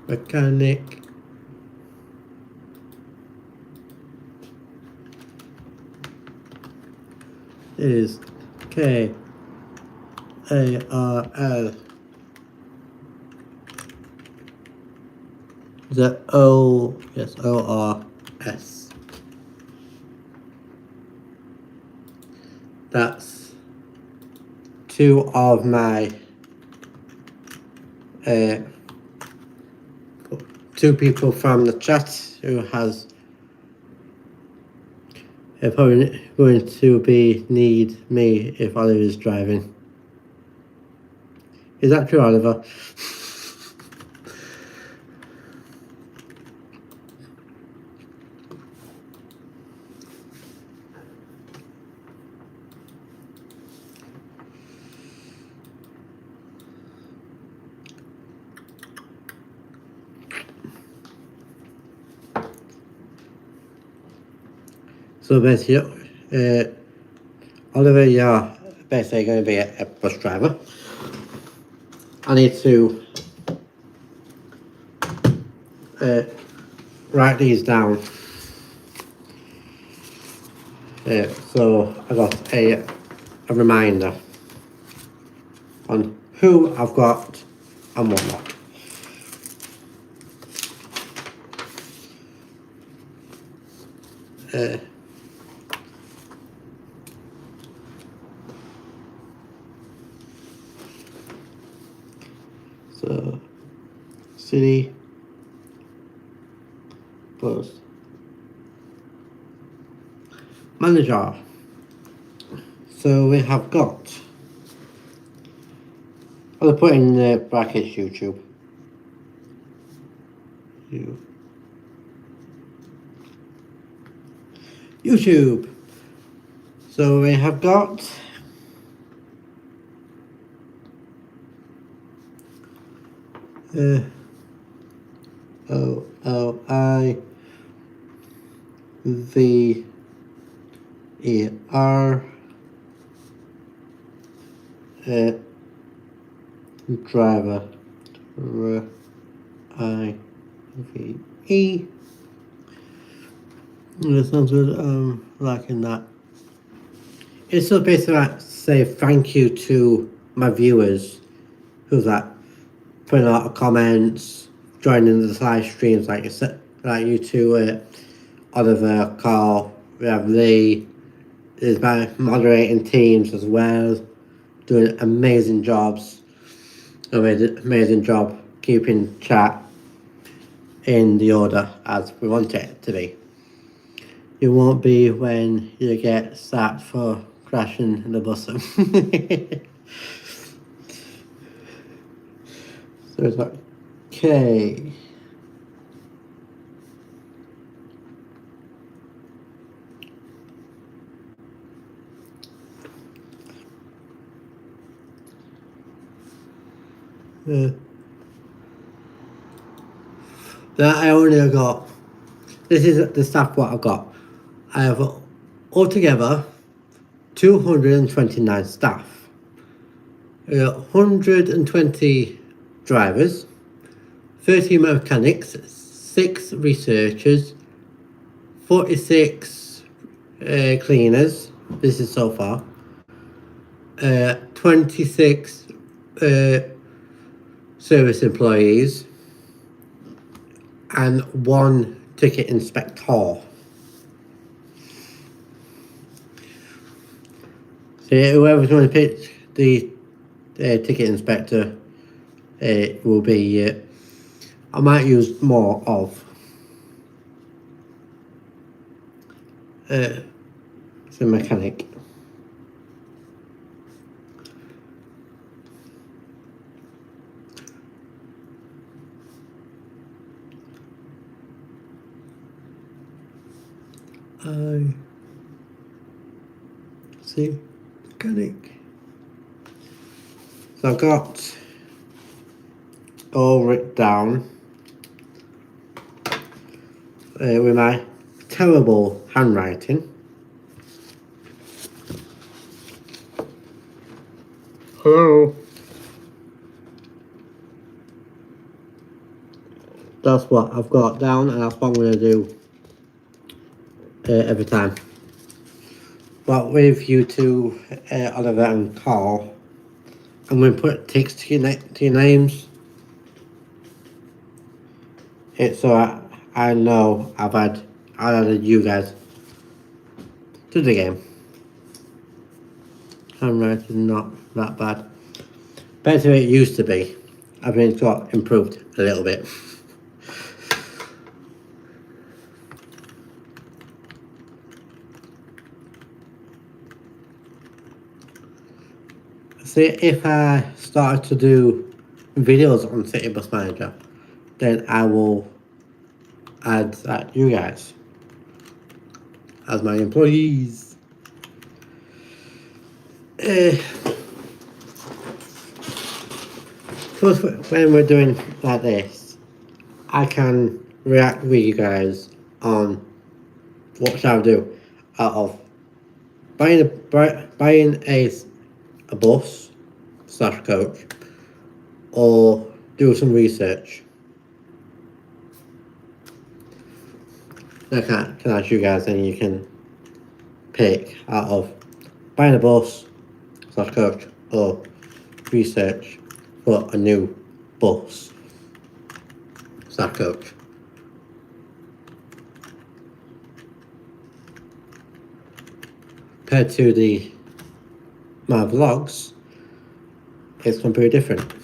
Mechanic. Is KARL. The O, yes, ORS. That's 2 of my 2 people from the chat who has probably going to need me if Oliver is driving. Is that true, Oliver? So basically, Oliver, you're basically going to be a bus driver. I need to write these down. So I got a reminder on who I've got and whatnot. So City Bus Manager. So we have got, I'll put in the brackets YouTube. YouTube. So we have got OLIVER driver RIVE. That sounds good. Liking that. It's just basically like say thank you to my viewers who's like putting out comments, joining the live streams like you two, Oliver, Carl, we have Lee. There's my moderating teams as well, doing amazing jobs. Amazing job keeping chat in the order as we want it to be. You won't be when you get sacked for crashing the bus. So it's like, okay. That I only got. This is the staff what I've got. I have altogether 229 staff. 120 drivers, 30 mechanics, 6 researchers, 46 cleaners. This is so far. 26 service employees, and 1 ticket inspector. So whoever's going to pick the ticket inspector will be, I might use more of the mechanic. I see mechanic. So I've got all written down with my terrible handwriting. Hello. That's what I've got down, and that's what I'm going to do every time. But with you two, Oliver and Carl, I'm going to put ticks to your names. It's so I know I've added you guys to the game. Handwriting not that bad. Better than it used to be. I mean, it's got improved a little bit. See, if I started to do videos on City Bus Manager, then I will add you guys as my employees. Plus, when we're doing like this, I can react with you guys on what shall I do out of buying a bus / coach, or do some research. I can ask you guys, and you can pick out of buying a bus / coach or research for a new bus / coach. Compared to my vlogs, it's completely different.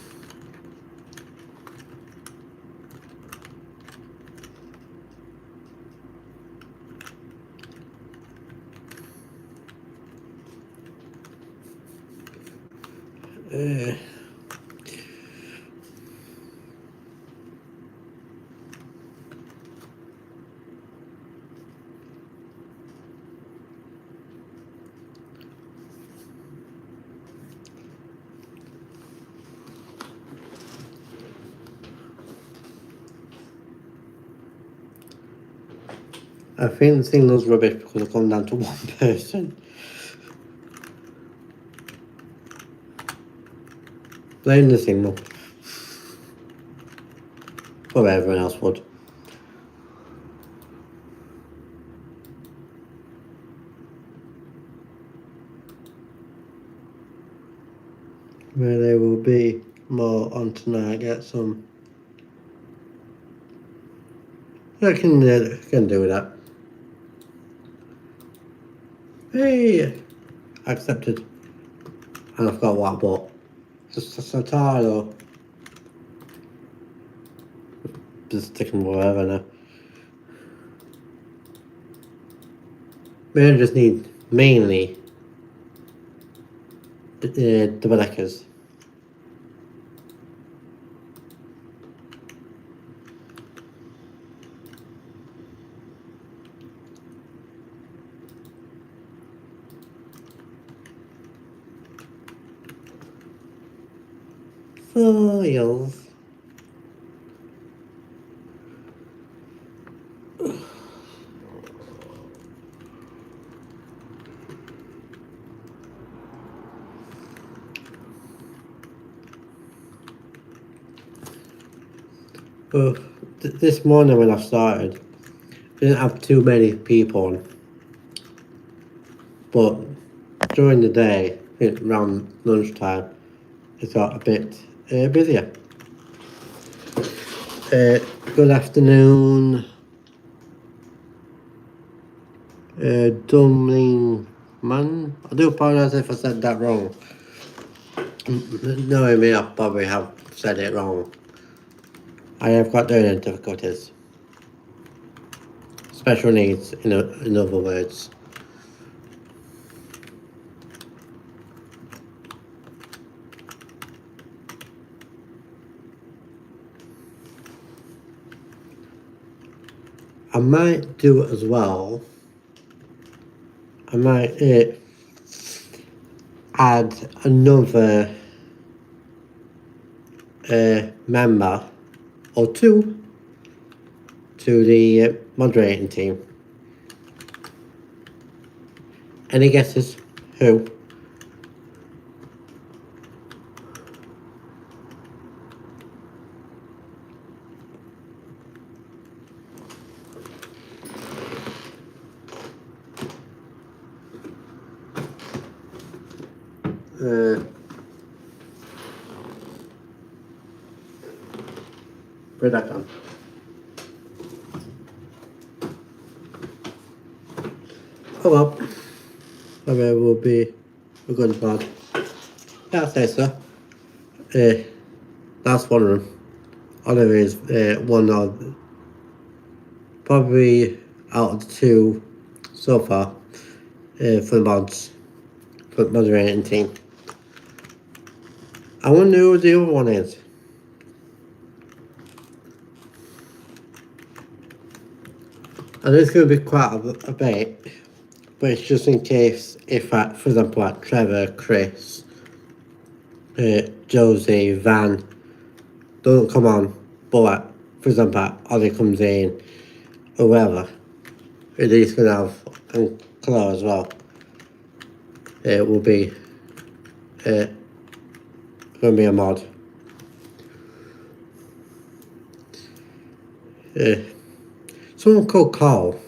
I think the signal's rubbish because I've gone down to one person. Blame the signal. Or everyone else would. Where there will be more on tonight, get some. I can do that. Hey! Accepted. And I forgot what I bought. Just a satire or just sticking whatever now. We just need mainly double deckers. Foils. Well, this morning when I started, I didn't have too many people on. But during the day, around lunchtime, it got a bit busier. Good afternoon, Dumbling Man. I do apologise if I said that wrong. Knowing me, I probably have said it wrong. I have got learning difficulties. Special needs, in other words. I might do it as well. I might add another member or two to the moderating team. Any guesses? Who? Where'd that gone? Oh well, maybe it will be a good pod. Yeah, I'd say so. That's one of them. Oliver is one of probably out of the two so far for the mods, for the moderating team. I wonder who the other one is. And it's going to be quite a bit, but it's just in case if, for example, like Trevor, Chris, Josie, Van don't come on, but like, for example, Ollie comes in, or whatever, at least going to have, and Chloe as well, it will be going to be a mod. Someone called Carl.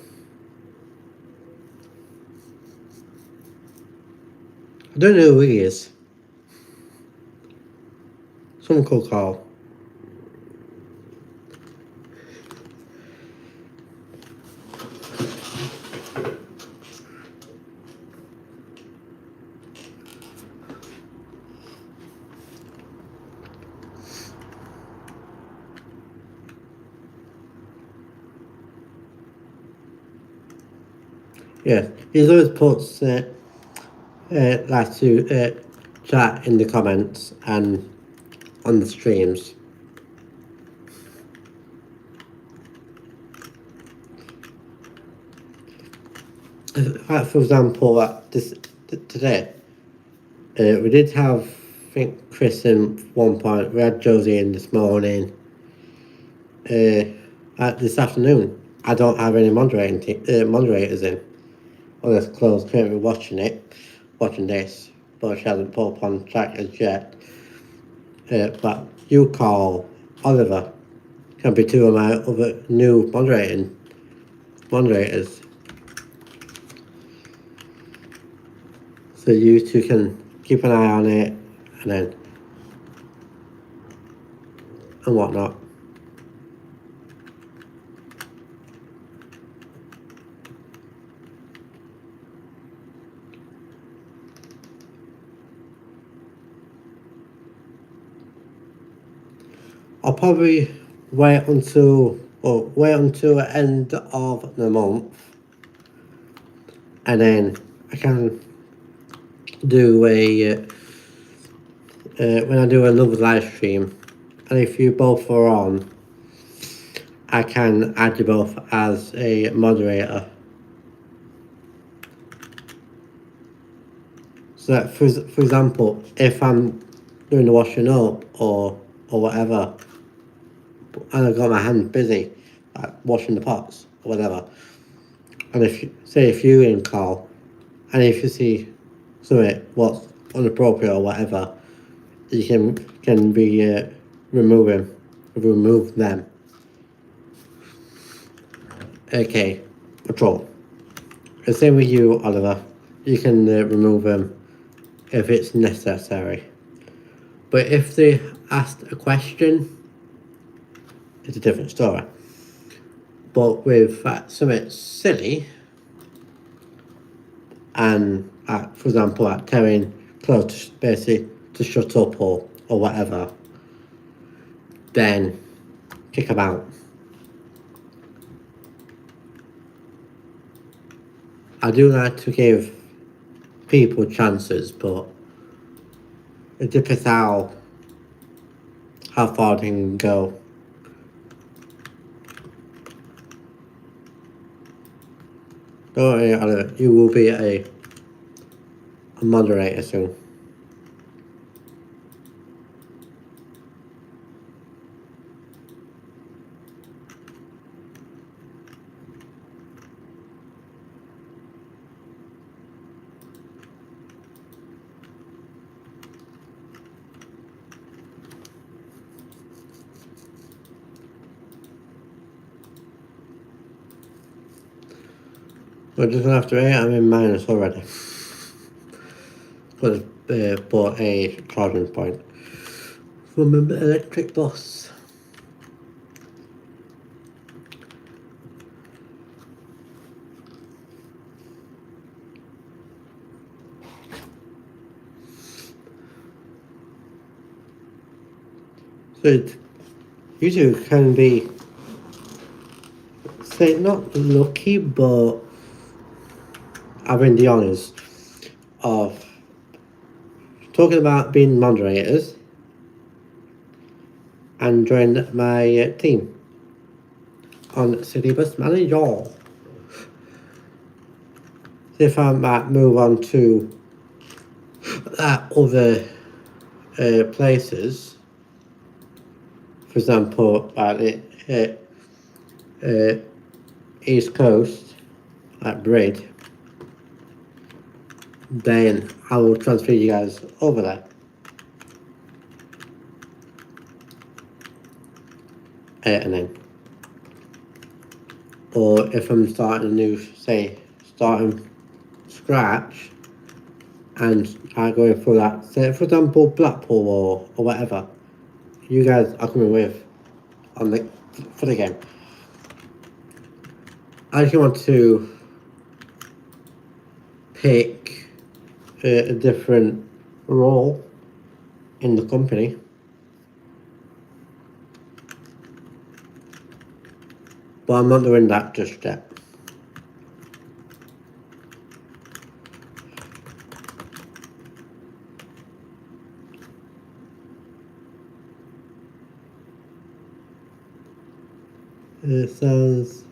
I don't know who he is. Someone called Carl. Yeah, he always puts like to chat in the comments and on the streams. Like for example, today, we did have, I think, Chris in one point. We had Josie in this morning. This afternoon, I don't have any moderators in. Well, there's Chloe's currently watching this, but she hasn't put up on track as yet. But you call Oliver can be two of my other new moderators. So you two can keep an eye on it and whatnot. I'll probably wait until the end of the month, and then I can do a when I do another live stream, and if you both are on, I can add you both as a moderator. So that for example, if I'm doing the washing up or whatever, and I've got my hand busy, like washing the pots or whatever, and if you're in call, and if you see something what's inappropriate or whatever, you can be remove them. Okay, patrol. The same with you, Oliver. You can remove them if it's necessary. But if they asked a question, it's a different story. But with something silly, and for example, telling Chloe basically to shut up or whatever, then kick them out. I do like to give people chances, but it depends how far they can go. Don't worry, Oliver, you will be a moderator soon. We're just gonna have to wait. I'm in minus already. But bought a charging point from an electric bus. So you two can be, say, not lucky, but having the honours of talking about being moderators and join my team on City Bus Manager. If I might move on to other places, for example, East Coast, like Braid, then I will transfer you guys over there. And then, or if I'm starting scratch, and I go for that, say for example Blackpool or whatever, you guys are coming with for the game. I just want to pick a different role in the company. But I'm not doing that just yet. It says,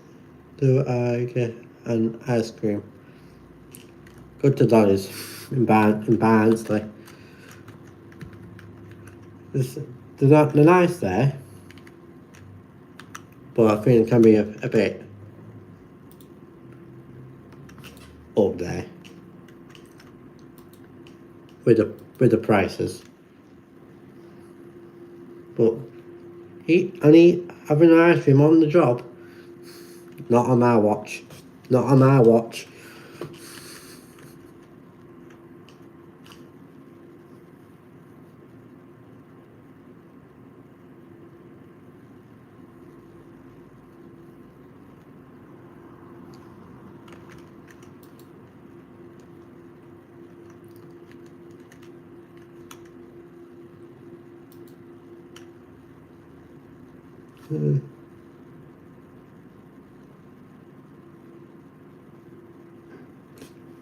do I get an ice cream? Go to Dolly's in Barnsley. They're nice there, but I think it can be a bit up there with the prices. But having an ice cream on the job, not on my watch. Not on my watch.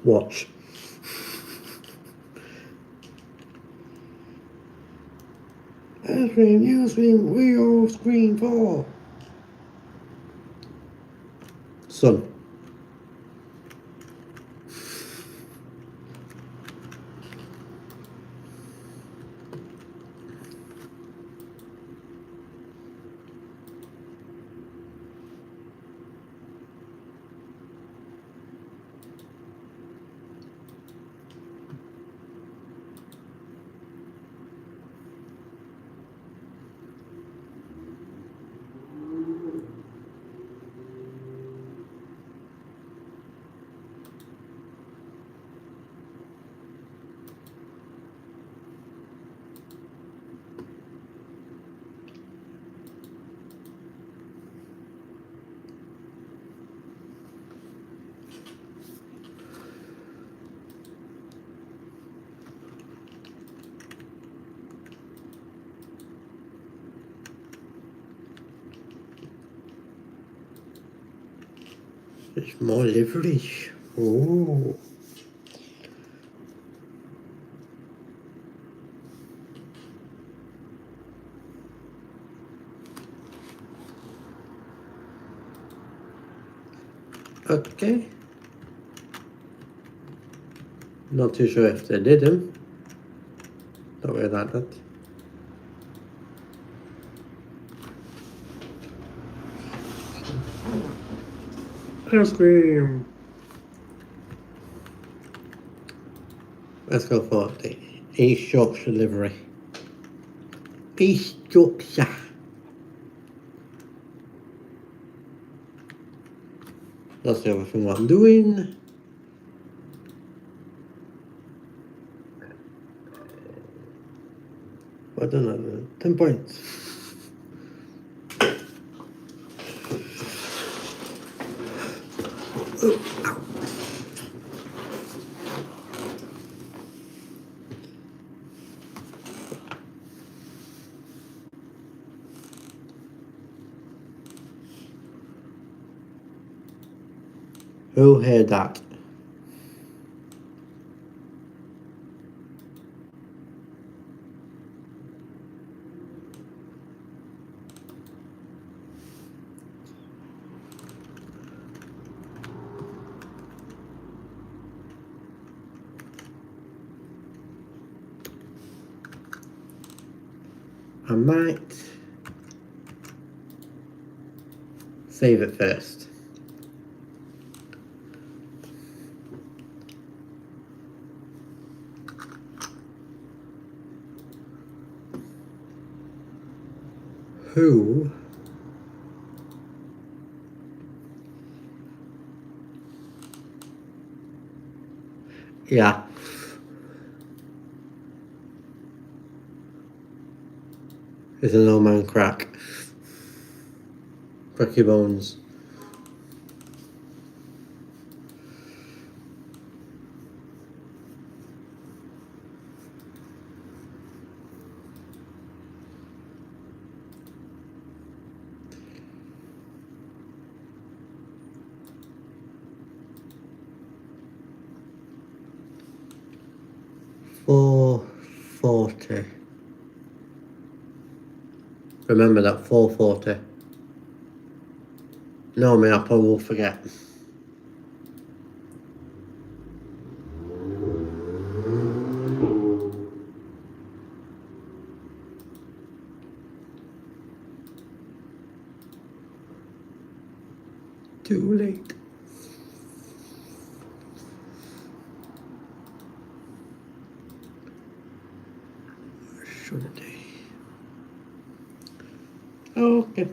Watch. Ice cream, we all scream for. Son. It's more leverage. Oh. Okay. Not too sure if they did them. Don't worry about that. Ice cream. Let's go for the East Yorkshire livery. East Yorkshire. That's the other thing what I'm doing. I don't know, 10 points. Who heard that? I might save it first. Who yeah, it's an old man crack. Crack your bones. $4.40. Remember that, $4.40. No, me, I probably will forget. Too late. Should they? Okay.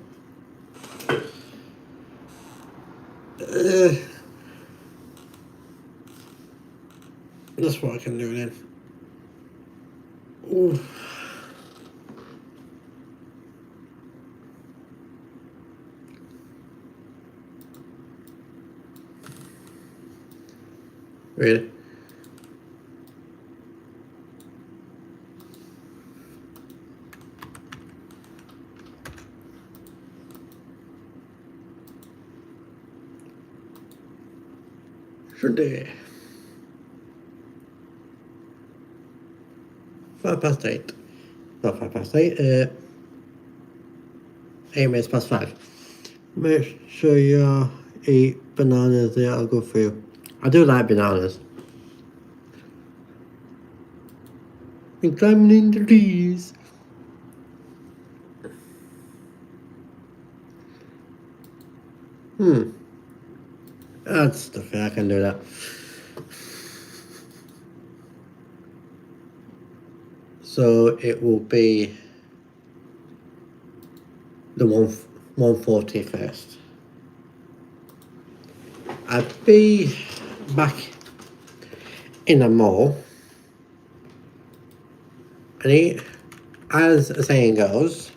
That's what I can do then. Ooh. Really? Should they? 8:05. Not 8:05. 8:05. Make sure you eat bananas. They are good for you. I do like bananas. And climbing in the trees. That's stuff. I can do that. So it will be the 1:40 first. I'll be back in the mall. I need, as the saying goes,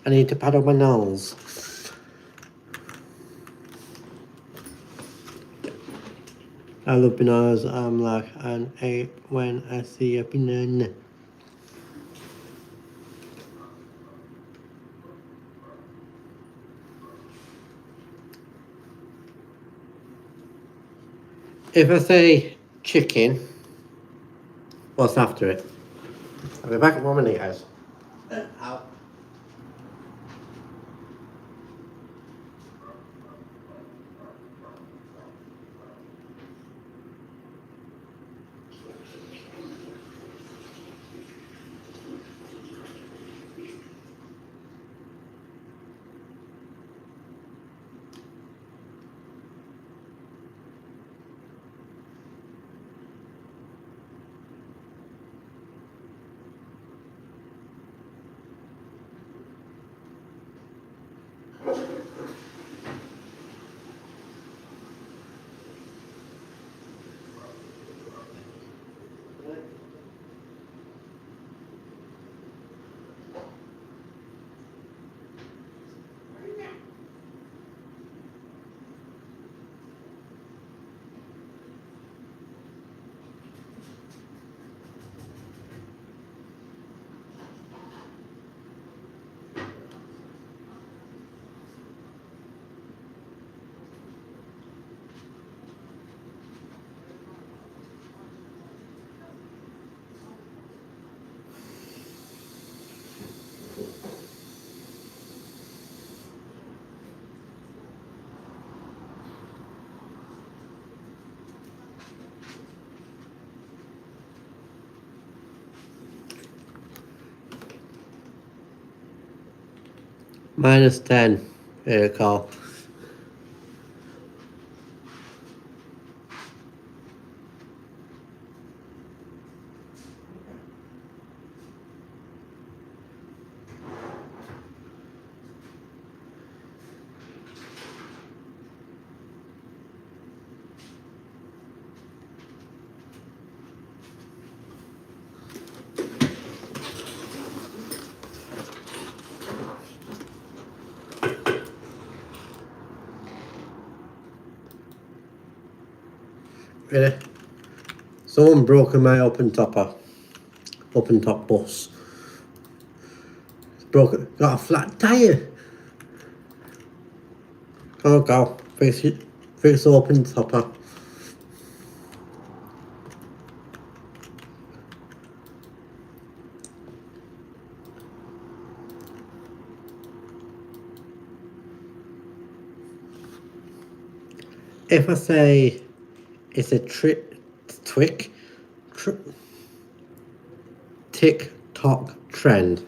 I need to paddle my nose. I love bananas. I'm like an 8 when I see a banana. If I say chicken, what's after it? I'll be back in 1 minute, guys. Out. -10, call. Really? Someone broken my open top bus. It's broken. Got a flat tire. Oh, go. Fix it. Fix the open topper. If I say it's a TikTok trend.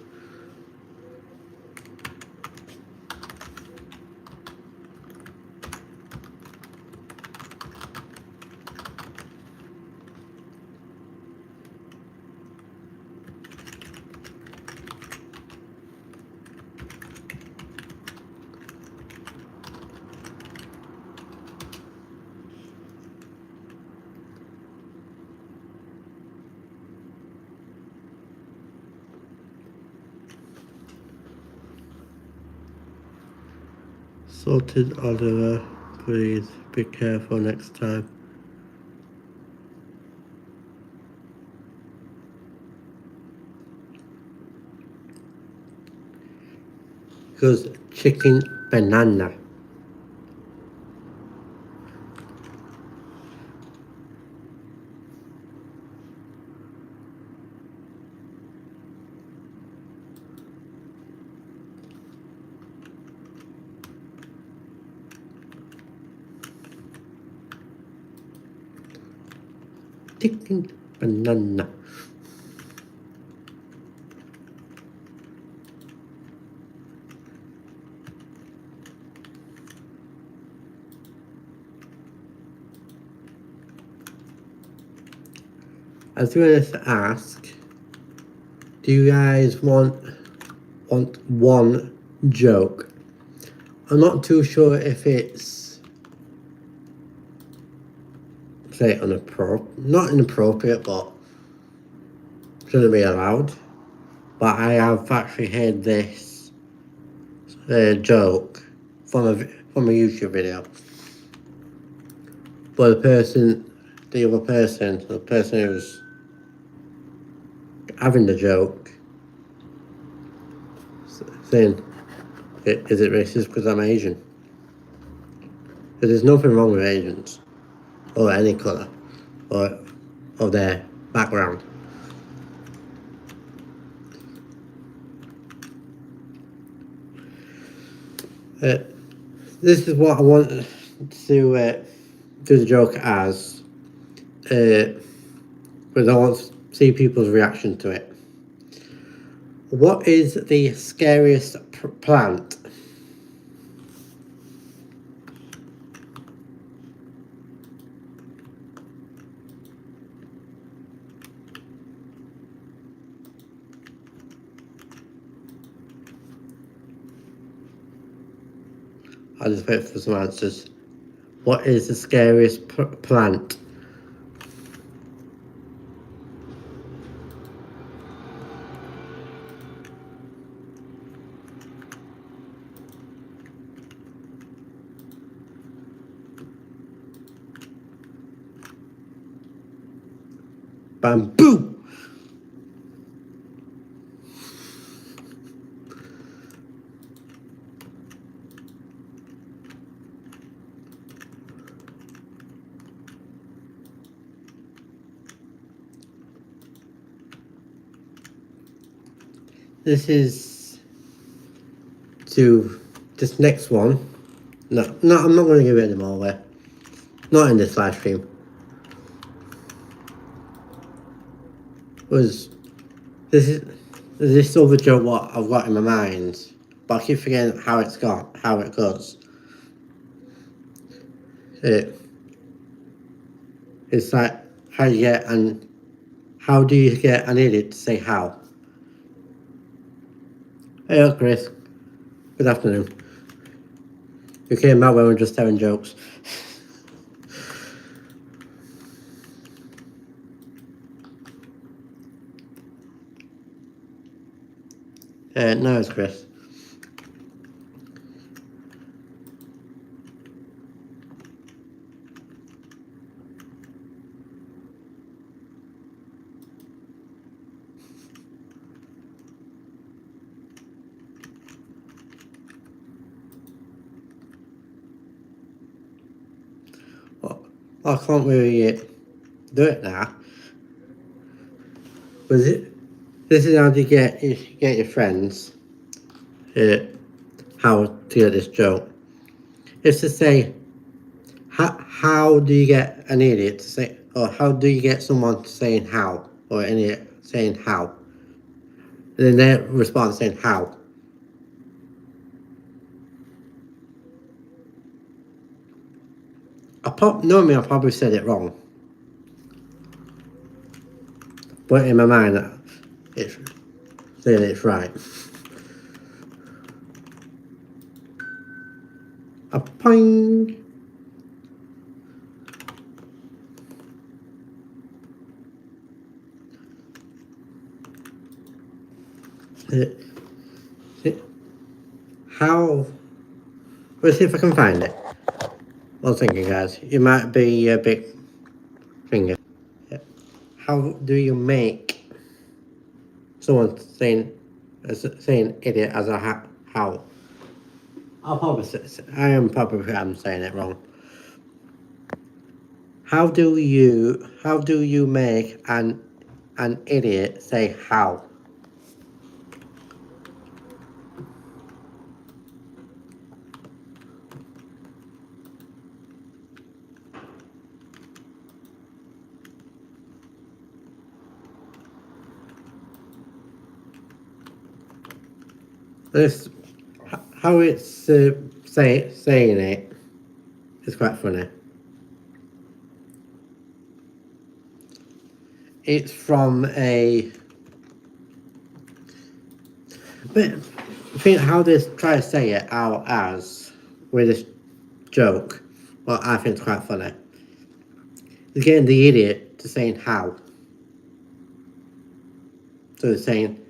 Sorted Oliver, please be careful next time. Because chicken banana. Chicken banana. I was going to ask, do you guys want one joke? I'm not too sure if it's, say, not inappropriate, but shouldn't be allowed. But I have actually heard this joke from a YouTube video. But the other person who's having the joke, saying, is it racist because I'm Asian? Because there's nothing wrong with Asians, or any colour, or of their background. This is what I want to do the joke as, because I want to see people's reaction to it. What is the scariest plant? I'll just wait for some answers. What is the scariest plant? Bamboo! This is to this next one. No, I'm not going to give it any more away. Not in this live stream. This other joke what I've got in my mind, but I keep forgetting how it goes. It's like how do you get an idiot to say how? Hey, Chris. Good afternoon. You came out when we were just telling jokes. No, it's Chris. Well, I can't really do it now. This is how you get your friends how to get this joke. It's to say, how do you get an idiot to say, or how do you get someone saying how, or an idiot saying how? And then their response saying how. Normally I probably said it wrong. But in my mind, it's saying it's right. A poing. How Let's see if I can find it. I was thinking, guys, you might be a bit finger. How do you make someone saying idiot as a how? I'll probably say, I'm saying it wrong. How do you make an idiot say how? This how it's saying it is quite funny. It's from a. But I think how they try to say it out as with this joke, well, I think it's quite funny. It's getting the idiot to saying how. So they're saying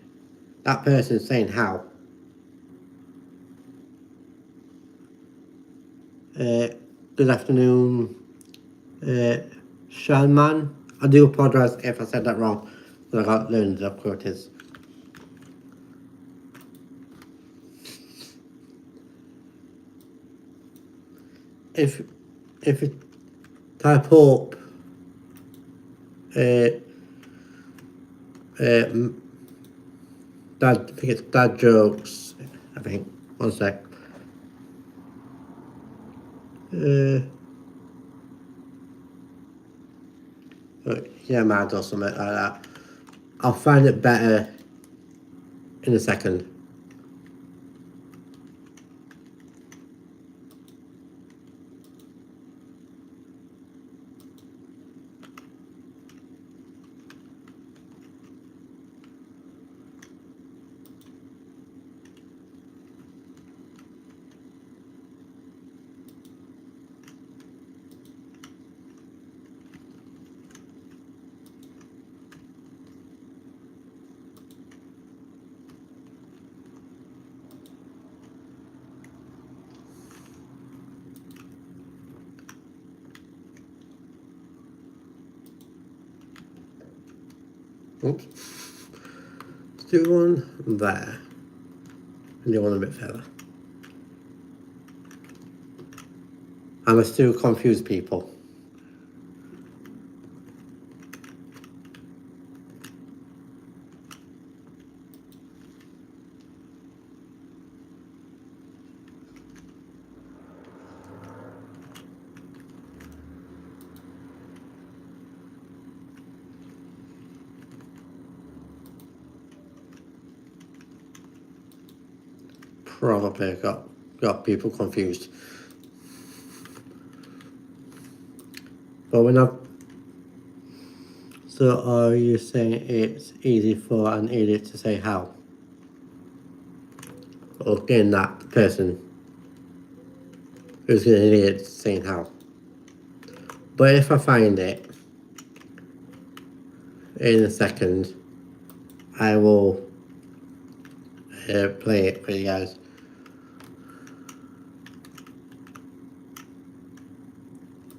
that person's saying how. Good afternoon, Shalman. I do apologise if I said that wrong, but I got loads of quotes. If you type up I think it's dad jokes. I think. One sec. Yeah, mad or something like that. I'll find it better in a second. Oops. Let's do one there. And do one a bit further. I must still confuse people. Probably got people confused. But we're not. So are you saying it's easy for an idiot to say how? Or getting that person who's an idiot saying how? But if I find it in a second, I will play it for you guys.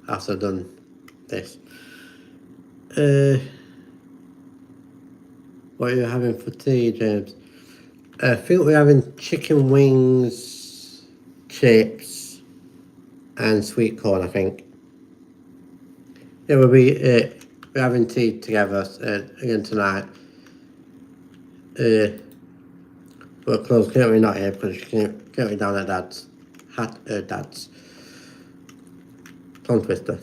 After I've done this. What are you having for tea, James? I think we're having chicken wings, chips, and sweet corn, I think. Yeah, we're having tea together again tonight. But close, currently not here because she's currently down at Dad's. Dad's. Tongue twister.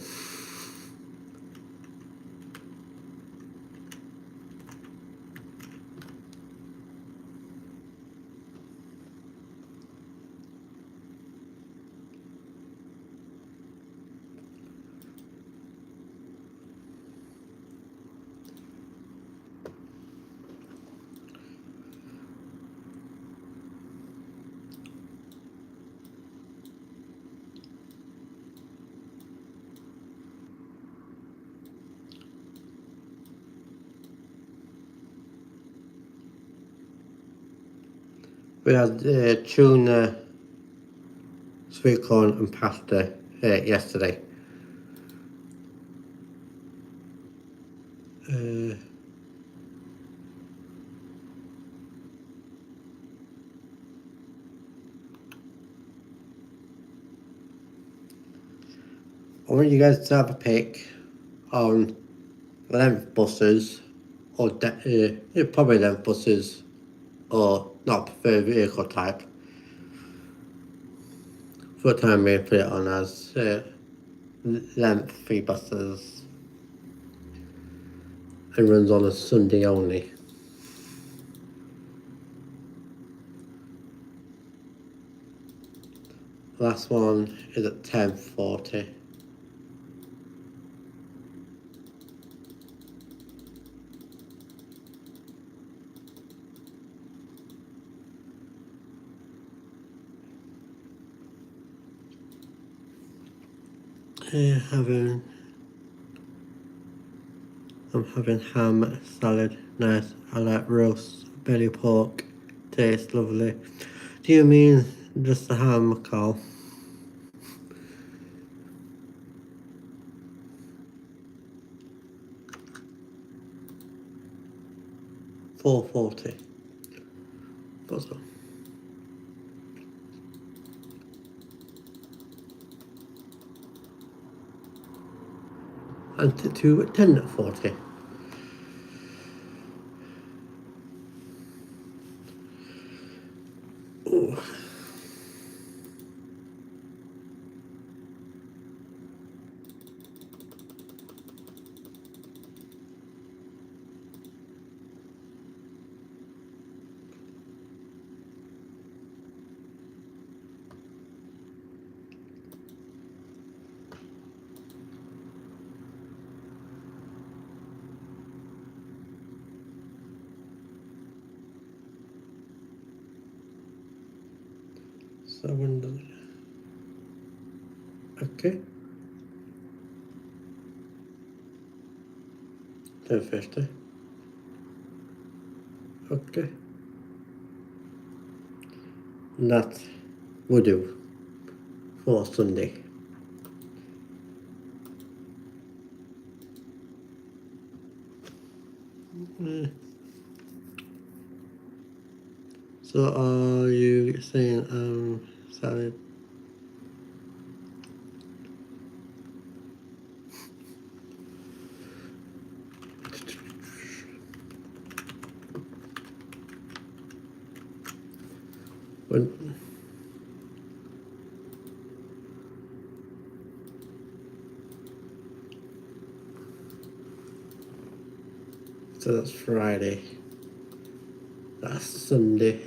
We had tuna sweet corn and pasta yesterday. I want you guys to have a pick on length buses or probably length buses or not preferred vehicle type. For the time being, put it on as length free buses and runs on a Sunday only. Last one is at 10:40. I'm having ham salad, nice. I like roast belly pork, tastes lovely. Do you mean just the ham, Carl? $4.40. What's that? And to 10.40. Ooh. Okay. 10.50. Okay. And that will do for Sunday. So are you saying salad? So that's Friday. That's Sunday.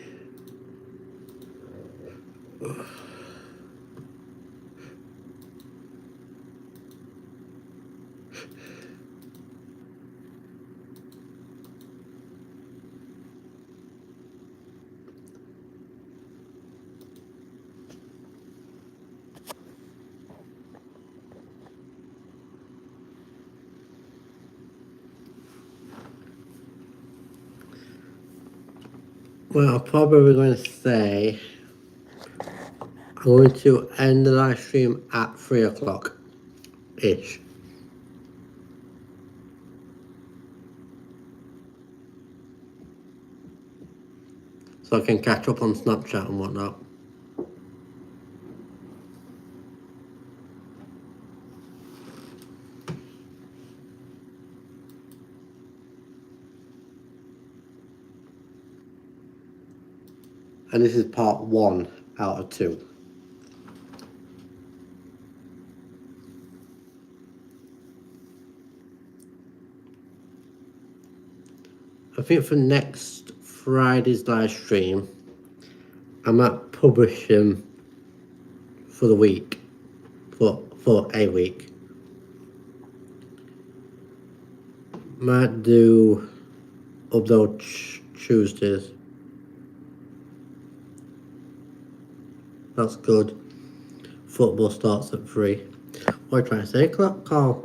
Well, I'm probably going to say I'm going to end the live stream at 3 o'clock ish. So I can catch up on Snapchat and whatnot. And this is part 1 out of 2. I think for next Friday's live stream, I might publish him for the week, for a week. Might do upload Tuesdays. That's good. Football starts at 3. What are you trying to say, Carl?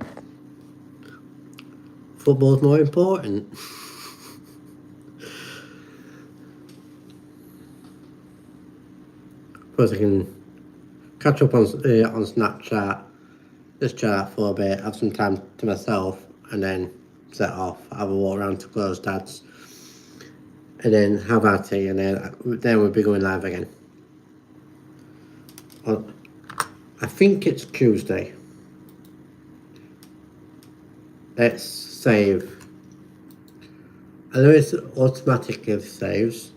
Football's more important. Plus I can catch up on Snapchat, just chat for a bit, have some time to myself, and then set off, have a walk around to Close Dad's, and then have our tea, and then we'll be going live again. I think it's Tuesday. Let's save. I know it's automatically saves.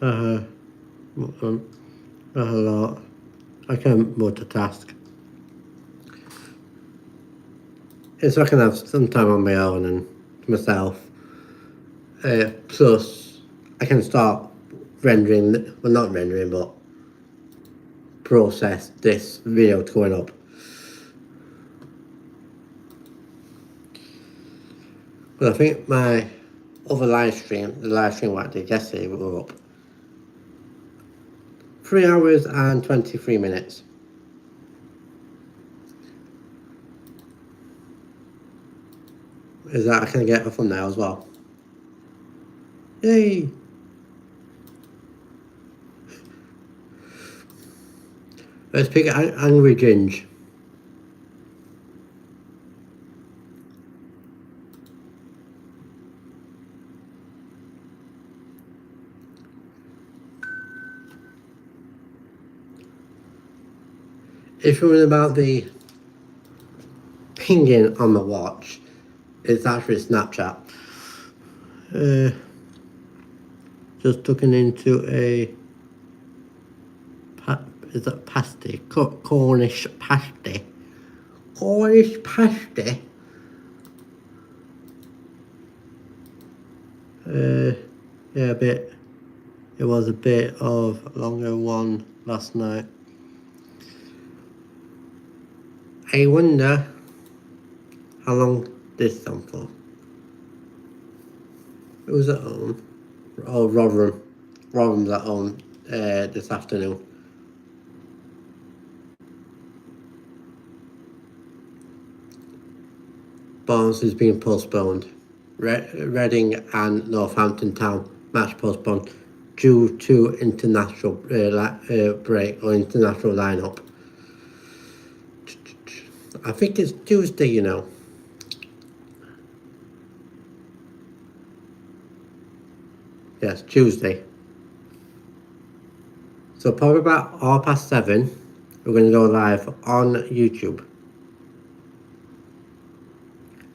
A lot. I can multitask. So I can have some time on my own and myself. Plus, I can start rendering, well not rendering, but process this video going up. But I think my other live stream, the live stream what I did yesterday, were up 3 hours and 23 minutes. Is that I can get a thumbnail as well? Yay! Let's pick Angry Ginge. If you're about the pinging on the watch, it's actually Snapchat. Just looking into a is that pasty? Cornish pasty. Cornish pasty. Yeah, a bit. It was a bit of a longer one last night. I wonder how long this on for. It was at home. Oh, Rotherham. Rotherham's at home this afternoon. Barnes is being postponed. Reading and Northampton Town match postponed due to international break or international lineup. I think it's Tuesday, you know. Yes, Tuesday. So probably about 7:30, we're going to go live on YouTube.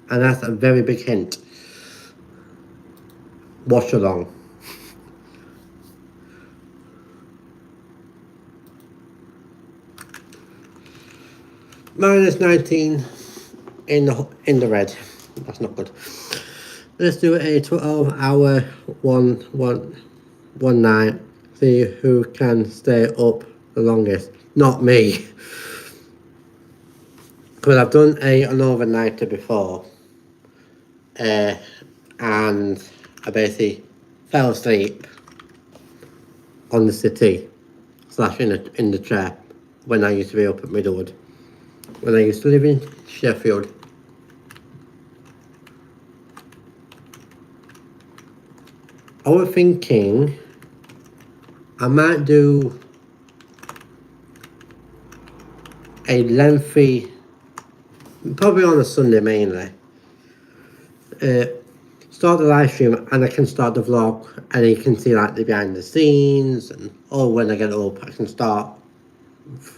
And that's a very big hint. Watch along. -19 in the red. That's not good. Let's do a 12-hour one night. See who can stay up the longest. Not me. Because I've done an overnighter before. And I basically fell asleep on the city / in the chair when I used to be up at Middlewood. When I used to live in Sheffield. I was thinking I might do a lengthy, probably on a Sunday mainly, start the live stream and I can start the vlog and you can see like the behind the scenes and when I get up I can start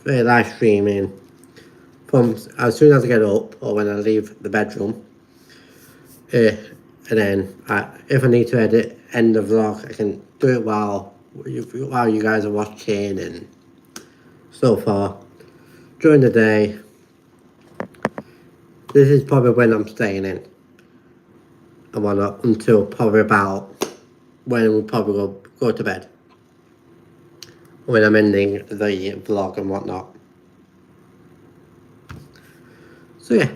live streaming from as soon as I get up or when I leave the bedroom, and then if I need to end the vlog I can do it while you guys are watching and so far. During the day, this is probably when I'm staying in and whatnot until probably about when we'll probably go to bed, when I'm ending the vlog and whatnot. So yeah.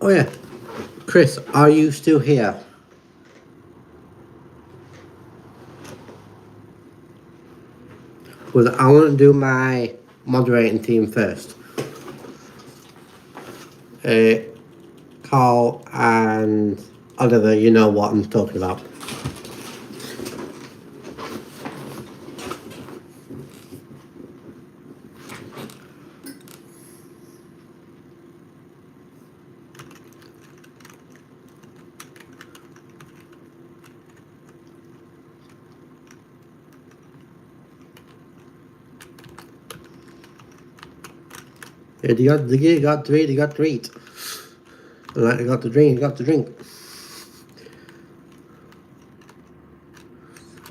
Oh yeah, Chris, are you still here? Because I want to do my moderating team first. Carl and Oliver, you know what I'm talking about. You got to eat, you got to eat. Like you got to drink, you got to drink.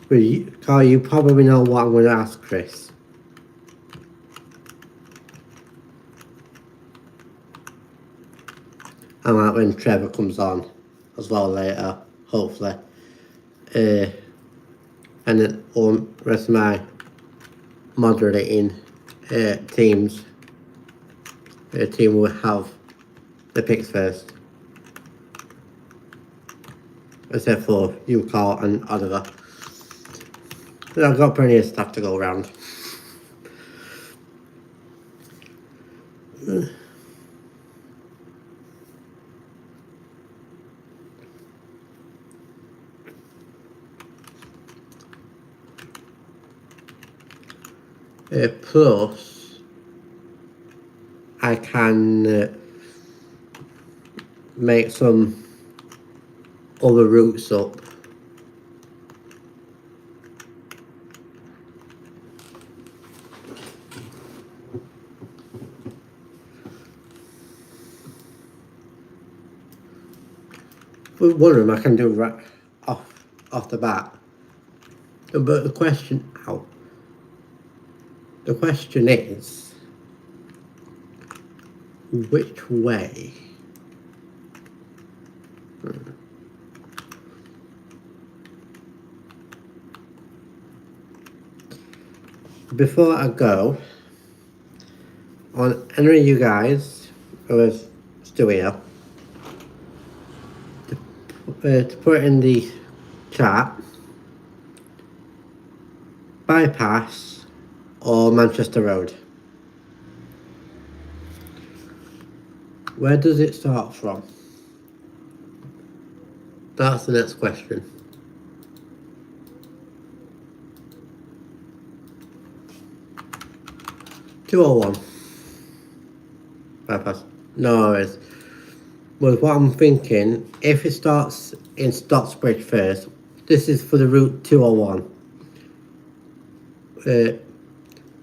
But Carl, you probably know what I'm going to ask Chris. And like when Trevor comes on as well later, hopefully. And then all the rest of my moderating teams. Team will have the picks first. Except for you, Carl, and Oliver. But I've got plenty of stuff to go around. Plus, I can make some other routes up. One of them I can do right off the bat. But the question, the question is, which way? Before I go, on any of you guys who are still here, to put in the chat, bypass or Manchester Road. Where does it start from? That's the next question. $201 bypass. No, it's well. What I'm thinking, if it starts in Stocksbridge first, this is for the route 201.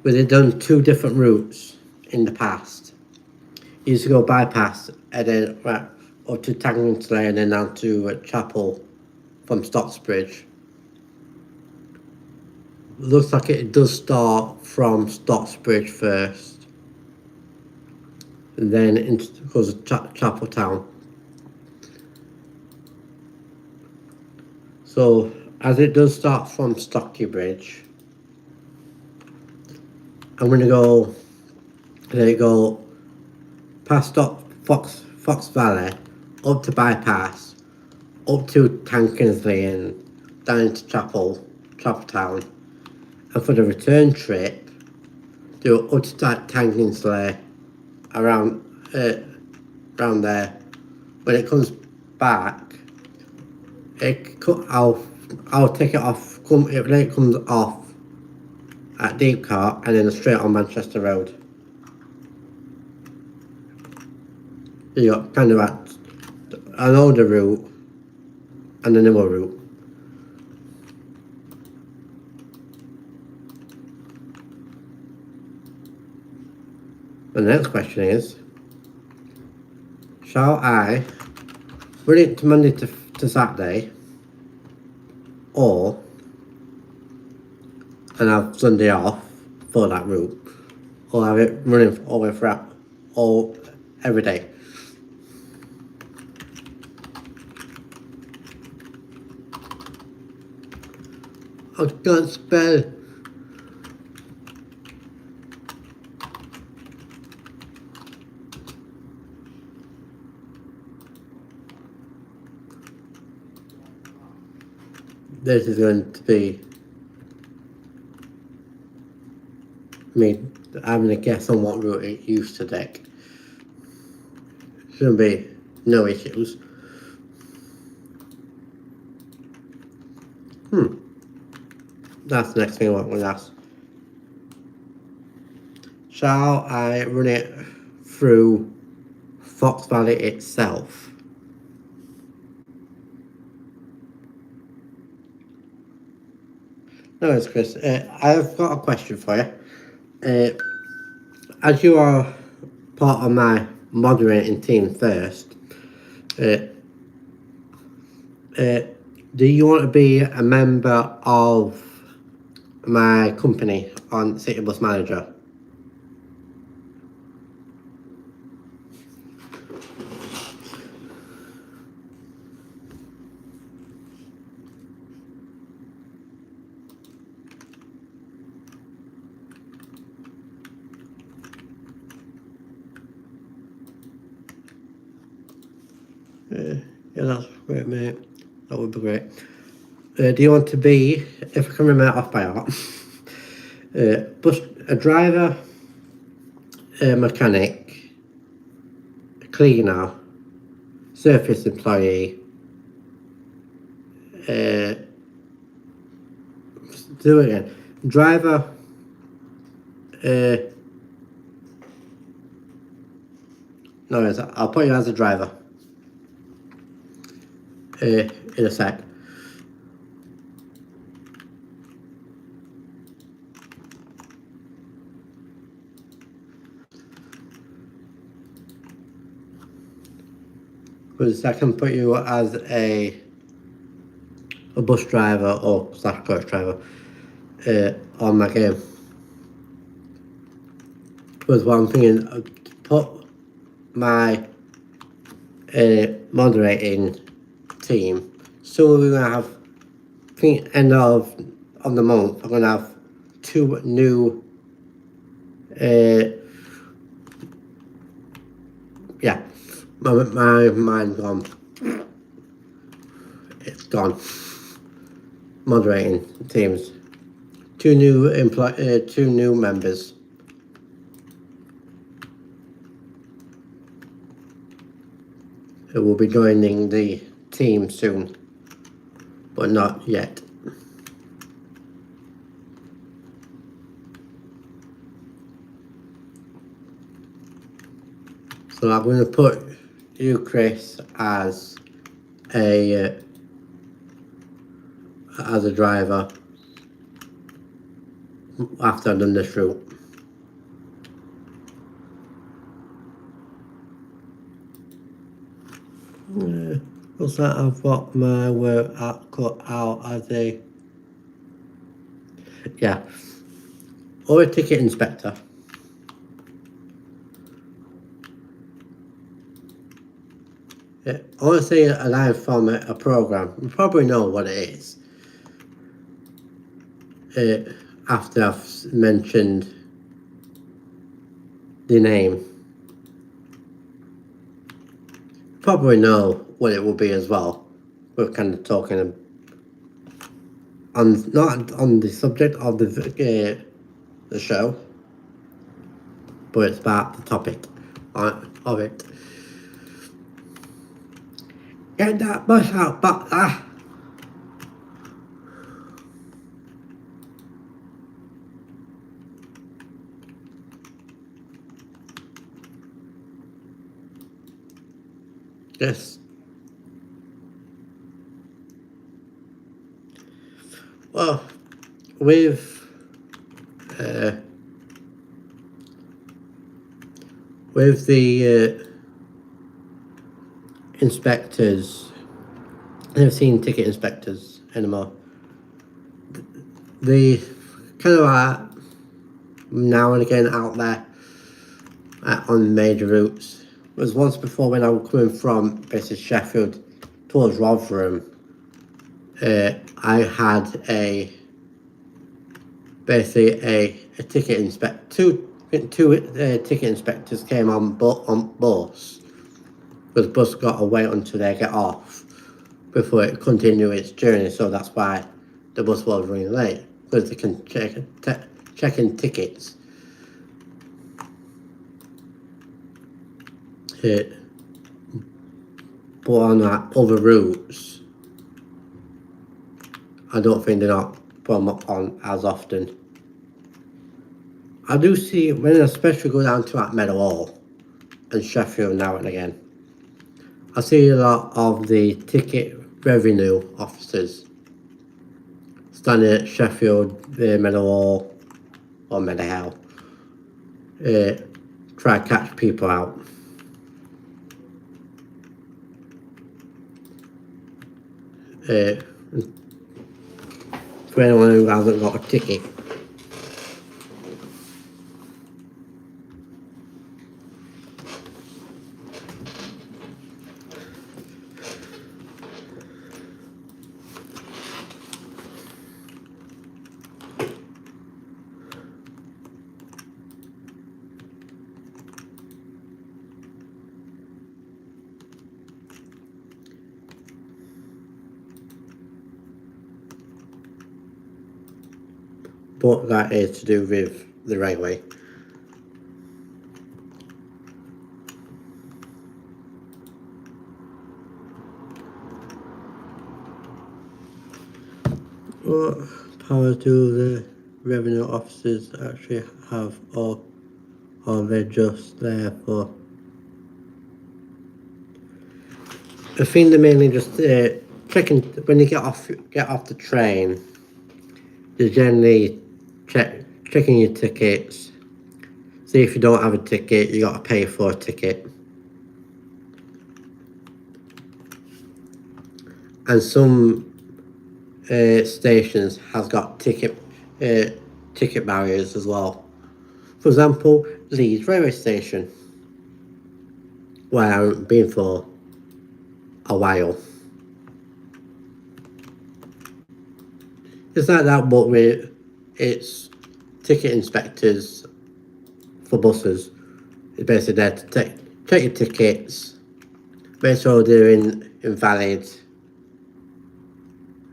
But they've done two different routes in the past. You used to go bypass and then right up to Tangley and then down to Chapel from Stocksbridge. Looks like it does start from Stocksbridge first, and then goes to Chapel Town. So as it does start from Stocksbridge, I'm going to go. Let it go past Fox Valley, up to bypass, up to Tankersley and down into Chapel Town. And for the return trip, do up to Tankersley, around there. When it comes back, I'll take it off. When it comes off at Deepcart and then straight on Manchester Road. You got kind of an older route and a newer route. The next question is, shall I run it to Monday to Saturday, and have Sunday off for that route, or have it running all the way throughout every day? I can't spell. This is going to be me I'm going to guess on what route it used to take. Shouldn't be no issues. That's the next thing I'm going to ask. Shall I run it through Fox Valley itself? No, it's Chris. I've got a question for you. As you are part of my moderating team first, do you want to be a member of my company on City Bus Manager? Yeah, that's great, mate. That would be great. Do you want to be, if I can remember it off by heart, a driver, a mechanic, a cleaner, surface employee, do it again. Driver, no, I'll put you as a driver. In a sec. Because I can put you as a bus driver or / coach driver on my game. Because what I'm thinking, put my moderating team. So we're gonna have, I think, end of the month, I'm gonna have 2 new. Yeah, my mind gone. It's gone. Moderating teams. 2 new members. Who will be joining the team soon, but not yet. So I'm going to put you, Chris, as a driver after I've done this route. Looks like I've got my work cut out as a, yeah, or a ticket inspector. Yeah, I want to say a line from a program. You probably know what it is. After I've mentioned the name. Probably know what it will be as well. We're kind of talking on, not on the subject of the show, but it's about the topic of it. Get that bus out, Butler! Yes. Well, with the inspectors, I haven't seen ticket inspectors anymore. They kind of are now and again out there on major routes. It was once before when I was coming from basically Sheffield towards Rotherham. I had basically a ticket inspector. Two ticket inspectors came on bus. Because the bus got to wait until they get off before it continue its journey. So that's why the bus was running late, because they can check in tickets. but on like other routes, I don't think they're not put them up on as often. I do see when I especially go down to like Meadowhall and Sheffield now and again, I see a lot of the ticket revenue officers standing at Sheffield, Meadowhall or Meadowhall, try to catch people out. For anyone who hasn't got a ticket. But that is to do with the railway. What power do the revenue officers actually have, or are they just there for? I think they're mainly just checking when you get off the train. They're generally checking your tickets. See if you don't have a ticket, you got to pay for a ticket. And some stations has got ticket barriers as well. For example, Leeds railway station, where I haven't been for a while. It's like that, but it's ticket inspectors for buses. It's basically there to check your tickets, make sure they're invalid,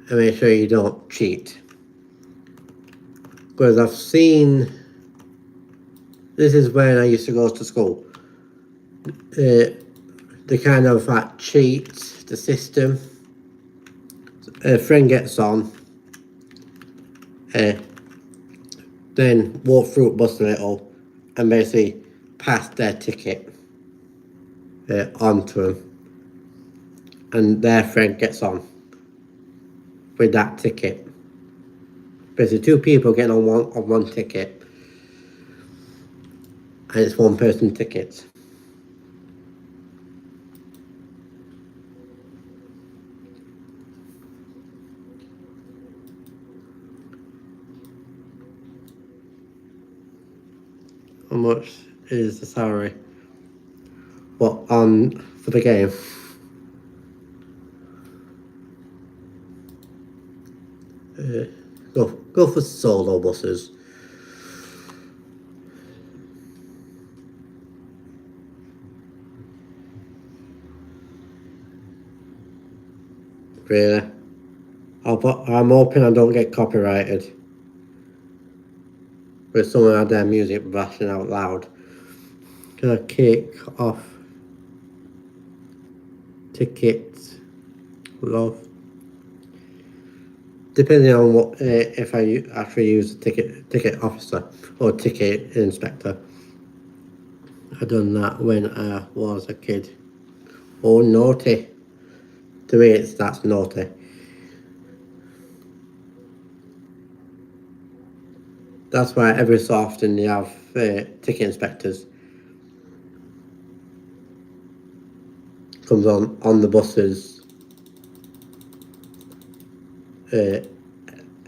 and make sure you don't cheat. Because I've seen, this is when I used to go to school, they kind of like cheat the system. A friend gets on, then walk through the bus a little and basically pass their ticket onto them, and their friend gets on with that ticket. Basically 2 people getting on one ticket, and it's 1 person ticket. How much is the salary? What on for the game? Go for solo buses. Really? I'm hoping I don't get copyrighted with someone had their music blasting out loud. Gonna kick off tickets, love. Depending on what, if I actually use a ticket officer or ticket inspector. I done that when I was a kid. Oh, naughty. To me, that's naughty. That's why every so often you have ticket inspectors comes on the buses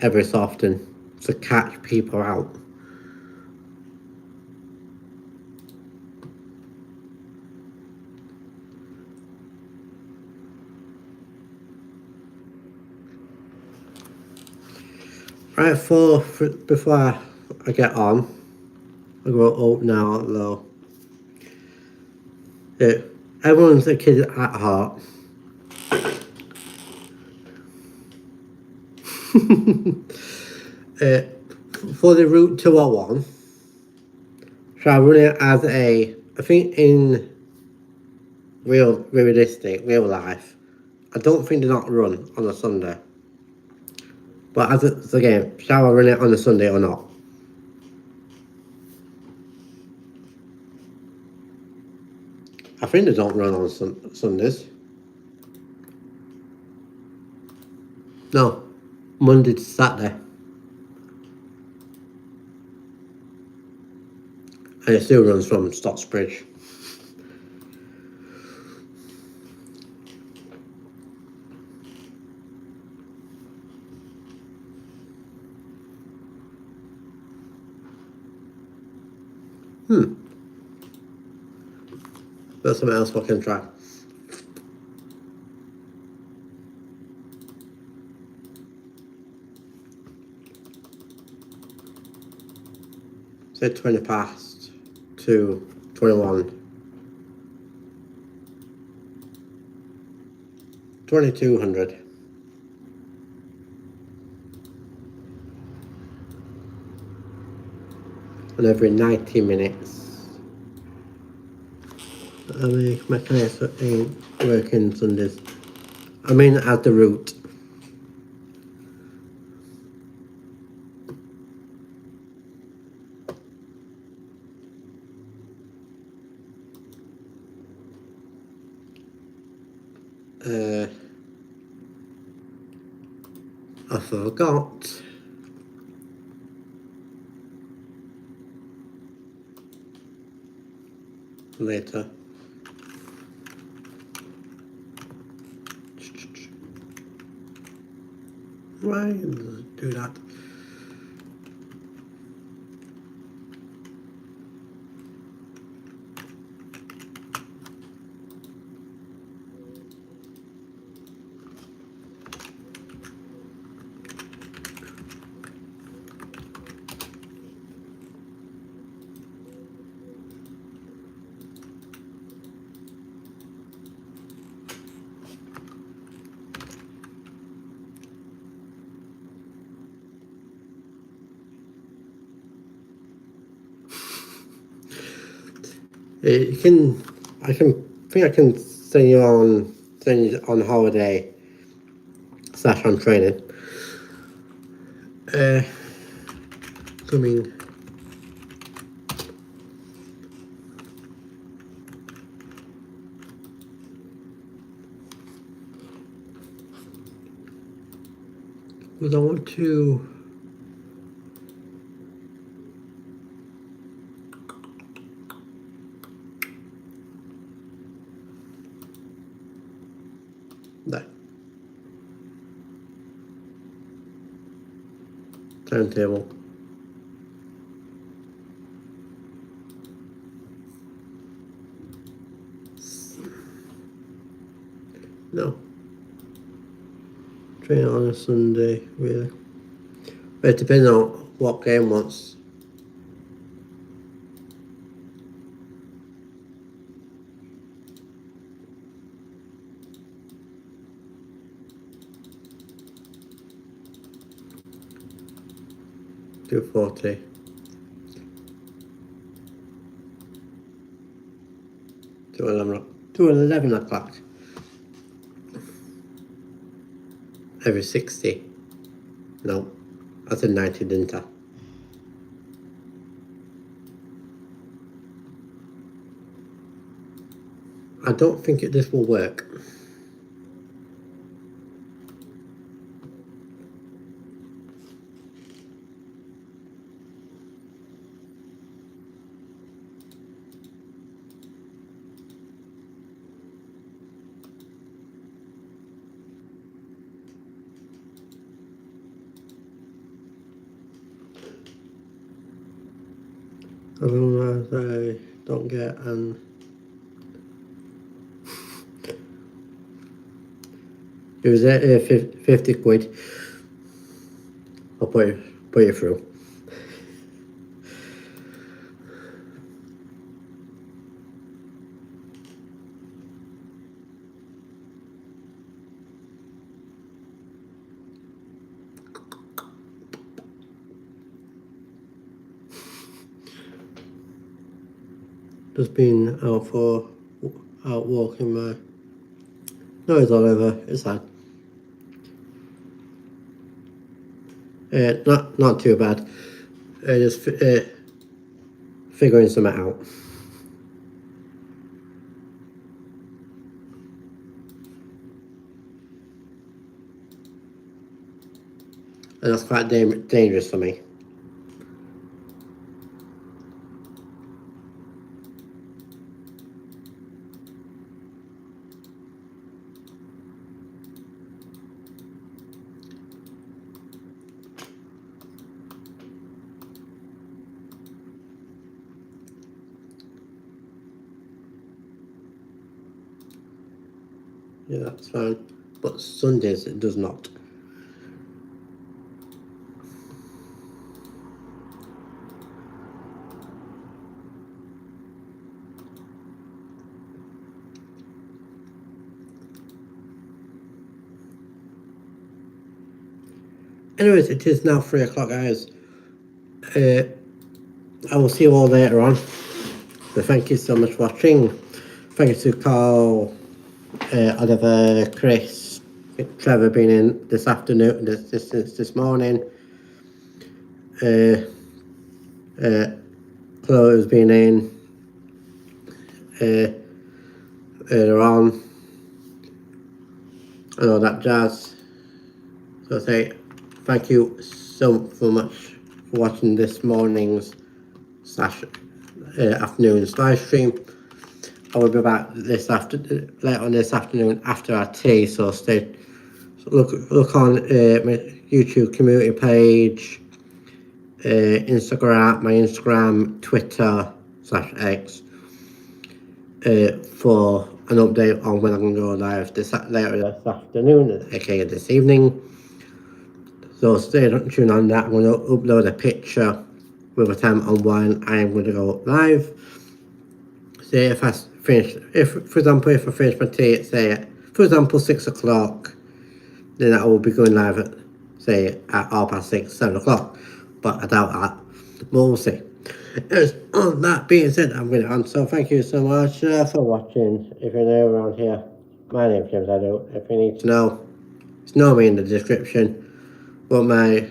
every so often to catch people out. Right, before I get on, I go up now, low. Everyone's a kid at heart. For the Route 201, so I run it as I think in realistic, real life, I don't think they're not run on a Sunday. But as it's a game, shall I run it on a Sunday or not? I think they don't run on Sundays. No, Monday to Saturday. And it still runs from Stocksbridge. That's something else I can try. Say 20 past to 21. 2200. And every 90 minutes. I mean, my case ain't working Sundays. I mean, as the route. I forgot. Later. Why do that? I think I can send you on holiday / on training. Coming. Because I want to. No. Timetable. No. Train on a Sunday, really. But it depends on what game wants. Do 40. To 11 o'clock. Every 60. No, I said 90, didn't I? I don't think this will work. Otherwise I don't get an... It was 50 quid. I'll put you through. Just been out for out walking my nose all over. It's fine. Not too bad. Just figuring something out. And that's quite dangerous for me. Yeah, that's fine. But Sundays it does not. Anyways, it is now 3 o'clock, guys. I will see you all later on. So thank you so much for watching. Thank you to Carl, Oliver, Chris, Trevor being in this afternoon, this morning. Chloe's been in earlier on, and all that jazz. So I say thank you so much for watching this morning's / afternoon's live stream. I will be back later on this afternoon after our tea. So look on my YouTube community page, Instagram, my Instagram, Twitter /X, for an update on when I'm going to go live later this afternoon, aka this evening. So stay tuned on that. I'm going to upload a picture with a time on when I am going to go live. Say if I finish, for example, if I finish my tea at, say, for example, 6 o'clock, then I will be going live at, say, at 6:30, 7 o'clock. But I doubt that. But we'll see. On that being said, I'm going to end. So thank you so much for watching. If you're new around here, my name's James. If you need to know me in the description. But my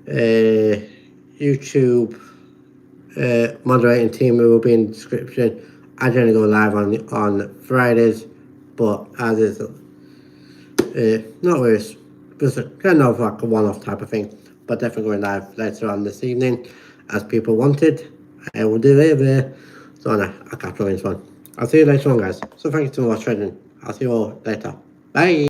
YouTube moderating team will be in the description. I generally go live on Fridays, but as is not always, just kind of like a one-off type of thing. But definitely going live later on this evening, as people wanted. I will deliver. So no, I can't promise one. I'll see you later on, guys. So thank you so much for watching. I'll see you all later. Bye.